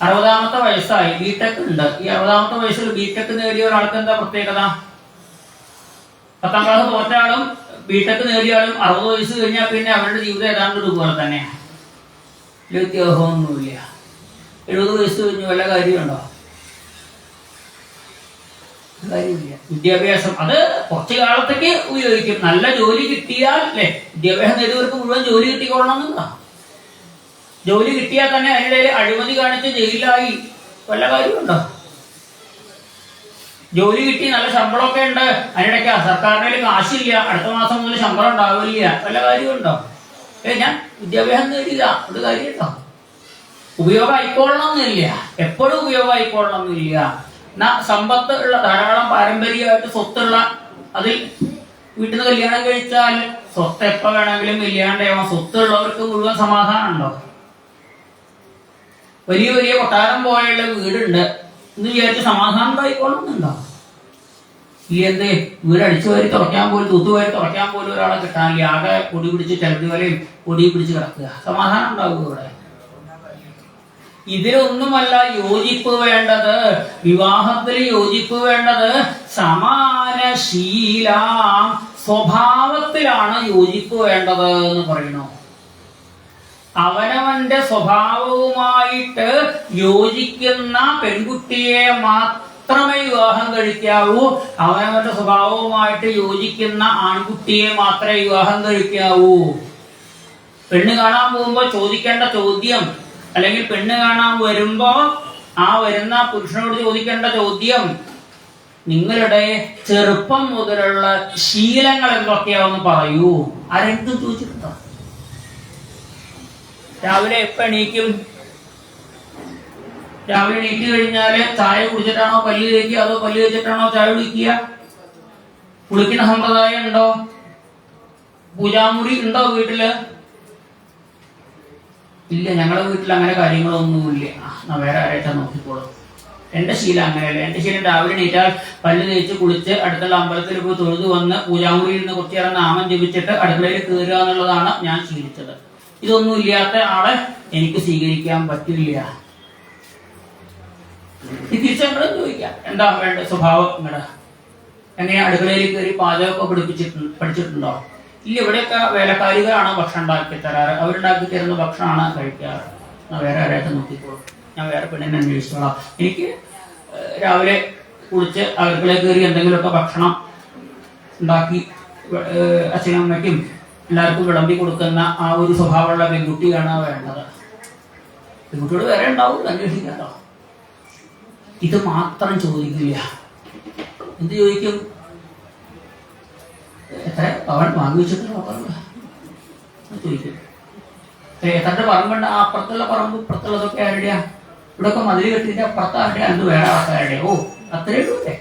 60-ാമത്തെ വയസ്സായി, ബിടെക് ഉണ്ട്. ഈ 60-ാമത്തെ വയസ്സിൽ ബിടെക് നേടിയ ഒരാൾക്ക് എന്താ പ്രത്യേകത? 10ാം ക്ലാസ് തോറ്റാളും ബിടെക് നേടിയാലും 60 വയസ്സ് കഴിഞ്ഞാൽ പിന്നെ അവരുടെ ജീവിതം ഏതാണ്ട് ഇതുപോലെ തന്നെയാണ്. വ്യത്യാസമൊന്നുമില്ല. 70 വയസ്സ് കഴിഞ്ഞു വല്ല കാര്യമുണ്ടോ? കാര്യമില്ല. വിദ്യാഭ്യാസം അത് കുറച്ചു കാലത്തേക്ക് ഉപയോഗിക്കും. നല്ല ജോലി കിട്ടിയാൽ അല്ലെ, വിദ്യാഭ്യാസം നേടിയവർക്ക് മുഴുവൻ ജോലി കിട്ടിക്കൊള്ളണമെന്നുണ്ടോ? ജോലി കിട്ടിയാൽ തന്നെ അതിനിടയിൽ അഴിമതി കാണിച്ച് ജയിലിലായി വല്ല കാര്യമുണ്ടോ? ജോലി കിട്ടി നല്ല ശമ്പളമൊക്കെ ഉണ്ട്, അതിനിടയ്ക്ക് സർക്കാരിന്റെ കാശില്ല, അടുത്ത മാസം മുതൽ ശമ്പളം ഉണ്ടാവില്ല, വല്ല കാര്യമുണ്ടോ? ഞാൻ വിദ്യാഭ്യാസം നേടിയില്ല, ഒരു കാര്യമുണ്ടോ? ഉപയോഗം ആയിക്കൊള്ളണമെന്നില്ല, എപ്പോഴും ഉപയോഗം ആയിക്കൊള്ളണമെന്നില്ല. എന്നാ സമ്പത്ത് ഉള്ള, ധാരാളം പാരമ്പര്യമായിട്ട് സ്വത്തുള്ള, അതിൽ വീട്ടിൽ നിന്ന് കല്യാണം കഴിച്ചാൽ സ്വത്ത് എപ്പോ വേണമെങ്കിലും ഇല്ലാണ്ടാവും. സ്വത്തുള്ളവർക്ക് മുഴുവൻ സമാധാനം ഉണ്ടോ? വലിയ വലിയ കൊട്ടാരം പോലെയുള്ള വീടുണ്ട് എന്ന് വിചാരിച്ച് സമാധാനം ഉണ്ടായിക്കൊള്ളുന്നുണ്ടോ? ഈ എന്തേ വീട് അടിച്ചു വാരി തുറക്കാൻ പോലും, തൂത്തുവാരി തുറക്കാൻ പോലും ഒരാളെ കിട്ടാനില്ല. ആകെ പൊടി പിടിച്ച് ചരടി വലയും പൊടി പിടിച്ച് കിടക്കുക. സമാധാനം ഉണ്ടാവുക ഇവിടെ? ഇതിലൊന്നുമല്ല യോജിപ്പ് വേണ്ടത്. വിവാഹത്തിൽ യോജിപ്പ് വേണ്ടത് സമാനശീല സ്വഭാവത്തിലാണ് യോജിപ്പ് വേണ്ടത് എന്ന് പറയുന്നു. അവനവന്റെ സ്വഭാവവുമായിട്ട് യോജിക്കുന്ന പെൺകുട്ടിയെ മാത്രമേ വിവാഹം കഴിക്കാവൂ. അവനവന്റെ സ്വഭാവവുമായിട്ട് യോജിക്കുന്ന ആൺകുട്ടിയെ മാത്രമേ വിവാഹം കഴിക്കാവൂ. പെണ്ണ് കാണാൻ പോകുമ്പോ ചോദിക്കേണ്ട ചോദ്യം, അല്ലെങ്കിൽ പെണ്ണ് കാണാൻ വരുമ്പോ ആ വരുന്ന പുരുഷനോട് ചോദിക്കേണ്ട ചോദ്യം, നിങ്ങളുടെ ചെറുപ്പം മുതലുള്ള ശീലങ്ങൾ എന്തൊക്കെയാവെന്ന് പറയൂ. ആരെങ്കിലും ചോദിച്ചിട്ടുണ്ടോ? രാവിലെ എപ്പോ എണീക്കും? രാവിലെ എണീറ്റ് കഴിഞ്ഞാല് ചായ കുടിച്ചിട്ടാണോ പല്ല് തേക്കുക, അതോ പല്ല് തേച്ചിട്ടാണോ ചായ കുടിക്കുക? കുളിക്കുന്ന സമ്പ്രദായം ഉണ്ടോ? പൂജാമുറി ഉണ്ടോ വീട്ടില്? ഇല്ല, ഞങ്ങളുടെ വീട്ടിൽ അങ്ങനെ കാര്യങ്ങളൊന്നുമില്ല. എന്നാ വേറെ ആരായിട്ടാ നോക്കിക്കോളും. എന്റെ ശീലം അങ്ങനെയല്ല. എന്റെ ശീലം രാവിലെ എണീറ്റാൽ പല്ല് തേച്ച് കുളിച്ച് അടുത്തുള്ള അമ്പലത്തിൽ പോയി തൊഴുതു വന്ന് പൂജാമുറിയിൽ നിന്ന് കുറച്ചു നേരം നാമം ജപിച്ചിട്ട് അടുക്കളയിൽ കയറുക എന്നുള്ളതാണ് ഞാൻ ശീലിച്ചത്. ഇതൊന്നും ഇല്ലാത്ത ആളെ എനിക്ക് സ്വീകരിക്കാൻ പറ്റില്ല. തിരിച്ചങ്ങോട്ട് ചോദിക്കാം, എന്താ വേണ്ട സ്വഭാവം നിങ്ങളുടെ? എങ്ങനെ അടുക്കളയിൽ കയറി പാചകമൊക്കെ പഠിച്ചിട്ടുണ്ടോ? ഇല്ല, ഇവിടെയൊക്കെ വേലക്കാരികളാണ് ഭക്ഷണം ഉണ്ടാക്കി തരാറ്. അവരുണ്ടാക്കി തരുന്ന ഭക്ഷണമാണ് കഴിക്കാറ്. വേറെ ആരായിട്ട് നോക്കിക്കോളും, ഞാൻ വേറെ പെണ്ണിനെ അന്വേഷിച്ചോളാം. എനിക്ക് രാവിലെ കുളിച്ച് അടുക്കളയിൽ കയറി എന്തെങ്കിലുമൊക്കെ ഭക്ഷണം ഉണ്ടാക്കി അച്ഛനും അമ്മയ്ക്കും എല്ലാവർക്കും വിളമ്പി കൊടുക്കുന്ന ആ ഒരു സ്വഭാവമുള്ള പെൺകുട്ടിയാണ് വേണ്ടത്. പെൺകുട്ടിയോട് വേറെ ഉണ്ടാവും, അന്വേഷിക്കാട്ടോ. ഇത് മാത്രം ചോദിക്കില്ല. എന്ത് ചോദിക്കും? എത്ര അവൻ വാങ്ങി വെച്ചിട്ട് ചോദിക്കും. തന്റെ പറമ്പുണ്ട്, ആ അപ്പുറത്തുള്ള പറമ്പ് ഇപ്പുറത്തുള്ളതൊക്കെ ആരുടെയാ? ഇവിടെയൊക്കെ മതിൽ കെട്ടിന്റെ അപ്പുറത്ത് ആരുടെയാ? അത് വേറെ ആൾക്കാരുടെ. ഓ, അത്രേ ഉള്ളൂല്ലേ?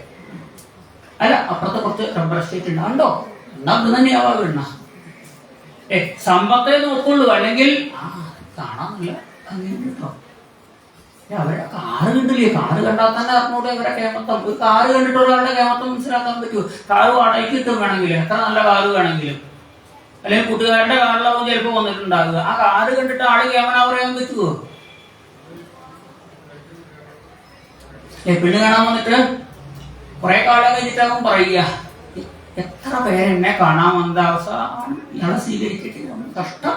അല്ല, അപ്പുറത്തെ കുറച്ച് റബ്ബർ എസ്റ്റേറ്റ് ഉണ്ടോ? എന്നാ അത് തന്നെയാവാ വീണ. സമ്പത്തെ നോക്കുള്ളൂ, അല്ലെങ്കിൽ കാണാന്നില്ല അങ്ങനെ കേട്ടോ. അവരുടെ കാറ് കണ്ടില്ലേ? കാറ് കണ്ടാൽ തന്നെ അറിഞ്ഞൂടെ അവരുടെ കേമത്തം. ഒരു കാറ് കണ്ടിട്ടുള്ളവരുടെ കേമത്തം മനസ്സിലാക്കാൻ പറ്റുമോ? കാറ് വാടകയ്ക്ക് കിട്ടും വേണമെങ്കിലും, എത്ര നല്ല കാറ് വേണമെങ്കിലും. അല്ലെങ്കിൽ കൂട്ടുകാരുടെ കാറിലാവും ചിലപ്പോൾ വന്നിട്ടുണ്ടാകുക. ആ കാറ് കണ്ടിട്ട് ആള് കേമന പറയാൻ പറ്റുമോ? പെണ്ണ് കാണാൻ വന്നിട്ട് കുറെ കാലം കഴിഞ്ഞിട്ടാകും പറയുക, എത്ര പേരെന്നെ കാണാൻ വന്ന അവസാനം ഇയാളെ സ്വീകരിച്ചിട്ട് കഷ്ടം.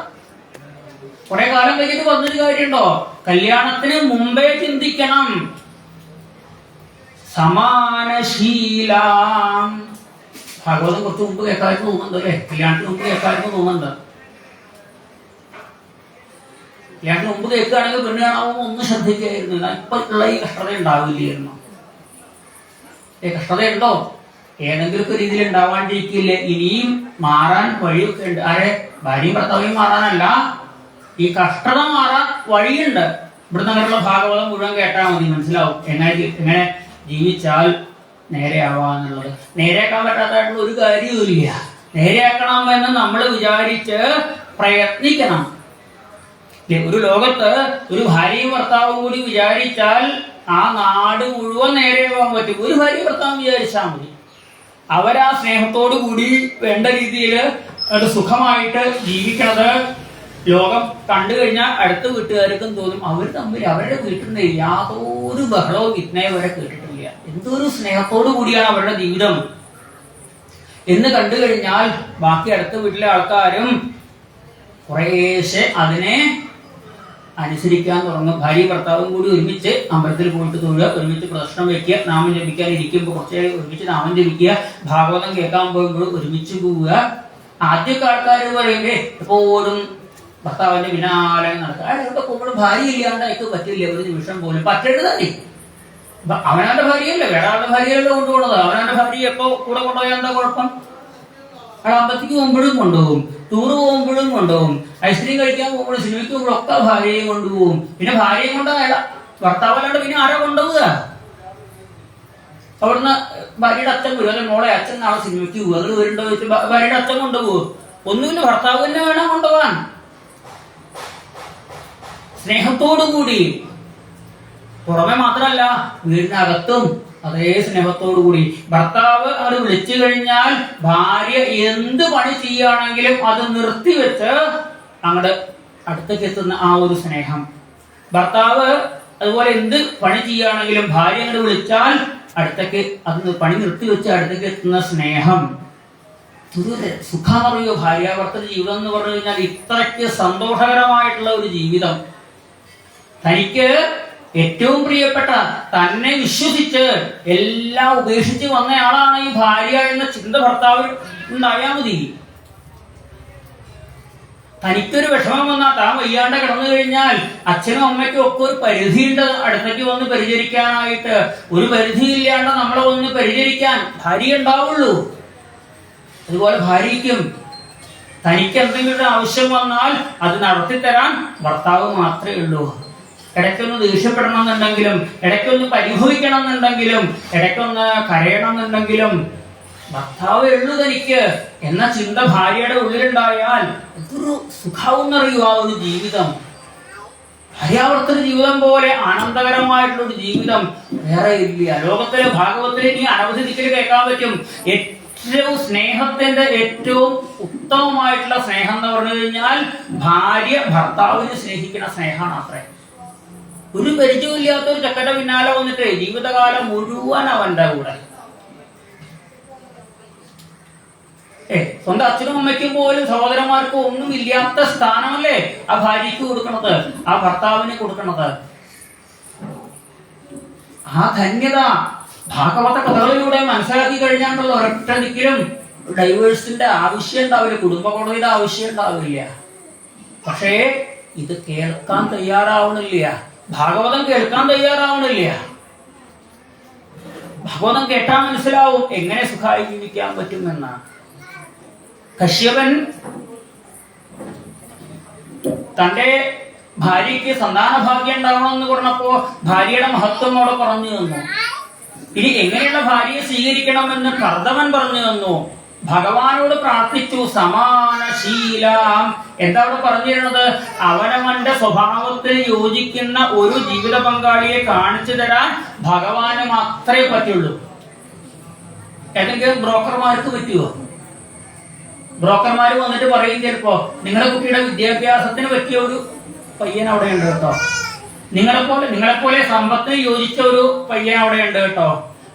കുറെ കാലം കഴിഞ്ഞിട്ട് വന്നൊരു കാര്യമുണ്ടോ? കല്യാണത്തിന് മുമ്പേ ചിന്തിക്കണം. സമാനശീലാം. ഭാഗവതം കുറച്ച് മുമ്പ് കേൾക്കാമായിരുന്നു തോന്നുന്നുണ്ട് അല്ലേ? കല്യാണത്തിന് മുമ്പ് കേൾക്കാമായിരുന്നു തോന്നുന്നുണ്ട്. കല്യാണത്തിന് മുമ്പ് കേൾക്കുകയാണെങ്കിൽ പെണ്ണ് കാണാവുമ്പോൾ ഒന്നും ശ്രദ്ധിക്കായിരുന്നു. ഇപ്പൊ ഉള്ള ഈ കഷ്ടത ഉണ്ടാവില്ലായിരുന്നു. കഷ്ടതയുണ്ടോ? ഏതെങ്കിലുമൊക്കെ രീതിയിൽ ഉണ്ടാവാണ്ടിരിക്കില്ലേ? ഇനിയും മാറാൻ വഴിയൊക്കെ ഉണ്ട്. ആരെ? ഭാര്യയും ഭർത്താവിയും മാറാനല്ല, ഈ കഷ്ടത മാറാൻ വഴിയുണ്ട്. ഇവിടുന്ന് അങ്ങനെയുള്ള ഭാഗവതം മുഴുവൻ കേട്ടാൽ മതി, മനസ്സിലാവും എങ്ങനെ ജീവിച്ചാൽ നേരെയാവാന്നുള്ളത്. നേരെയാക്കാൻ പറ്റാത്തതായിട്ടുള്ള ഒരു കാര്യവുമില്ല. നേരെയാക്കണം എന്ന് നമ്മൾ വിചാരിച്ച് പ്രയത്നിക്കണം. ഒരു ലോകത്ത് ഒരു ഭാര്യയും ഭർത്താവും കൂടി വിചാരിച്ചാൽ ആ നാട് മുഴുവൻ നേരെയാവാൻ പറ്റും. ഒരു ഭാര്യയും ഭർത്താവും വിചാരിച്ചാൽ മതി. അവരാ സ്നേഹത്തോടു കൂടി വേണ്ട രീതിയിൽ സുഖമായിട്ട് ജീവിക്കണത് ലോകം കണ്ടു കഴിഞ്ഞാൽ അടുത്ത വീട്ടുകാർക്കും തോന്നും അവർ തമ്മിൽ അവരുടെ വീട്ടിൽ നിന്ന് യാതൊരു ബഹളവും ഇന്നേ വരെ കേട്ടിട്ടില്ല, എന്തൊരു സ്നേഹത്തോടു കൂടിയാണ് അവരുടെ ജീവിതം എന്ന് കണ്ടു കഴിഞ്ഞാൽ ബാക്കി അടുത്ത വീട്ടിലെ ആൾക്കാരും കുറേശ്ശെ അതിനെ അനുസരിക്കാൻ തുടങ്ങും. ഭാര്യ ഭർത്താവും കൂടി ഒരുമിച്ച് അമ്പലത്തിൽ പോയിട്ട് തൊഴുക, ഒരുമിച്ച് പ്രദക്ഷിണം വയ്ക്കുക, നാമം ജപിക്കാൻ ഇരിക്കുമ്പോൾ കുറച്ച് ഒരുമിച്ച് നാമം ജപിക്കുക, ഭാഗവതം കേൾക്കാൻ പോകുമ്പോൾ ഒരുമിച്ച് പോവുക. ആദ്യമൊക്കെ ആൾക്കാർ പറയുമ്പേ എപ്പോഴും ഭർത്താവിന്റെ പിന്നാലെ നടക്കുക. ഇവിടെ പോകുമ്പോൾ ഭാര്യ ഇല്ലാണ്ട് എനിക്ക് പറ്റില്ല ഒരു നിമിഷം പോലും. പറ്റരുത് തന്നെ. അവനവന്റെ ഭാര്യയല്ല, വേറെ ആളുടെ ഭാര്യയല്ല കൊണ്ടുപോകണത്. അവനവന്റെ ഭാര്യ എപ്പോ കൂടെ കൊണ്ടുപോയാൽ എന്താ കുഴപ്പം? അവിടെ അമ്പലത്തിക്ക് പോകുമ്പോഴും കൊണ്ടുപോകും, ടൂറ് പോകുമ്പോഴും കൊണ്ടുപോകും, ഐസ്ക്രീം കഴിക്കാൻ പോകുമ്പോഴും സിനിമയ്ക്ക് പോകുമ്പോഴൊക്കെ ഭാര്യയും കൊണ്ടുപോകും. പിന്നെ ഭാര്യയും കൊണ്ടുപോയാല ഭർത്താവല്ലാണ്ട് പിന്നെ ആരാ കൊണ്ടുപോവുക? അവിടുന്ന് ഭാര്യയുടെ അച്ഛൻ വരും, അല്ലെങ്കിൽ മോളെ അച്ഛൻ നാളെ സിനിമയ്ക്ക് പോകും, അങ്ങനെ വരുന്നുണ്ടോ വെച്ച് ഭാര്യയുടെ അച്ഛൻ കൊണ്ടുപോകും. ഒന്നുമില്ല, ഭർത്താവ് തന്നെ വേണം കൊണ്ടുപോകാൻ. സ്നേഹത്തോടു കൂടി, പുറമെ മാത്രമല്ല വീടിനകത്തും അതേ സ്നേഹത്തോടു കൂടി. ഭർത്താവ് അത് വിളിച്ചു കഴിഞ്ഞാൽ ഭാര്യ എന്ത് പണി ചെയ്യുകയാണെങ്കിലും അത് നിർത്തിവെച്ച് അങ്ങോട്ട് അടുത്തേക്ക് എത്തുന്ന ആ ഒരു സ്നേഹം. ഭർത്താവ് അതുപോലെ എന്ത് പണി ചെയ്യുകയാണെങ്കിലും ഭാര്യ അങ്ങോട്ട് വിളിച്ചാൽ അടുത്തേക്ക് അത് പണി നിർത്തിവെച്ച് അടുത്തേക്ക് എത്തുന്ന സ്നേഹം. സുഖം അറിയോ? ഭാര്യാഭർത്തൃ ജീവിതം എന്ന് പറഞ്ഞു കഴിഞ്ഞാൽ ഇത്രയ്ക്ക് സന്തോഷകരമായിട്ടുള്ള ഒരു ജീവിതം. തനിക്ക് ഏറ്റവും പ്രിയപ്പെട്ട, തന്നെ വിശ്വസിച്ച് എല്ലാം ഉപേക്ഷിച്ച് വന്നയാളാണ് ഈ ഭാര്യ എന്ന ചിന്ത ഭർത്താവിൽ ഉണ്ടായാൽ മതി. തനിക്കൊരു വിഷമം വന്നാൽ, താൻ വയ്യാണ്ട് കിടന്നു കഴിഞ്ഞാൽ അച്ഛനും അമ്മയ്ക്കും ഒക്കെ ഒരു പരിധിയുണ്ട് അടുത്തേക്ക് വന്ന് പരിചരിക്കാനായിട്ട്. ഒരു പരിധിയില്ലാണ്ട് നമ്മളെ വന്ന് പരിചരിക്കാൻ ഭാര്യ ഉണ്ടാവുള്ളൂ. അതുപോലെ ഭാര്യയ്ക്കും തനിക്ക് എന്തെങ്കിലും ആവശ്യം വന്നാൽ അത് നടത്തിത്തരാൻ ഭർത്താവ് മാത്രമേ ഉള്ളൂ. ഇടയ്ക്കൊന്ന് ദേഷ്യപ്പെടണം എന്നുണ്ടെങ്കിലും, ഇടയ്ക്കൊന്ന് പരിഭവിക്കണം എന്നുണ്ടെങ്കിലും, ഇടയ്ക്കൊന്ന് കരയണം എന്നുണ്ടെങ്കിലും ഭർത്താവ് എള്ളു തനിക്ക് എന്ന ചിന്ത ഭാര്യയുടെ ഉള്ളിലുണ്ടായാൽ എന്തൊരു സുഖാവെന്നറിയൂ ആ ഒരു ജീവിതം. ഭാര്യാവർത്തന ജീവിതം പോലെ ആനന്ദകരമായിട്ടുള്ള ഒരു ജീവിതം വേറെ ഇല്ല. ലോകത്തിലെ ഭാഗവത്തിലെ ഇനി അനവധി ദിക്കിൽ കേൾക്കാൻ പറ്റും. ഏറ്റവും സ്നേഹത്തിന്റെ ഏറ്റവും ഉത്തമമായിട്ടുള്ള സ്നേഹം എന്ന് പറഞ്ഞു കഴിഞ്ഞാൽ ഭാര്യ ഭർത്താവിനെ സ്നേഹിക്കുന്ന സ്നേഹമാണ് അത്രേ. ഒരു പരിചയമില്ലാത്ത ഒരു ചക്കന്റെ പിന്നാലെ വന്നിട്ട് ജീവിതകാലം മുഴുവൻ അവന്റെ കൂടെ. സ്വന്തം അച്ഛനും അമ്മയ്ക്കും പോലും സഹോദരന്മാർക്കും ഒന്നും ഇല്ലാത്ത സ്ഥാനമല്ലേ ആ ഭാര്യയ്ക്ക് കൊടുക്കണത്, ആ ഭർത്താവിന് കൊടുക്കണത്. ആ ധന്യത ഭാഗവത കഥകളിലൂടെ മനസ്സിലാക്കി കഴിഞ്ഞാൽ ഒരൊറ്റ ദിക്കിലും ഡൈവേഴ്സിന്റെ ആവശ്യം ഉണ്ടാവില്ല, കുടുംബ കോടതിയുടെ ആവശ്യം ഉണ്ടാവില്ല. പക്ഷേ ഇത് കേൾക്കാൻ തയ്യാറാവണില്ല, ഭാഗവതം കേൾക്കാൻ തയ്യാറാവണില്ല. ഭാഗവതം കേട്ടാൽ മനസ്സിലാവും എങ്ങനെ സുഖമായി ജീവിക്കാൻ പറ്റുമെന്ന്. കശ്യപൻ തന്റെ ഭാര്യയ്ക്ക് സന്താന ഭാഗ്യം ഉണ്ടാവണമെന്ന് പറഞ്ഞപ്പോ ഭാര്യയുടെ മഹത്വം അവിടെ പറഞ്ഞു തന്നു. ഇനി എങ്ങനെയുള്ള ഭാര്യയെ സ്വീകരിക്കണമെന്ന് കർദമൻ പറഞ്ഞു തന്നു. ഭഗവാനോട് പ്രാർത്ഥിച്ചു സമാനശീലാം. എന്താ അവിടെ പറഞ്ഞിരുന്നത്? അവനവന്റെ സ്വഭാവത്തിന് യോജിക്കുന്ന ഒരു ജീവിത പങ്കാളിയെ കാണിച്ചു തരാൻ ഭഗവാന് മാത്രമേ പറ്റുള്ളൂ. ഏതെങ്കിലും ബ്രോക്കർമാർക്ക് പറ്റുമോ? ബ്രോക്കർമാർ വന്നിട്ട് പറയും ചിലപ്പോ നിങ്ങളുടെ കുട്ടിയുടെ വിദ്യാഭ്യാസത്തിന് പറ്റിയ ഒരു പയ്യൻ അവിടെ ഉണ്ട് കേട്ടോ, നിങ്ങളെപ്പോലെ സമ്പത്തിന് യോജിച്ച ഒരു പയ്യൻ അവിടെ ഉണ്ട് കേട്ടോ,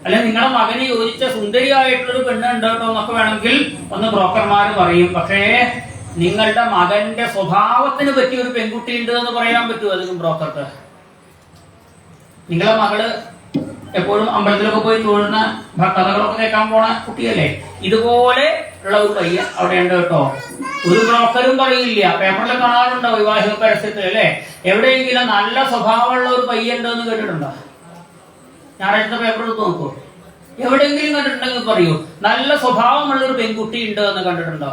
അല്ലെ നിങ്ങളുടെ മകന് യോജിച്ച സുന്ദരിയായിട്ടുള്ളൊരു പെണ്ണ് ഉണ്ട് കേട്ടോ എന്നൊക്കെ വേണമെങ്കിൽ ഒന്ന് ബ്രോക്കർമാർ പറയും. പക്ഷേ നിങ്ങളുടെ മകന്റെ സ്വഭാവത്തിന് പറ്റിയ ഒരു പെൺകുട്ടി ഉണ്ട് എന്ന് പറയാൻ പറ്റുമോ അധികം ബ്രോക്കർക്ക്? നിങ്ങളെ മകള് എപ്പോഴും അമ്പലത്തിലൊക്കെ പോയി തൊഴുന്ന കഥകളൊക്കെ കേൾക്കാൻ പോണ കുട്ടിയല്ലേ, ഇതുപോലെ ഉള്ള ഒരു പയ്യൻ അവിടെ ഉണ്ട് കേട്ടോ. ഒരു ബ്രോക്കറും പറയില്ല. പേപ്പറിൽ കാണാറുണ്ടോ വിവാഹിക പരസ്യത്തിൽ അല്ലെ, എവിടെയെങ്കിലും നല്ല സ്വഭാവമുള്ള ഒരു പയ്യൻ ഉണ്ട് എന്ന് കേട്ടിട്ടുണ്ടോ? ഞായറാഴ്ച പേപ്പർ എടുത്ത് നോക്കൂ, എവിടെയെങ്കിലും കണ്ടിട്ടുണ്ടെങ്കിൽ പറയൂ നല്ല സ്വഭാവമുള്ള ഒരു പെൺകുട്ടി ഉണ്ട് എന്ന് കണ്ടിട്ടുണ്ടോ?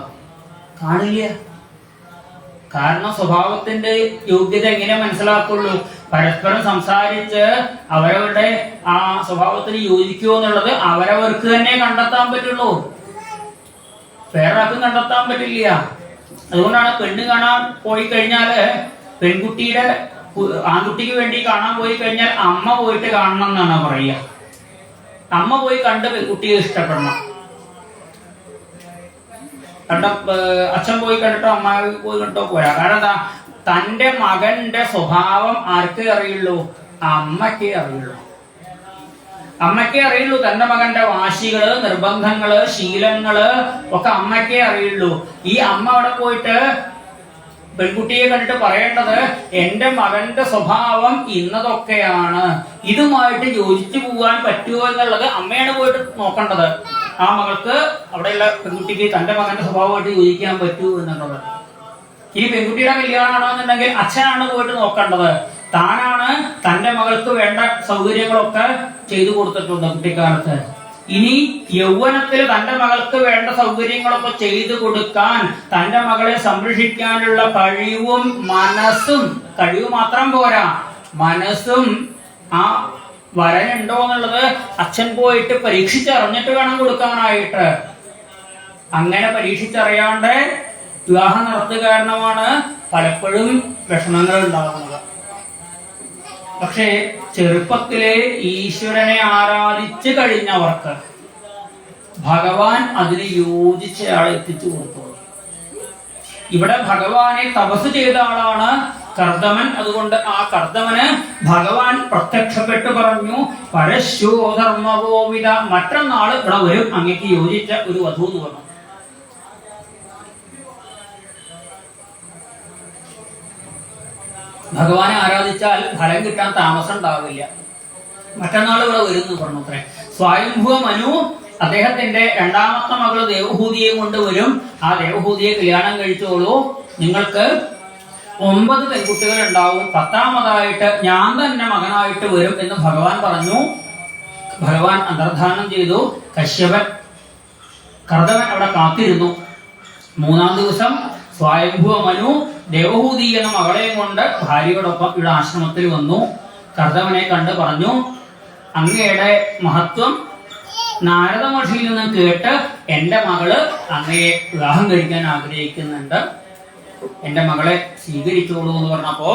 കാണില്ല. കാരണം സ്വഭാവത്തിന്റെ യോഗ്യത എങ്ങനെ മനസ്സിലാക്കുള്ളൂ? പരസ്പരം സംസാരിച്ച് അവരവരുടെ ആ സ്വഭാവത്തിന് യോജിക്കുമോ എന്നുള്ളത് അവരവർക്ക് തന്നെ കണ്ടെത്താൻ പറ്റുള്ളൂ, വേറെ ആർക്കും കണ്ടെത്താൻ പറ്റില്ല. അതുകൊണ്ടാണ് പെണ്ണ് കാണാൻ പോയി കഴിഞ്ഞാല് പെൺകുട്ടിയുടെ ആൺകുട്ടിക്ക് വേണ്ടി കാണാൻ പോയി കഴിഞ്ഞാൽ അമ്മ പോയിട്ട് കാണണം എന്നാണ് പറയുക. അമ്മ പോയി കണ്ട് പെൺകുട്ടിയെ ഇഷ്ടപ്പെടണം. അച്ഛൻ പോയി കണ്ടിട്ടോ അമ്മ പോയി കണ്ടിട്ടോ പോരാ. കാരണം എന്താ? തന്റെ മകന്റെ സ്വഭാവം ആർക്കേ അറിയുള്ളൂ? അമ്മയ്ക്കേ അറിയുള്ളൂ. അമ്മയ്ക്കേ അറിയുള്ളൂ. തന്റെ മകന്റെ വാശികള്, നിർബന്ധങ്ങള്, ശീലങ്ങള് ഒക്കെ അമ്മയ്ക്കേ അറിയുള്ളൂ. ഈ അമ്മ അവിടെ പോയിട്ട് പെൺകുട്ടിയെ കണ്ടിട്ട് പറയേണ്ടത് എന്റെ മകന്റെ സ്വഭാവം ഇന്നതൊക്കെയാണ്, ഇതുമായിട്ട് യോജിച്ചു പോകാൻ പറ്റുമോ എന്നുള്ളത് അമ്മയാണ് പോയിട്ട് നോക്കേണ്ടത്. ആ മകൾക്ക് അവിടെയുള്ള പെൺകുട്ടിക്ക് തന്റെ മകന്റെ സ്വഭാവമായിട്ട് യോജിക്കാൻ പറ്റൂ എന്നുള്ളത്. ഈ പെൺകുട്ടിയുടെ കല്യാണമാണെന്നുണ്ടെങ്കിൽ അച്ഛനാണ് പോയിട്ട് നോക്കേണ്ടത്. താനാണ് തന്റെ മകൾക്ക് വേണ്ട സൗകര്യങ്ങളൊക്കെ ചെയ്തു കൊടുത്തിട്ടുണ്ട് കുട്ടിക്കാലത്ത്. ഇനി യൗവനത്തിൽ തന്റെ മകൾക്ക് വേണ്ട സൗകര്യങ്ങളൊക്കെ ചെയ്തു കൊടുക്കാൻ, തന്റെ മകളെ സംരക്ഷിക്കാനുള്ള കഴിവും മനസ്സും, കഴിവ് മാത്രം പോരാ മനസ്സും ആ വരനുണ്ടോ എന്നുള്ളത് അച്ഛൻ പോയിട്ട് പരീക്ഷിച്ചറിഞ്ഞിട്ട് വേണം കൊടുക്കാനായിട്ട്. അങ്ങനെ പരീക്ഷിച്ചറിയാണ്ട് വിവാഹം നടത്തുക കാരണമാണ് പലപ്പോഴും വിഷമങ്ങൾ ഉണ്ടാകുന്നത്. പക്ഷേ ചെറുപ്പത്തിലെ ഈശ്വരനെ ആരാധിച്ചു കഴിഞ്ഞവർക്ക് ഭഗവാൻ അതിന് യോജിച്ച ആളെ എത്തിച്ചു കൊടുത്തു. ഇവിടെ ഭഗവാനെ തപസ് ചെയ്ത ആളാണ് കർദമൻ. അതുകൊണ്ട് ആ കർദമന് ഭഗവാൻ പ്രത്യക്ഷപ്പെട്ട് പറഞ്ഞു, പരശോ ധർമ്മവോവിധ, മറ്റന്നാള് ഇവിടെ വരും, അങ്ങേക്ക് യോജിച്ച ഒരു വധു എന്ന് പറഞ്ഞു. ഭഗവാനെ ആരാധിച്ചാൽ ഫലം കിട്ടാൻ താമസം ഉണ്ടാവില്ല, മറ്റന്നാൾ ഇവിടെ വരും എന്ന് പറഞ്ഞു. അത്രേ. സ്വയംഭുവ മനു അദ്ദേഹത്തിന്റെ രണ്ടാമത്തെ മകള് ദേവഹൂതിയെ കൊണ്ടുവരും. ആ ദേവഹൂതിയെ കല്യാണം കഴിച്ചോളൂ, നിങ്ങൾക്ക് 9 പെൺകുട്ടികൾ ഉണ്ടാവും, 10ാമതായിട്ട് ഞാൻ തന്നെ മകനായിട്ട് വരും എന്ന് ഭഗവാൻ പറഞ്ഞു. ഭഗവാൻ അന്തർധാനം ചെയ്തു. കശ്യപൻ കർദമൻ അവിടെ കാത്തിരുന്നു. 3ാം ദിവസം സ്വയംഭുവ മനു ദേവഹൂതി എന്ന മകളെയും കൊണ്ട് ഭാര്യയോടൊപ്പം ഇവിടെ ആശ്രമത്തിൽ വന്നു. കർദമനെ കണ്ട് പറഞ്ഞു, അങ്ങയുടെ മഹത്വം നാരദ മഹർഷിയിൽ നിന്നും കേട്ട് എന്റെ മകള് അങ്ങയെ വിവാഹം കഴിക്കാൻ ആഗ്രഹിക്കുന്നുണ്ട്, എന്റെ മകളെ സ്വീകരിച്ചോളൂ എന്ന് പറഞ്ഞപ്പോ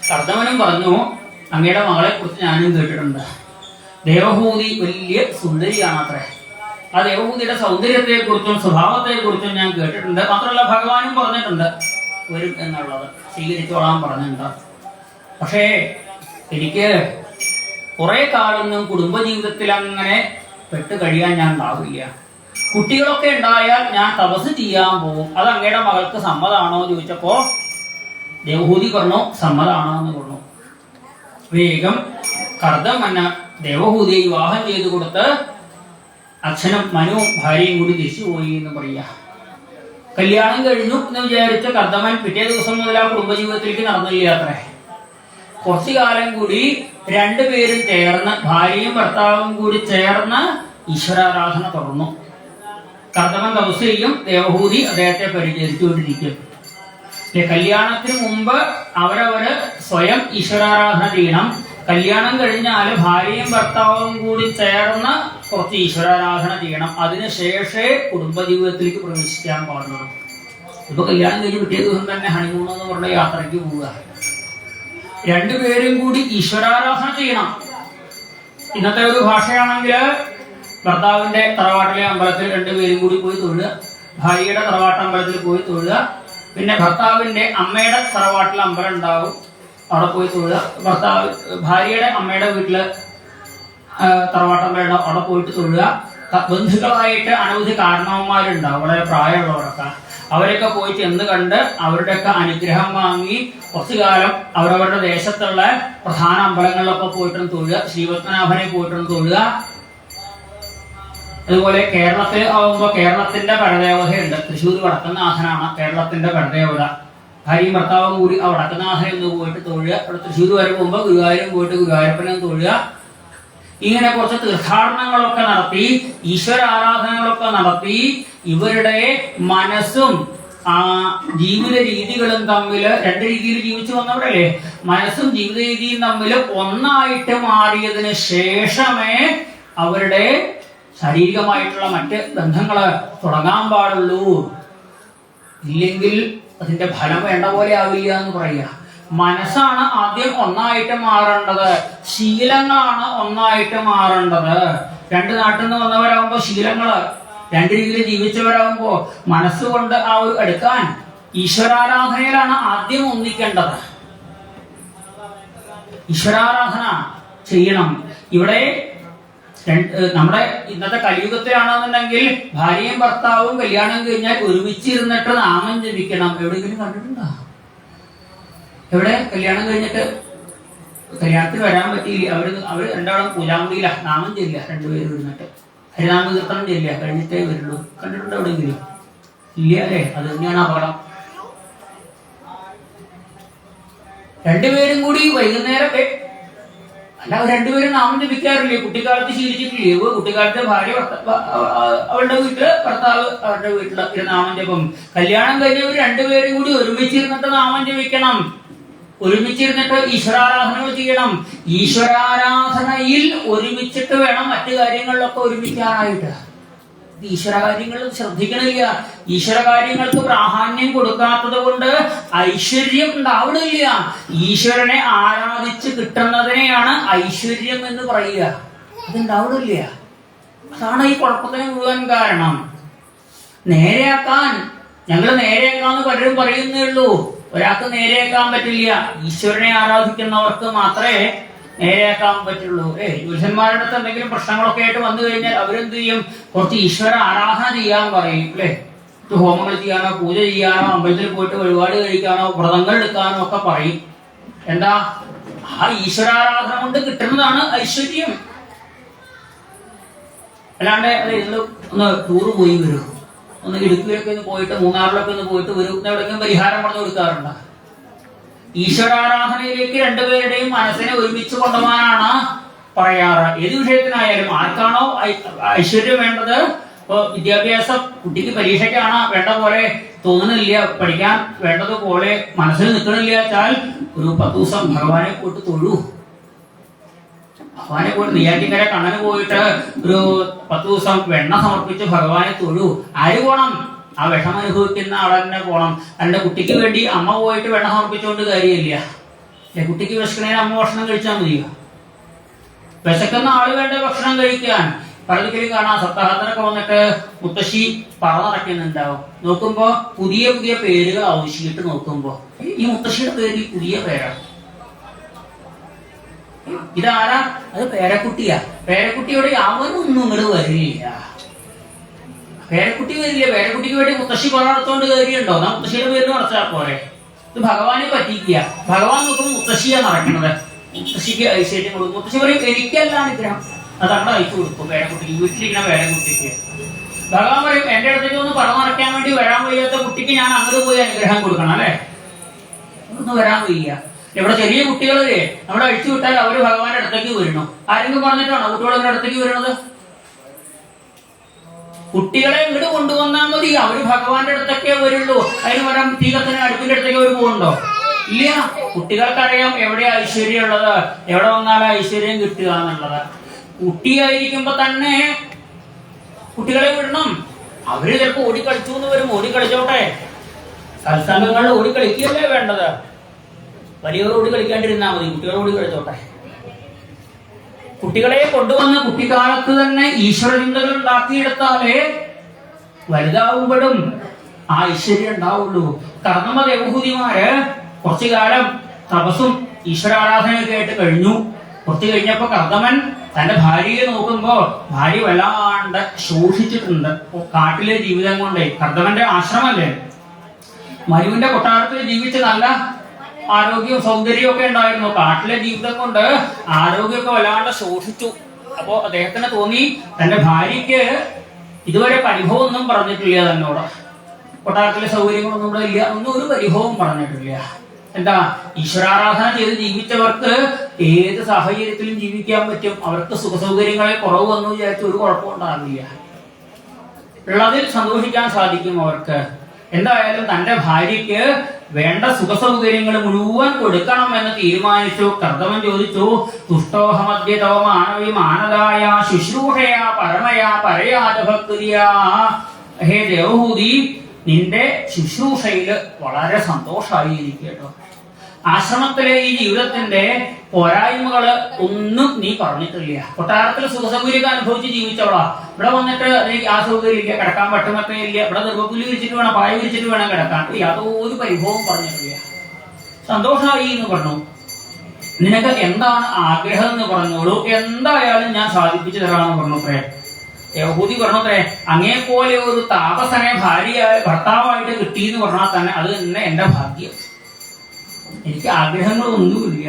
കർദമനും പറഞ്ഞു, അങ്ങയുടെ മകളെ കുറിച്ച് ഞാനും കേട്ടിട്ടുണ്ട്. ദേവഹൂതി വലിയ സുന്ദരിയാണത്രേ. ആ ദേവഹൂതിയുടെ സൗന്ദര്യത്തെ കുറിച്ചും സ്വഭാവത്തെ കുറിച്ചും ഞാൻ കേട്ടിട്ടുണ്ട്. മാത്രമല്ല ഭഗവാനും പറഞ്ഞിട്ടുണ്ട് വരും എന്നുള്ളത്, സ്വീകരിച്ചോളാൻ പറഞ്ഞിട്ടുണ്ട്. പക്ഷേ എനിക്ക് കുറെ കാലൊന്നും കുടുംബജീവിതത്തിൽ അങ്ങനെ പെട്ട് കഴിയാൻ ഞാൻ ഉണ്ടാവില്ല. കുട്ടികളൊക്കെ ഉണ്ടായാൽ ഞാൻ തപസ് ചെയ്യാൻ പോകും. അത് അങ്ങയുടെ മകൾക്ക് സമ്മതാണോ എന്ന് ചോദിച്ചപ്പോ ദേവഹൂതി പറഞ്ഞു സമ്മതാണോ എന്ന് പറഞ്ഞു. വേഗം കർദമന ദേവഹൂതിയെ വിവാഹം ചെയ്തു കൊടുത്ത് അച്ഛനും മനുവും ഭാര്യയും കൂടി തിരിച്ചു പോയി എന്ന് പറയാ. കല്യാണം കഴിഞ്ഞു എന്ന് വിചാരിച്ച കർദമൻ പിറ്റേ ദിവസം മുതൽ ആ കുടുംബജീവിതത്തിലേക്ക് നടന്നില്ല അത്രേ. കുറച്ചു കാലം കൂടി രണ്ടുപേരും ചേർന്ന്, ഭാര്യയും ഭർത്താവും കൂടി ചേർന്ന് ഈശ്വരാരാധന തുടർന്നു. കർദമൻ തപസ് ചെയ്യും, ദേവഹൂതി അദ്ദേഹത്തെ പരിചരിച്ചുകൊണ്ടിരിക്കും. കല്യാണത്തിന് മുമ്പ് അവരവര് സ്വയം ഈശ്വരാരാധന ചെയ്യണം. കല്യാണം കഴിഞ്ഞാല് ഭാര്യയും ഭർത്താവും കൂടി ചേർന്ന് കുറച്ച് ഈശ്വരാരാധന ചെയ്യണം. അതിനുശേഷമേ കുടുംബജീവിതത്തിലേക്ക് പ്രവേശിക്കാൻ പാടുള്ളൂ. ഇപ്പൊ കല്യാണം കഴിഞ്ഞ് പിറ്റേ ദിവസം തന്നെ ഹണിമൂൺ എന്ന് പറഞ്ഞ യാത്രയ്ക്ക് പോവുക. രണ്ടുപേരും കൂടി ഈശ്വരാരാധന ചെയ്യണം. ഇന്നത്തെ ഒരു ഭാഷയാണെങ്കിൽ ഭർത്താവിന്റെ തറവാട്ടിലെ അമ്പലത്തിൽ രണ്ടുപേരും കൂടി പോയി തൊഴുക, ഭാര്യയുടെ തറവാട്ട് അമ്പലത്തിൽ പോയി തൊഴുക, പിന്നെ ഭർത്താവിന്റെ അമ്മയുടെ തറവാട്ടിലെ അമ്പലം ഉണ്ടാവും, അവിടെ പോയി തൊഴുക, ഭാര്യയുടെ അമ്മയുടെ വീട്ടില് തറവാട്ടമ്പലം അവിടെ പോയിട്ട് തൊഴുക. ബന്ധുക്കളായിട്ട് അനവധി കാരണവന്മാരുണ്ടാവും, വളരെ പ്രായമുള്ളവരൊക്കെ. അവരൊക്കെ പോയി ചെന്ന് കണ്ട് അവരുടെയൊക്കെ അനുഗ്രഹം വാങ്ങി കുറച്ചു കാലം അവരവരുടെ ദേശത്തുള്ള പ്രധാന അമ്പലങ്ങളിലൊക്കെ പോയിട്ടും തൊഴുക. ശ്രീപത്മനാഭനെ പോയിട്ടും തൊഴുക. അതുപോലെ കേരളത്തിൽ ആവുമ്പോൾ കേരളത്തിന്റെ പരദേവതയുണ്ട്. തൃശ്ശൂർ വടക്കുന്നാഥനാണ് കേരളത്തിന്റെ പരദേവത. ഭാര്യയും ഭർത്താവും കൂടി ആ വടക്കുന്നാഥനെ ഒന്ന് പോയിട്ട് തൊഴുക. അവിടെ തൃശ്ശൂർ വരെ പോകുമ്പോൾ ഗുരുവായൂരും പോയിട്ട് ഗുരുവായൂരപ്പനും തൊഴുക. ഇങ്ങനെ കുറച്ച് തീർത്ഥാടനങ്ങളൊക്കെ നടത്തി, ഈശ്വര ആരാധനകളൊക്കെ നടത്തി, ഇവരുടെ മനസ്സും ജീവിത രീതികളും തമ്മിൽ, രണ്ട് രീതിയിൽ ജീവിച്ചു വന്നവരല്ലേ, മനസ്സും ജീവിത രീതിയും തമ്മിൽ ഒന്നായിട്ട് മാറിയതിന് ശേഷമേ അവരുടെ ശാരീരികമായിട്ടുള്ള മറ്റ് ബന്ധങ്ങള് തുടങ്ങാൻ പാടുള്ളൂ. ഇല്ലെങ്കിൽ അതിന്റെ ഫലം വേണ്ട പോലെ ആവില്ല എന്ന് പറയുക. മനസ്സാണ് ആദ്യം ഒന്നായിട്ട് മാറേണ്ടത്, ശീലങ്ങളാണ് ഒന്നായിട്ട് മാറേണ്ടത്. രണ്ട് നാട്ടിൽ നിന്ന് വന്നവരാകുമ്പോ ശീലങ്ങള് രണ്ട് രീതിയിൽ ജീവിച്ചവരാകുമ്പോ മനസ്സുകൊണ്ട് ആ ഒരു എടുക്കാൻ ഈശ്വരാരാധനയിലാണ് ആദ്യം ഒന്നിക്കേണ്ടത്. ഈശ്വരാരാധന ചെയ്യണം. ഇവിടെ നമ്മുടെ ഇന്നത്തെ കലിയുഗത്തിലാണെന്നുണ്ടെങ്കിൽ ഭാര്യയും ഭർത്താവും കല്യാണം കഴിഞ്ഞാൽ ഒരുമിച്ചിരുന്നിട്ട് നാമം ജപിക്കണം. എവിടെയെങ്കിലും കണ്ടിട്ടുണ്ടോ? എവിടെ കല്യാണം കഴിഞ്ഞിട്ട് കല്യാണത്തിന് വരാൻ പറ്റിയില്ല, അവര് രണ്ടാളും പൂജാമുറിയില്ല, നാമം ചെല്ലില്ല, രണ്ടുപേരും ഇരുന്നിട്ട് ഹരിനാമ കീർത്തനം ചെല്ലില്ല, കഴിഞ്ഞിട്ടേ വരുള്ളൂ. കണ്ടിട്ടുണ്ടോ എവിടെയെങ്കിലും? ഇല്ല അല്ലേ? അത് തന്നെയാണ് അപകടം. രണ്ടുപേരും കൂടി വൈകുന്നേരമൊക്കെ അല്ല, രണ്ടുപേരും നാമം ജപിക്കാറില്ലേ? കുട്ടിക്കാലത്ത് ശീലിച്ചിട്ടില്ലേ? കുട്ടിക്കാലത്ത് ഭാര്യ അവളുടെ വീട്ടില്, ഭർത്താവ് അവരുടെ വീട്ടില് നാമം ജപം. കല്യാണം കഴിഞ്ഞവർ രണ്ടുപേരും കൂടി ഒരുമിച്ചിരുന്നിട്ട് നാമം ജപിക്കണം. ഒരുമിച്ചിരുന്നിട്ട് ഈശ്വരാരാധനകൾ ചെയ്യണം. ഈശ്വരാരാധനയിൽ ഒരുമിച്ചിട്ട് വേണം മറ്റു കാര്യങ്ങളിലൊക്കെ ഒരുമിക്കാനായിട്ട്. ഈശ്വര കാര്യങ്ങൾ ശ്രദ്ധിക്കണില്ല. ഈശ്വര കാര്യങ്ങൾക്ക് പ്രാധാന്യം കൊടുക്കാത്തത് കൊണ്ട് ഐശ്വര്യം ഉണ്ടാവണില്ല. ഈശ്വരനെ ആരാധിച്ച് കിട്ടുന്നതിനെയാണ് ഐശ്വര്യം എന്ന് പറയുക. അതുണ്ടാവണില്ല. അതാണ് ഈ കുഴപ്പത്തിന് മുഴുവൻ കാരണം. നേരെയാക്കാൻ ഞങ്ങൾ നേരെയാക്കാന്ന് പലരും പറയുന്നേ ഉള്ളൂ. ഒരാൾക്ക് നേരെയാക്കാൻ പറ്റില്ല. ഈശ്വരനെ ആരാധിക്കുന്നവർക്ക് മാത്രമേ നേരെയാക്കാൻ പറ്റുള്ളൂ. പുരുഷന്മാരുടെ അടുത്ത് എന്തെങ്കിലും പ്രശ്നങ്ങളൊക്കെ ആയിട്ട് വന്നു കഴിഞ്ഞാൽ അവരെന്ത് ചെയ്യും? കുറച്ച് ഈശ്വര ആരാധന ചെയ്യാൻ പറയും അല്ലെ? ഹോമങ്ങൾ ചെയ്യാനോ, പൂജ ചെയ്യാനോ, അമ്പലത്തിൽ പോയിട്ട് വഴിപാട് കഴിക്കാനോ, വ്രതങ്ങൾ എടുക്കാനോ ഒക്കെ പറയും. എന്താ? ആ ഈശ്വരാരാധന കൊണ്ട് കിട്ടുന്നതാണ് ഐശ്വര്യം. അല്ലാണ്ട് ഒന്ന് ടൂറ് പോയി വരൂ, ഒന്ന് ഇടുക്കിയിലൊക്കെ ഒന്ന് പോയിട്ട്, മൂന്നാറിലൊക്കെ ഒന്ന് പോയിട്ട് വരും, എവിടെയെങ്കിലും പരിഹാരം പറഞ്ഞു കൊടുക്കാറുണ്ട്. ഈശ്വരാരാധനയിലേക്ക് രണ്ടുപേരുടെയും മനസ്സിനെ ഒരുമിച്ച് കൊണ്ടുപോകാനാണ് പറയാറ്. ഏത് വിഷയത്തിനായാലും ആർക്കാണോ ഐശ്വര്യം വേണ്ടത്, ഇപ്പൊ വിദ്യാഭ്യാസം കുട്ടിക്ക് പരീക്ഷയ്ക്കാണ് വേണ്ട പോലെ തോന്നുന്നില്ല, പഠിക്കാൻ വേണ്ടതുപോലെ മനസ്സിൽ നിൽക്കണില്ല വെച്ചാൽ ഒരു 10 ദിവസം ഭഗവാനെ പോയിട്ട് തൊഴൂ. ഭഗവാനെ പോയി നെയ്യാറ്റിൻകര കണ്ണന് പോയിട്ട് ഒരു 10 ദിവസം വെണ്ണ സമർപ്പിച്ച് ഭഗവാനെ തൊഴു. ആര് പോണം? ആ വിഷം അനുഭവിക്കുന്ന ആളെന്നെ പോണം. എൻ്റെ കുട്ടിക്ക് വേണ്ടി അമ്മ പോയിട്ട് വെണ്ണ സമർപ്പിച്ചുകൊണ്ട് കാര്യമില്ല. കുട്ടിക്ക് വിശക്കണേന് അമ്മ ഭക്ഷണം കഴിച്ചാൽ മതിയോ? വിശക്കുന്ന ആള് വേണ്ട ഭക്ഷണം കഴിക്കാൻ. പലതിലും കാണാം സപ്താഹത്തിനൊക്കെ വന്നിട്ട് മുത്തശ്ശി പറ നടക്കുന്നുണ്ടാവും. നോക്കുമ്പോ പുതിയ പുതിയ പേരുകൾ ആവശ്യമായിട്ട് നോക്കുമ്പോ ഈ മുത്തശ്ശിയുടെ പേര് പുതിയ പേരാണ്. ഇതാരാ? അത് പേരക്കുട്ടിയാ. പേരക്കുട്ടിയോട് അവനൊന്നും ഇങ്ങോട്ട് വരില്ല. പേരക്കുട്ടി വരില്ല. പേരക്കുട്ടിക്ക് വേണ്ടി മുത്തശ്ശി പറ നടത്തോണ്ട് കാര്യമുണ്ടോ? എന്നാ മുത്തശ്ശിയുടെ പേര് നടച്ചാൽ പോരെ. ഇത് ഭഗവാനെ പറ്റിക്കുക. ഭഗവാൻ നോക്കുമ്പോൾ മുത്തശ്ശിയാ നടക്കുന്നത്. മുത്തശ്ശിക്ക് ഐശ്വര്യം കൊടുക്കും. മുത്തശ്ശി പറയും എനിക്കല്ല അനുഗ്രഹം, അത് അവിടെ അയച്ചു കൊടുക്കും പേരക്കുട്ടിക്ക്. വീട്ടിലിരിക്കുന്ന പേരക്കുട്ടിക്ക് ഭഗവാൻ പറയും എന്റെ അടുത്തേക്ക് ഒന്ന് പറ നടക്കാൻ വേണ്ടി വരാൻ വയ്യാത്ത കുട്ടിക്ക് ഞാൻ അങ്ങോട്ട് പോയി അനുഗ്രഹം കൊടുക്കണം അല്ലെ? ഒന്ന് വരാൻ വയ്യ. ഇവിടെ ചെറിയ കുട്ടികളെ അവിടെ അഴിച്ചു വിട്ടാൽ അവര് ഭഗവാന്റെ അടുത്തേക്ക് വരണോ? ആരെങ്കിലും പറഞ്ഞിട്ടാണോ കുട്ടികളുടെ അടുത്തേക്ക് വരണത്? കുട്ടികളെ ഇങ്ങോട്ട് കൊണ്ടുവന്നാൽ മതി, അവര് ഭഗവാന്റെ അടുത്തൊക്കെ വരുള്ളൂ. അതിന് പകരം തീകത്തിന് അടുപ്പിന്റെ അടുത്തേക്ക് അവർ പോകുന്നുണ്ടോ? ഇല്ല. കുട്ടികൾക്കറിയാം എവിടെ ഐശ്വര്യം ഉള്ളത്, എവിടെ വന്നാലും ഐശ്വര്യം കിട്ടുക എന്നുള്ളത്. കുട്ടിയായിരിക്കുമ്പോ തന്നെ കുട്ടികളെ വിടണം. അവര് ചിലപ്പോ ഓടിക്കളിച്ചു എന്ന് വരും. ഓടിക്കളിച്ചോട്ടെ. സത്സംഗങ്ങളിൽ ഓടിക്കളിക്കുകയല്ലേ വേണ്ടത്. വലിയവർ ഓടിക്കളിക്കാണ്ടിരുന്നാൽ മതി, കുട്ടികൾ ഓടിക്കളിച്ചോട്ടെ. കുട്ടികളെ കൊണ്ടുവന്ന് കുട്ടിക്കാലത്ത് തന്നെ ഈശ്വര ചിന്തകൾ ഉണ്ടാക്കിയെടുത്താലേ വലുതാവുമ്പോഴും ആ ഐശ്വര്യം ഉണ്ടാവുള്ളൂ. കർമ്മ ദേവഹൂതിമാര് കുറച്ചു കാലം തപസ്സും ഈശ്വരാരാധനയൊക്കെ ആയിട്ട് കഴിഞ്ഞു. കുറച്ചു കഴിഞ്ഞപ്പോ കർദമൻ തന്റെ ഭാര്യയെ നോക്കുമ്പോ ഭാര്യ വല്ലാണ്ട് ശോഷിച്ചിട്ടുണ്ട്. കാട്ടിലെ ജീവിതം കൊണ്ടേ. കർദമന്റെ ആശ്രമല്ലേ, മരുവിന്റെ കൊട്ടാരത്തിൽ ജീവിച്ച് നല്ല ആരോഗ്യവും സൗന്ദര്യവും ഒക്കെ ഉണ്ടായിരുന്നു. കാട്ടിലെ ജീവിതം കൊണ്ട് ആരോഗ്യമൊക്കെ വല്ലാണ്ട് ശോഷിച്ചു. അപ്പോ അദ്ദേഹത്തിന് തോന്നി തന്റെ ഭാര്യയ്ക്ക് ഇതുവരെ പരിഭവം ഒന്നും പറഞ്ഞിട്ടില്ല തന്നോട്. കൊട്ടാരത്തിലെ സൗകര്യങ്ങളൊന്നും ഇവിടെ ഇല്ല, ഒന്നും ഒരു പരിഭവവും പറഞ്ഞിട്ടില്ല. എന്താ, ഈശ്വരാരാധന ചെയ്ത് ജീവിച്ചവർക്ക് ഏത് സാഹചര്യത്തിലും ജീവിക്കാൻ പറ്റും. അവർക്ക് സുഖസൗകര്യങ്ങളെ കുറവ് വന്നു വിചാരിച്ച് ഒരു കുഴപ്പം ഉണ്ടാകില്ല. ഉള്ളതിൽ സന്തോഷിക്കാൻ സാധിക്കും അവർക്ക്. എന്തായാലും തന്റെ ഭാര്യയ്ക്ക് വേണ്ട സുഖസൗകര്യങ്ങൾ മുഴുവൻ കൊടുക്കണം എന്ന് തീരുമാനിച്ചു. കർദമൻ ചോദിച്ചു, തുഷ്ടോഹമദ്യതോ മാനവി മാനദായ ശുശ്രൂഷയാ പരമയാ പരയാജ ഭക്തിയാ. ഹേ ദേവഹൂതി, നിന്റെ ശുശ്രൂഷയില് വളരെ സന്തോഷമായിരിക്കട്ടോ. ആശ്രമത്തിലെ ഈ ജീവിതത്തിന്റെ പോരായ്മകള് ഒന്നും നീ പറഞ്ഞിട്ടില്ല. കൊട്ടാരത്തിലെ സുഖസൗകര്യമൊക്കെ അനുഭവിച്ച് ജീവിച്ചവളാ. ഇവിടെ വന്നിട്ട് എനിക്ക് ആ സൗകര്യം ഇല്ല, കിടക്കാൻ പറ്റുമൊക്കെ ഇല്ല, ഇവിടെ നിർവ്വപുലി വിരിച്ചിട്ട് വേണം, പായ വിരിച്ചിട്ട് വേണം കിടക്കാൻ. യാതൊരു പരിഭവവും പറഞ്ഞിട്ടില്ല. സന്തോഷമായി എന്ന് പറഞ്ഞു. നിനക്ക് എന്താണ് ആഗ്രഹം എന്ന് പറഞ്ഞോളൂ, എന്തായാലും ഞാൻ സാധിപ്പിച്ചു തരാമെന്ന് പറഞ്ഞു. യഹൂദി പറഞ്ഞത്രേ, അങ്ങേപ്പോലെ ഒരു താപസനെ ഭർത്താവായിട്ട് കിട്ടിയെന്ന് പറഞ്ഞാൽ തന്നെ അത് തന്നെ എന്റെ ഭാഗ്യം. എനിക്ക് ആഗ്രഹങ്ങളൊന്നുമില്ല.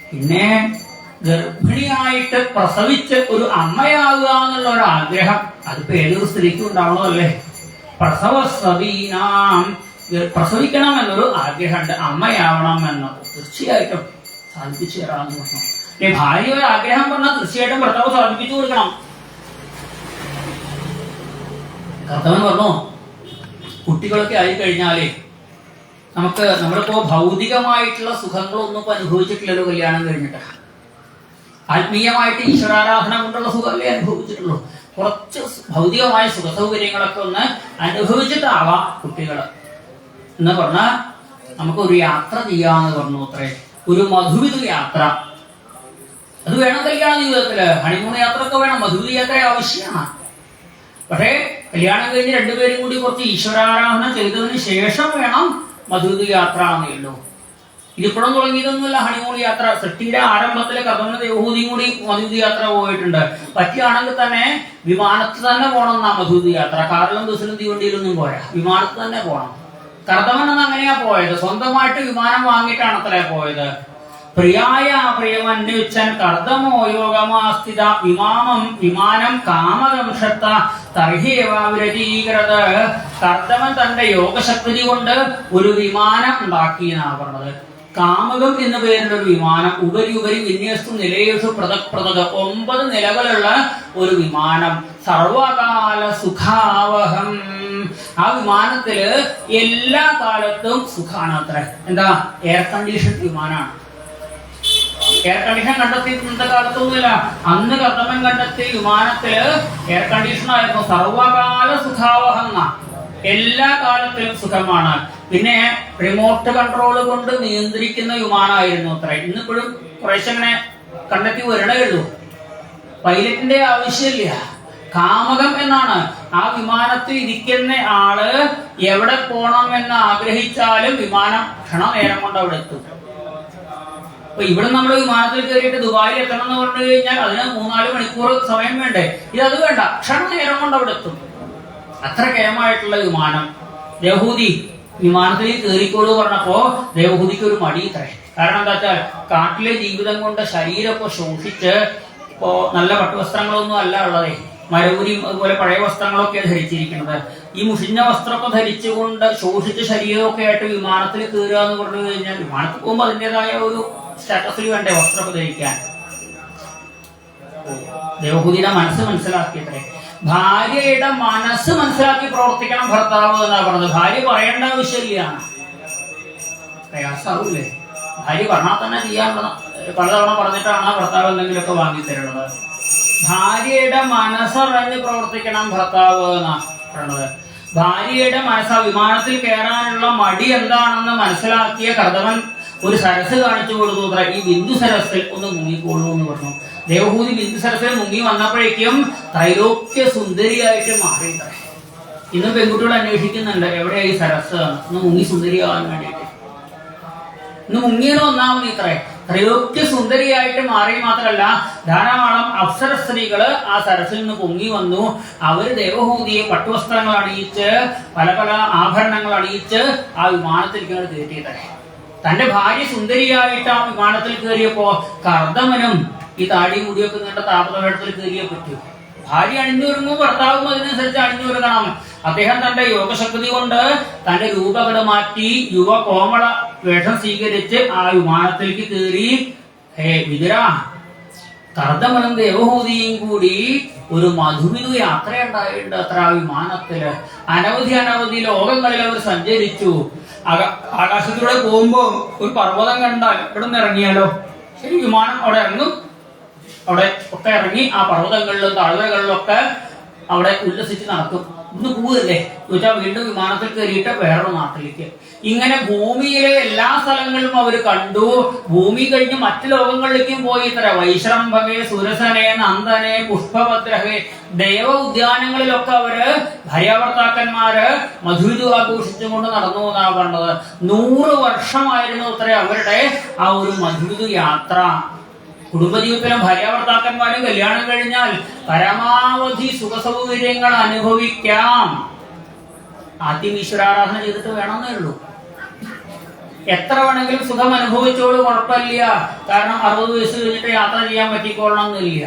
പിന്നെ ഗർഭിണിയായിട്ട് പ്രസവിച്ച് ഒരു അമ്മയാകുക എന്നുള്ള ഒരു ആഗ്രഹം, അതിപ്പോ ഏതൊരു സ്ത്രീക്കും ഉണ്ടാവണമല്ലേ. പ്രസവിക്കണം എന്നൊരു ആഗ്രഹമുണ്ട്, അമ്മയാവണം എന്നത് തീർച്ചയായിട്ടും സാധിപ്പിച്ചു തരാമെന്ന് പറഞ്ഞു. ഭാര്യ ഒരു ആഗ്രഹം പറഞ്ഞാൽ തീർച്ചയായിട്ടും ഭർത്താവ് സാധിപ്പിച്ചു കൊടുക്കണം. കർത്തവൻ പറഞ്ഞു, കുട്ടികളൊക്കെ ആയിക്കഴിഞ്ഞാലേ നമ്മളിപ്പോ ഭൗതികമായിട്ടുള്ള സുഖങ്ങളൊന്നും ഇപ്പൊ അനുഭവിച്ചിട്ടില്ലല്ലോ കല്യാണം കഴിഞ്ഞിട്ട്. ആത്മീയമായിട്ട് ഈശ്വരാരാധന കൊണ്ടുള്ള സുഖമല്ലേ അനുഭവിച്ചിട്ടുള്ളൂ. കുറച്ച് ഭൗതികമായ സുഖസൗകര്യങ്ങളൊക്കെ ഒന്ന് അനുഭവിച്ചിട്ടാവാം കുട്ടികള് എന്ന് പറഞ്ഞാൽ നമുക്കൊരു യാത്ര ചെയ്യാന്ന് പറഞ്ഞു. അത്രേ, ഒരു മധുവിധ യാത്ര. അത് വേണം കല്യാണ ജീവിതത്തില്. ഹണിമൂൺ യാത്ര ഒക്കെ വേണം, മധുവിധ യാത്ര ആവശ്യമാണ്. പക്ഷേ കല്യാണം കഴിഞ്ഞ് രണ്ടുപേരും കൂടി കുറച്ച് ഈശ്വരാരാധന ചെയ്തതിന് ശേഷം വേണം മധുവിധ യാത്ര എന്നേ ഉള്ളൂ. ഇതിപ്പോഴും തുടങ്ങിയതൊന്നുമല്ല ഹണിമൂൺ യാത്ര. സൃഷ്ടിയുടെ ആരംഭത്തിലെ കർദമന ദേവഹൂതിയും കൂടി മധുവിധ യാത്ര പോയിട്ടുണ്ട്. പറ്റുകയാണെങ്കിൽ തന്നെ വിമാനത്തിൽ തന്നെ പോകണം എന്നാ മധുവിധ യാത്ര. കാറിലും ബസ്സിലും തീവണ്ടിയിലൊന്നും പോരാ, വിമാനത്തിൽ തന്നെ പോകണം. കർദമൻ എന്ന് അങ്ങനെയാ പോയത്, സ്വന്തമായിട്ട് വിമാനം വാങ്ങിയിട്ടാണ് അത്രേ പോയത്. പ്രിയായ പ്രിയമന്വേച്ചൻ കർദമോ യോഗമാസ്ഥിത വിമാനം കാമദംഷത്ത തർഹേവാവിരതീകൃത. കർദമൻ തന്റെ യോഗശക്തി കൊണ്ട് ഒരു വിമാനം ഉണ്ടാക്കി എന്നാ പറഞ്ഞത്. കാമകം എന്ന പേരിലുള്ള ഒരു വിമാനം, ഉപരി വിന്യസ്തു നിലയേഷു പൃഥക് 9 നിലകളുള്ള ഒരു വിമാനം. സർവകാല സുഖാവഹം. ആ വിമാനത്തില് എല്ലാ കാലത്തും സുഖാണ് അത്ര. എന്താ, എയർ കണ്ടീഷൻ വിമാനമാണ്. എയർ കണ്ടീഷൻ കണ്ടെത്തി ഇന്നത്തെ കാലത്തൊന്നുമില്ല. അന്ന് കർദമൻ കണ്ടെത്തിയ വിമാനത്തില് എയർ കണ്ടീഷൻ ആയിരുന്നു. സർവകാല സുഖാവഹന്ന, എല്ലാ കാലത്തിലും സുഖമാണ്. പിന്നെ റിമോട്ട് കൺട്രോൾ കൊണ്ട് നിയന്ത്രിക്കുന്ന വിമാനമായിരുന്നു അത്ര. ഇന്നിപ്പോഴും കുറേശ്ശെ അങ്ങനെ കണ്ടെത്തി വരണേ ഉള്ളൂ. പൈലറ്റിന്റെ ആവശ്യമില്ല. കാമകം എന്നാണ്. ആ വിമാനത്തിൽ ഇരിക്കുന്ന ആള് എവിടെ പോണം എന്ന് ആഗ്രഹിച്ചാലും വിമാനം ക്ഷണനേരം കൊണ്ട് അവിടെ എത്തും. അപ്പൊ ഇവിടെ നമ്മൾ വിമാനത്തിൽ കയറിയിട്ട് ദുബായിൽ എത്തണം എന്ന് പറഞ്ഞു കഴിഞ്ഞാൽ അതിന് 3-4 മണിക്കൂർ സമയം വേണ്ടേ? ഇതത് വേണ്ട, ക്ഷണനേരം കൊണ്ട് അവിടെ എത്തും. അത്ര കേമായിട്ടുള്ള വിമാനം. ദേവഹൂതി വിമാനത്തിൽ കയറിക്കോളൂ പറഞ്ഞപ്പോ ദേവഹൂതിക്ക് ഒരു മടി ഇത്രേ. കാരണം എന്താ വെച്ചാൽ കാട്ടിലെ ജീവിതം കൊണ്ട് ശരീരമൊക്കെ ശോഷിച്ച്, ഇപ്പോ നല്ല പട്ടുവസ്ത്രങ്ങളൊന്നും അല്ല ഉള്ളതേ, മരവുരിയും അതുപോലെ പഴയ വസ്ത്രങ്ങളൊക്കെ ധരിച്ചിരിക്കുന്നത്. ഈ മുഷിഞ്ഞ വസ്ത്രമൊക്കെ ധരിച്ചുകൊണ്ട് ശോഷിച്ച ശരീരമൊക്കെ ആയിട്ട് വിമാനത്തിൽ കയറുക എന്ന് പറഞ്ഞു കഴിഞ്ഞാൽ വിമാനത്തിൽ പോകുമ്പോൾ അതിൻ്റെതായ ഒരു സ്റ്റാറ്റസിൽ വേണ്ടേ വസ്ത്രമൊക്കെ ധരിക്കാൻ. ദേവഹൂതിയുടെ മനസ്സ് മനസ്സിലാക്കിയത്രേ. ഭാര്യയുടെ മനസ്സ് മനസ്സിലാക്കി പ്രവർത്തിക്കണം ഭർത്താവ് എന്നാ പറഞ്ഞത്. ഭാര്യ പറയേണ്ട ആവശ്യമില്ല. പ്രയാസാവൂലേ? ഭാര്യ പറഞ്ഞാൽ തന്നെ ചെയ്യാനുള്ള പലതവണ പറഞ്ഞിട്ടാണ് ഭർത്താവ് എന്തെങ്കിലുമൊക്കെ വാങ്ങിത്തരുന്നത്. ഭാര്യയുടെ മനസ്സറിഞ്ഞ് പ്രവർത്തിക്കണം ഭർത്താവ് എന്നാ പറഞ്ഞത്. ഭാര്യയുടെ മനസ്സ് വിമാനത്തിൽ കയറാനുള്ള മടി എന്താണെന്ന് മനസ്സിലാക്കിയ കർദമൻ ഒരു സരസ് കാണിച്ചു കൊടുത്തു. ഈ ബിന്ദു സരസിൽ ഒന്ന് മുങ്ങിക്കോളൂ എന്ന് പറഞ്ഞു. ദേവഹൂതി ബിന്ദു സരസിൽ മുങ്ങി വന്നപ്പോഴേക്കും ത്രൈലോക്യ സുന്ദരിയായിട്ട് മാറി. ഇന്ന് പെൺകുട്ടികൾ അന്വേഷിക്കുന്നുണ്ട് എവിടെയായി സരസ്, ഒന്ന് മുങ്ങി സുന്ദരിയാവാൻ വേണ്ടിയിട്ട്. ഇന്ന് മുങ്ങിയത് ഒന്നാമത് ഇത്രേ. ത്രൈലോക്യ സുന്ദരിയായിട്ട് മാറി മാത്രമല്ല, ധാരാളം അപ്സര സ്ത്രീകള് ആ സരസിൽ നിന്ന് പൊങ്ങി വന്നു. അവര് ദേവഹൂതിയെ പട്ടുവസ്ത്രങ്ങൾ അണിയിച്ച് പല പല ആഭരണങ്ങൾ അണിയിച്ച് ആ വിമാനത്തിലേക്ക് കയറ്റിയത്രേ. തന്റെ ഭാര്യ സുന്ദരിയായിട്ട് ആ വിമാനത്തിൽ കയറിയപ്പോ കർദമനും ഈ താടി മുടിയൊക്കെ നീണ്ട താപതവേടത്തിൽ കയറിയേ പറ്റൂ. ഭാര്യ അണിഞ്ഞൊരുങ്ങും, ഭർത്താവും അതിനനുസരിച്ച് അണിഞ്ഞൊരുങ്ങണം. അദ്ദേഹം തന്റെ യോഗശക്തി കൊണ്ട് തന്റെ രൂപകട മാറ്റി യുവ കോമള വേഷം സ്വീകരിച്ച് ആ വിമാനത്തിലേക്ക് കയറി. ഹേ വിതുര, കർദമനും ദേവഹൂതിയും കൂടി ഒരു മധുവിധു യാത്രയുണ്ടായിട്ടുണ്ട് അത്ര ആ വിമാനത്തില്. അനവധി ലോകങ്ങളിൽ അവർ സഞ്ചരിച്ചു. ആകാശത്തിലൂടെ പോകുമ്പോ ഒരു പർവ്വതം കണ്ടാൽ ഇവിടെ നിന്ന് ഇറങ്ങിയാലോ, ശരി വിമാനം അവിടെ ഇറങ്ങും. അവിടെ ഒക്കെ ഇറങ്ങി ആ പർവ്വതങ്ങളിലും താഴ്വരകളിലും ഒക്കെ അവിടെ ഉല്ലസിച്ച് നടക്കും. ഇന്ന് പോവല്ലേ ചോദിച്ചാൽ വീണ്ടും വിമാനത്തിൽ കയറിയിട്ട് വേറൊരു നാട്ടിലേക്ക്. ഇങ്ങനെ ഭൂമിയിലെ എല്ലാ സ്ഥലങ്ങളിലും അവർ കണ്ടു. ഭൂമി കഴിഞ്ഞ് മറ്റു ലോകങ്ങളിലേക്കും പോയി. ഇത്ര വൈശ്രംഭകെ, സുരസനെ, നന്ദനെ, പുഷ്പഭദ്രഹെ, ദേവ ഉദ്യാനങ്ങളിലൊക്കെ അവര് ഭാര്യാഭർത്താക്കന്മാര് മധുവിധു ആഘോഷിച്ചുകൊണ്ട് നടന്നു എന്നാണ് പറഞ്ഞത്. 100 വർഷമായിരുന്നു ഇത്ര അവരുടെ ആ ഒരു മധുവിധു യാത്ര. കുടുംബജീവിതത്തിലും ഭാര്യാഭർത്താക്കന്മാരും കല്യാണം കഴിഞ്ഞാൽ പരമാവധി സുഖസൗകര്യങ്ങൾ അനുഭവിക്കാം. ആദ്യം ഈശ്വരാരാധന ചെയ്തിട്ട് വേണമെന്നേ ഉള്ളൂ. എത്ര വേണമെങ്കിലും സുഖം അനുഭവിച്ചോട് കുഴപ്പമില്ല. കാരണം 60 വയസ്സ് കഴിഞ്ഞിട്ട് യാത്ര ചെയ്യാൻ പറ്റിക്കൊള്ളണം എന്നില്ല,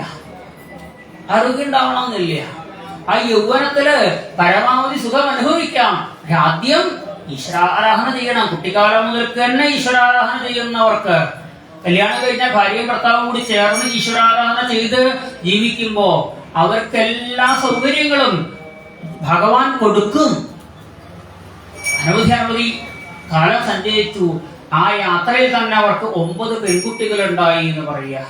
ആരോഗ്യം ഉണ്ടാവണം എന്നില്ല. ആ യൗവനത്തില് പരമാവധി സുഖം അനുഭവിക്കാം. ആദ്യം ഈശ്വരാരാധന ചെയ്യണം. കുട്ടിക്കാലം മുതൽക്ക് തന്നെ ഈശ്വരാരാധന ചെയ്യുന്നവർക്ക് കല്യാണം കഴിഞ്ഞാൽ ഭാര്യയും ഭർത്താവും കൂടി ചേർന്ന് ഈശ്വരാരാധന ചെയ്ത് ജീവിക്കുമ്പോ അവർക്കെല്ലാ സൗകര്യങ്ങളും ഭഗവാൻ കൊടുക്കും. അനവധി കാലം സഞ്ചരിച്ചു. ആ യാത്രയിൽ തന്നെ അവർക്ക് 9 പെൺകുട്ടികൾ ഉണ്ടായി എന്ന് പറയുക.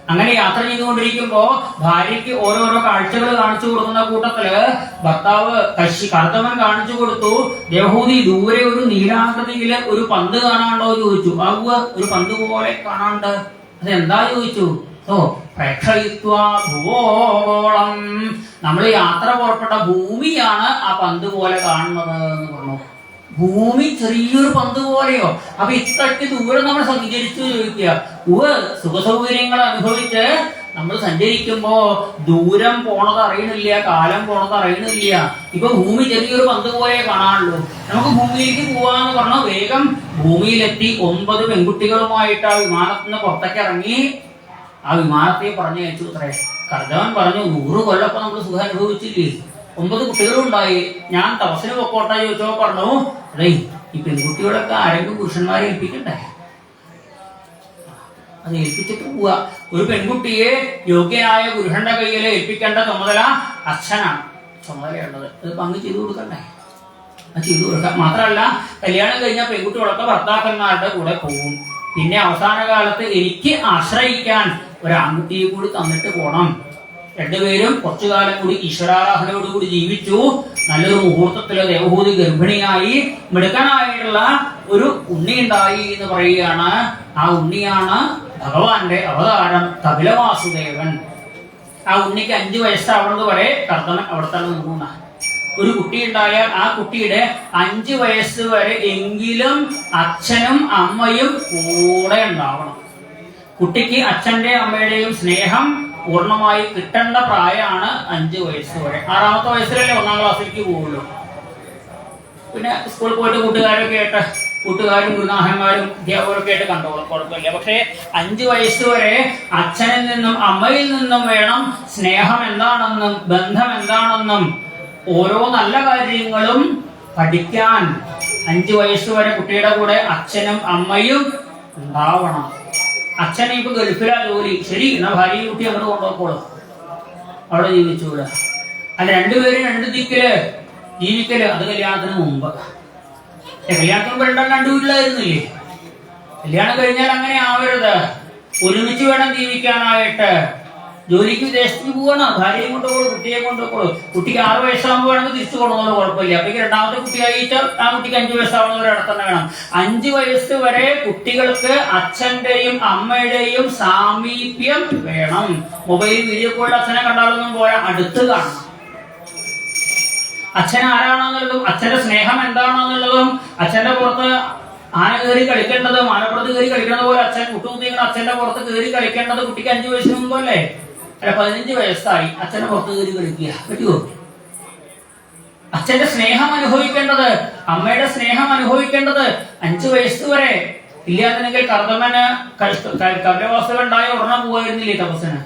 അങ്ങനെ യാത്ര ചെയ്തുകൊണ്ടിരിക്കുമ്പോ ഭാര്യയ്ക്ക് ഓരോരോ കാഴ്ചകൾ കാണിച്ചു കൊടുക്കുന്ന കൂട്ടത്തില് ഭർത്താവ് കർദമൻ കാണിച്ചു കൊടുത്തു. ദേവഹൂതി ദൂരെ ഒരു നീലാകൃതിയില് ഒരു പന്ത് കാണാണ്ടോ ചോദിച്ചു. ഒരു പന്ത് പോലെ കാണാണ്ട്. അതെന്താ ചോദിച്ചു. ഭുവോളം, നമ്മൾ യാത്ര പുറപ്പെട്ട ഭൂമിയാണ് ആ പന്ത് പോലെ കാണുന്നത് എന്ന് പറഞ്ഞു. ഭൂമി ചെറിയൊരു പന്ത് പോലെയോ? അപ്പൊ ഇത്രയ്ക്ക് ദൂരം നമ്മൾ സഞ്ചരിച്ചു ചോദിക്കുക. സുഖസൗകര്യങ്ങൾ അനുഭവിച്ച് നമ്മൾ സഞ്ചരിക്കുമ്പോ ദൂരം പോണത് അറിയണില്ല, കാലം പോണത് അറിയണില്ല. ഇപ്പൊ ഭൂമി ചെറിയൊരു പന്ത് പോലെ കാണാനുള്ളൂ. നമുക്ക് ഭൂമിയിലേക്ക് പോവാന്ന് പറഞ്ഞ വേഗം ഭൂമിയിലെത്തി. 9 പെൺകുട്ടികളുമായിട്ട് ആ വിമാനത്തിന് പുറത്തേക്ക് ഇറങ്ങി. ആ വിമാനത്തെ പറഞ്ഞു അയച്ചു അത്രേ. കർദമൻ പറഞ്ഞു 100 കൊല്ലപ്പോ നമ്മൾ സുഖം അനുഭവിച്ചില്ലേ, 9 കുട്ടികളുണ്ടായി. ഞാൻ തപസ്സിന് പൊക്കോട്ടെ ചോദിച്ചോ പറഞ്ഞു. അതെ, ഈ പെൺകുട്ടികളൊക്കെ ആരെങ്കിലും പുരുഷന്മാരെ ഏൽപ്പിക്കണ്ടേ? അത് ഏൽപ്പിച്ചിട്ട് പോവുക. ഒരു പെൺകുട്ടിയെ യോഗ്യനായ പുരുഷന്റെ കയ്യിൽ ഏൽപ്പിക്കേണ്ട ചുമതല അച്ഛനാണ് ചുമതലയുള്ളത്. അത് പങ്ക് ചെയ്തു കൊടുക്കണ്ടേ? അത് ചെയ്തു കൊടുക്കാം. മാത്രമല്ല കല്യാണം കഴിഞ്ഞാൽ പെൺകുട്ടികളൊക്കെ ഭർത്താക്കന്മാരുടെ കൂടെ പോകും. പിന്നെ അവസാന കാലത്ത് എനിക്ക് ആശ്രയിക്കാൻ ഒരു ആൺകുട്ടിയെ കൂടി തന്നിട്ട് പോണം. രണ്ടുപേരും കുറച്ചു കാലം കൂടി ഈശ്വരാരാധനയോടുകൂടി ജീവിച്ചു. നല്ലൊരു മുഹൂർത്തത്തില് ദേവഹൂതി ഗർഭിണിയായി മിടുക്കനായിട്ടുള്ള ഒരു ഉണ്ണി ഉണ്ടായി എന്ന് പറയുകയാണ്. ആ ഉണ്ണിയാണ് ഭഗവാന്റെ അവതാരം കപിലവാസുദേവൻ. ആ ഉണ്ണിക്ക് 5 വയസ്സാവുന്നത് വരെ കർദമൻ അവിടെ തന്നെ നിന്ന. ഒരു കുട്ടി ഉണ്ടായാൽ ആ കുട്ടിയുടെ 5 വയസ്സ് വരെ എങ്കിലും അച്ഛനും അമ്മയും കൂടെ ഉണ്ടാവണം. കുട്ടിക്ക് അച്ഛന്റെ അമ്മയുടെയും സ്നേഹം പൂർണ്ണമായി കിട്ടേണ്ട പ്രായമാണ് 5 വയസ്സ് വരെ. 6ാമത്തെ വയസ്സിലല്ലേ 1ാം ക്ലാസ്സിലേക്ക് പോവുള്ളൂ. പിന്നെ സ്കൂളിൽ പോയിട്ട് കൂട്ടുകാരും ഗുരുനാഥന്മാരും അധ്യാപകരൊക്കെ ആയിട്ട് കണ്ടോളും, കുഴപ്പമില്ല. പക്ഷേ 5 വയസ്സ് വരെ അച്ഛനിൽ നിന്നും അമ്മയിൽ നിന്നും വേണം സ്നേഹം എന്താണെന്നും ബന്ധം എന്താണെന്നും ഓരോ നല്ല കാര്യങ്ങളും പഠിക്കാൻ. 5 വയസ്സ് വരെ കുട്ടിയുടെ കൂടെ അച്ഛനും അമ്മയും ഉണ്ടാവണം. അച്ഛനെ ഇപ്പൊ ഗൾഫിലാ ജോലി, ശരി, എന്നാ ഭാര്യയും കുട്ടി അങ്ങോട്ട് കൊണ്ടുപോക്കോളൂ, അവിടെ ജീവിച്ചൂടെ. അല്ല, രണ്ടുപേരും 2 ദിക്കില് ജീവിക്കല്, അത് കല്യാണത്തിന് മുമ്പ്. കല്യാണത്തിന് മുമ്പ് 2 വീട്ടിലായിരുന്നില്ലേ? കല്യാണം കഴിഞ്ഞാൽ അങ്ങനെ ആവരുത്. ഒരുമിച്ച് വേണം ജീവിക്കാനായിട്ട്. ജോലിക്ക് വിദേശത്തേക്ക് പോവാണ്, ഭാര്യയെ കൊണ്ടുപോകും, കുട്ടിയെ കൊണ്ടുപോകും. കുട്ടിക്ക് 6 വയസ്സാകുമ്പോൾ വേണമെങ്കിൽ തിരിച്ചു കൊണ്ടുപോകുന്നത് കുഴപ്പമില്ല. അപ്പൊ 2ാമത്തെ കുട്ടിയായിച്ചാൽ ആ കുട്ടിക്ക് 5 വയസ്സാവുന്നവരെ അവിടെ തന്നെ വേണം. 5 വയസ്സ് വരെ കുട്ടികൾക്ക് അച്ഛന്റെയും അമ്മയുടെയും സാമീപ്യം വേണം. മൊബൈൽ വീഡിയോ കോളിൽ അച്ഛനെ കണ്ടാലൊന്നും പോയാൽ അടുത്ത് കാണണം. അച്ഛൻ ആരാണെന്നുള്ളതും അച്ഛന്റെ സ്നേഹം എന്താണെന്നുള്ളതും അച്ഛന്റെ പുറത്ത് ആന കയറി കളിക്കേണ്ടത് ആനപ്പുറത്ത് കയറി കളിക്കേണ്ടത് പോലെ അച്ഛൻ കുട്ടുകുത്തിയുടെ അച്ഛന്റെ പുറത്ത് കയറി കളിക്കേണ്ടത് കുട്ടിക്ക് 5 വയസ്സിന് മുമ്പല്ലേ? അല്ല, 15 വയസ്സായി അച്ഛന്റെ പുറത്ത് കയറി കളിക്കുക പറ്റുമോ? അച്ഛന്റെ സ്നേഹം അനുഭവിക്കേണ്ടത്, അമ്മയുടെ സ്നേഹം അനുഭവിക്കേണ്ടത് 5 വയസ്സ് വരെ. ഇല്ലാതെങ്കിൽ കർദമന് കപിലവാസുദേവൻ ഉണ്ടായ ഉടനെ പോവായിരുന്നില്ലേ തപസ്സിന്?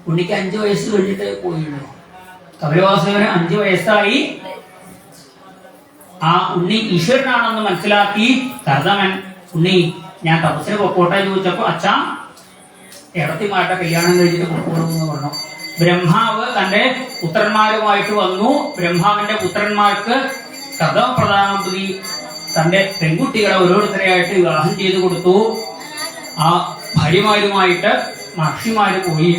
ഉണ്ണിക്ക് 5 വയസ്സ് കഴിഞ്ഞിട്ട് പോയുള്ളൂ. കപിലവാസുദേവന് 5 വയസ്സായി. ആ ഉണ്ണി ഈശ്വരനാണെന്ന് മനസ്സിലാക്കി കർദമൻ, ഉണ്ണി ഞാൻ തപസ്സിന് പൊക്കോട്ടെ ചോദിച്ചപ്പോ അച്ഛാ ഇടത്തിമാരുടെ കല്യാണം കഴിഞ്ഞിട്ട് പൊക്കോളൂന്ന് പറഞ്ഞു. ബ്രഹ്മാവ് തന്റെ പുത്രന്മാരുമായിട്ട് വന്നു. ബ്രഹ്മാവിന്റെ പുത്രന്മാർക്ക് കർദമ പ്രധാനമന്ത്രി തന്റെ പെൺകുട്ടികളെ ഓരോരുത്തരെയായിട്ട് വിവാഹം ചെയ്തു കൊടുത്തു. ആ ഭാര്യമാരുമായിട്ട് മഹർഷിമാര് പോയി.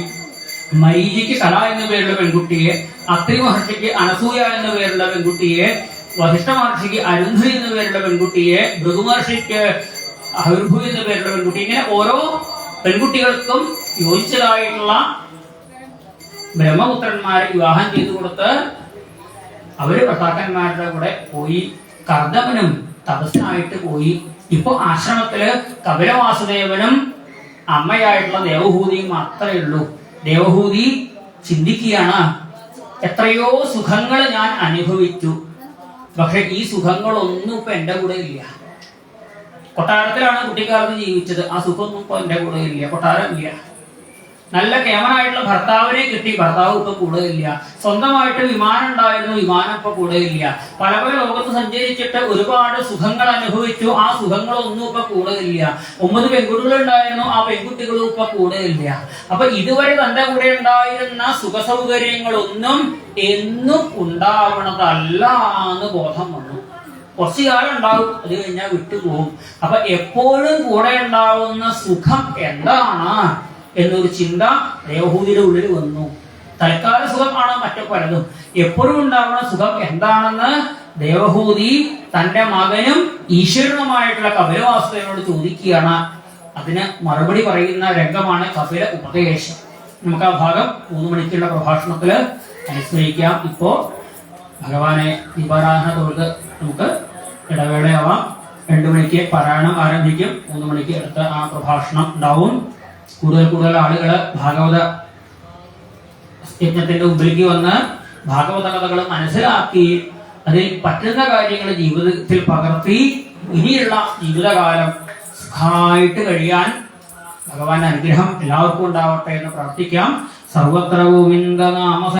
മരീചിക്ക് കല എന്ന പേരുള്ള പെൺകുട്ടിയെ, അത്രി മഹർഷിക്ക് അനസൂയ എന്ന പേരുള്ള പെൺകുട്ടിയെ, വസിഷ്ഠ മഹർഷിക്ക് അരുന്ധതി എന്ന പേരുള്ള പെൺകുട്ടിയെ, ഭൃഗു മഹർഷിക്ക് അഹുർഭു എന്ന പേരുള്ള പെൺകുട്ടി, ഇങ്ങനെ ഓരോ പെൺകുട്ടികൾക്കും യോജിച്ചതായിട്ടുള്ള ബ്രഹ്മപുത്രന്മാരെ വിവാഹം ചെയ്തു കൊടുത്ത് അവര് ഭർത്താക്കന്മാരുടെ കൂടെ പോയി. കർദമനും തപസ്സിനായിട്ട് പോയി. ഇപ്പൊ ആശ്രമത്തില് കപിലവാസുദേവനും അമ്മയായിട്ടുള്ള ദേവഹൂതിയും മാത്രമേ ഉള്ളൂ. ദേവഹൂതി ചിന്തിക്കുകയാണ്, എത്രയോ സുഖങ്ങൾ ഞാൻ അനുഭവിച്ചു, പക്ഷെ ഈ സുഖങ്ങളൊന്നും ഇപ്പൊ എന്റെ കൂടെ ഇല്ല. കൊട്ടാരത്തിലാണ് കുട്ടിക്കാലത്ത് ജീവിച്ചത്, ആ സുഖമൊന്നും ഇപ്പൊ എന്റെ കൂടെ ഇല്ല. കൊട്ടാരം ഇല്ല. നല്ല കേമനായിട്ടുള്ള ഭർത്താവിനെ കിട്ടി, ഭർത്താവ് ഇപ്പൊ കൂടെ ഇല്ല. സ്വന്തമായിട്ട് വിമാനം ഉണ്ടായിരുന്നു, വിമാനം ഇപ്പൊ കൂടെ ഇല്ല. പല പല ലോകത്ത് സഞ്ചരിച്ചിട്ട് ഒരുപാട് സുഖങ്ങൾ അനുഭവിച്ചു, ആ സുഖങ്ങളൊന്നും ഇപ്പൊ കൂടെ ഇല്ല. 9 പെൺകുട്ടികൾ ഉണ്ടായിരുന്നു, ആ പെൺകുട്ടികളും ഇപ്പൊ കൂടെ ഇല്ല. അപ്പൊ ഇതുവരെ തന്റെ കൂടെ ഉണ്ടായിരുന്ന സുഖ സൗകര്യങ്ങളൊന്നും എന്നും ഉണ്ടാവണതല്ല എന്ന് ബോധം വന്നു. കുറച്ചു കാലം ഉണ്ടാവും, അത് കഴിഞ്ഞാൽ വിട്ടുപോകും. അപ്പൊ എപ്പോഴും കൂടെ ഉണ്ടാവുന്ന സുഖം എന്താണ് എന്നൊരു ചിന്ത ദേവഹൂതിയുടെ ഉള്ളിൽ വന്നു. തൽക്കാല സുഖമാണ് മറ്റു പലതും. എപ്പോഴും ഉണ്ടാവുന്ന സുഖം എന്താണെന്ന് ദേവഹൂതി തന്റെ മകനും ഈശ്വരനുമായിട്ടുള്ള കപിലവാസുദേവനോട് ചോദിക്കുകയാണ്. അതിന് മറുപടി പറയുന്ന രംഗമാണ് കപില ഉപദേശം. നമുക്ക് ആ ഭാഗം 3 മണിക്കുള്ള പ്രഭാഷണത്തില് അനുസ്മരിക്കാം. ഇപ്പോ ഭഗവാനെ ദീപാരാധന തൊഴുത് നമുക്ക് ഇടവേളയാവാം. 2 മണിക്ക് പാരായണം ആരംഭിക്കും. 3 മണിക്ക് അടുത്ത ആ പ്രഭാഷണം ഉണ്ടാവും. കൂടുതൽ ആളുകള് ഭാഗവത യജ്ഞത്തിന്റെ മുമ്പിലേക്ക് വന്ന് ഭാഗവത കഥകൾ മനസ്സിലാക്കി അതിൽ പറ്റുന്ന കാര്യങ്ങൾ ജീവിതത്തിൽ പകർത്തി ഇനിയുള്ള ജീവിതകാലം സുഖമായിട്ട് കഴിയാൻ ഭഗവാന്റെ അനുഗ്രഹം എല്ലാവർക്കും ഉണ്ടാവട്ടെ എന്ന് പ്രാർത്ഥിക്കാം. സർവത്ര ഗോവിന്ദ നാമ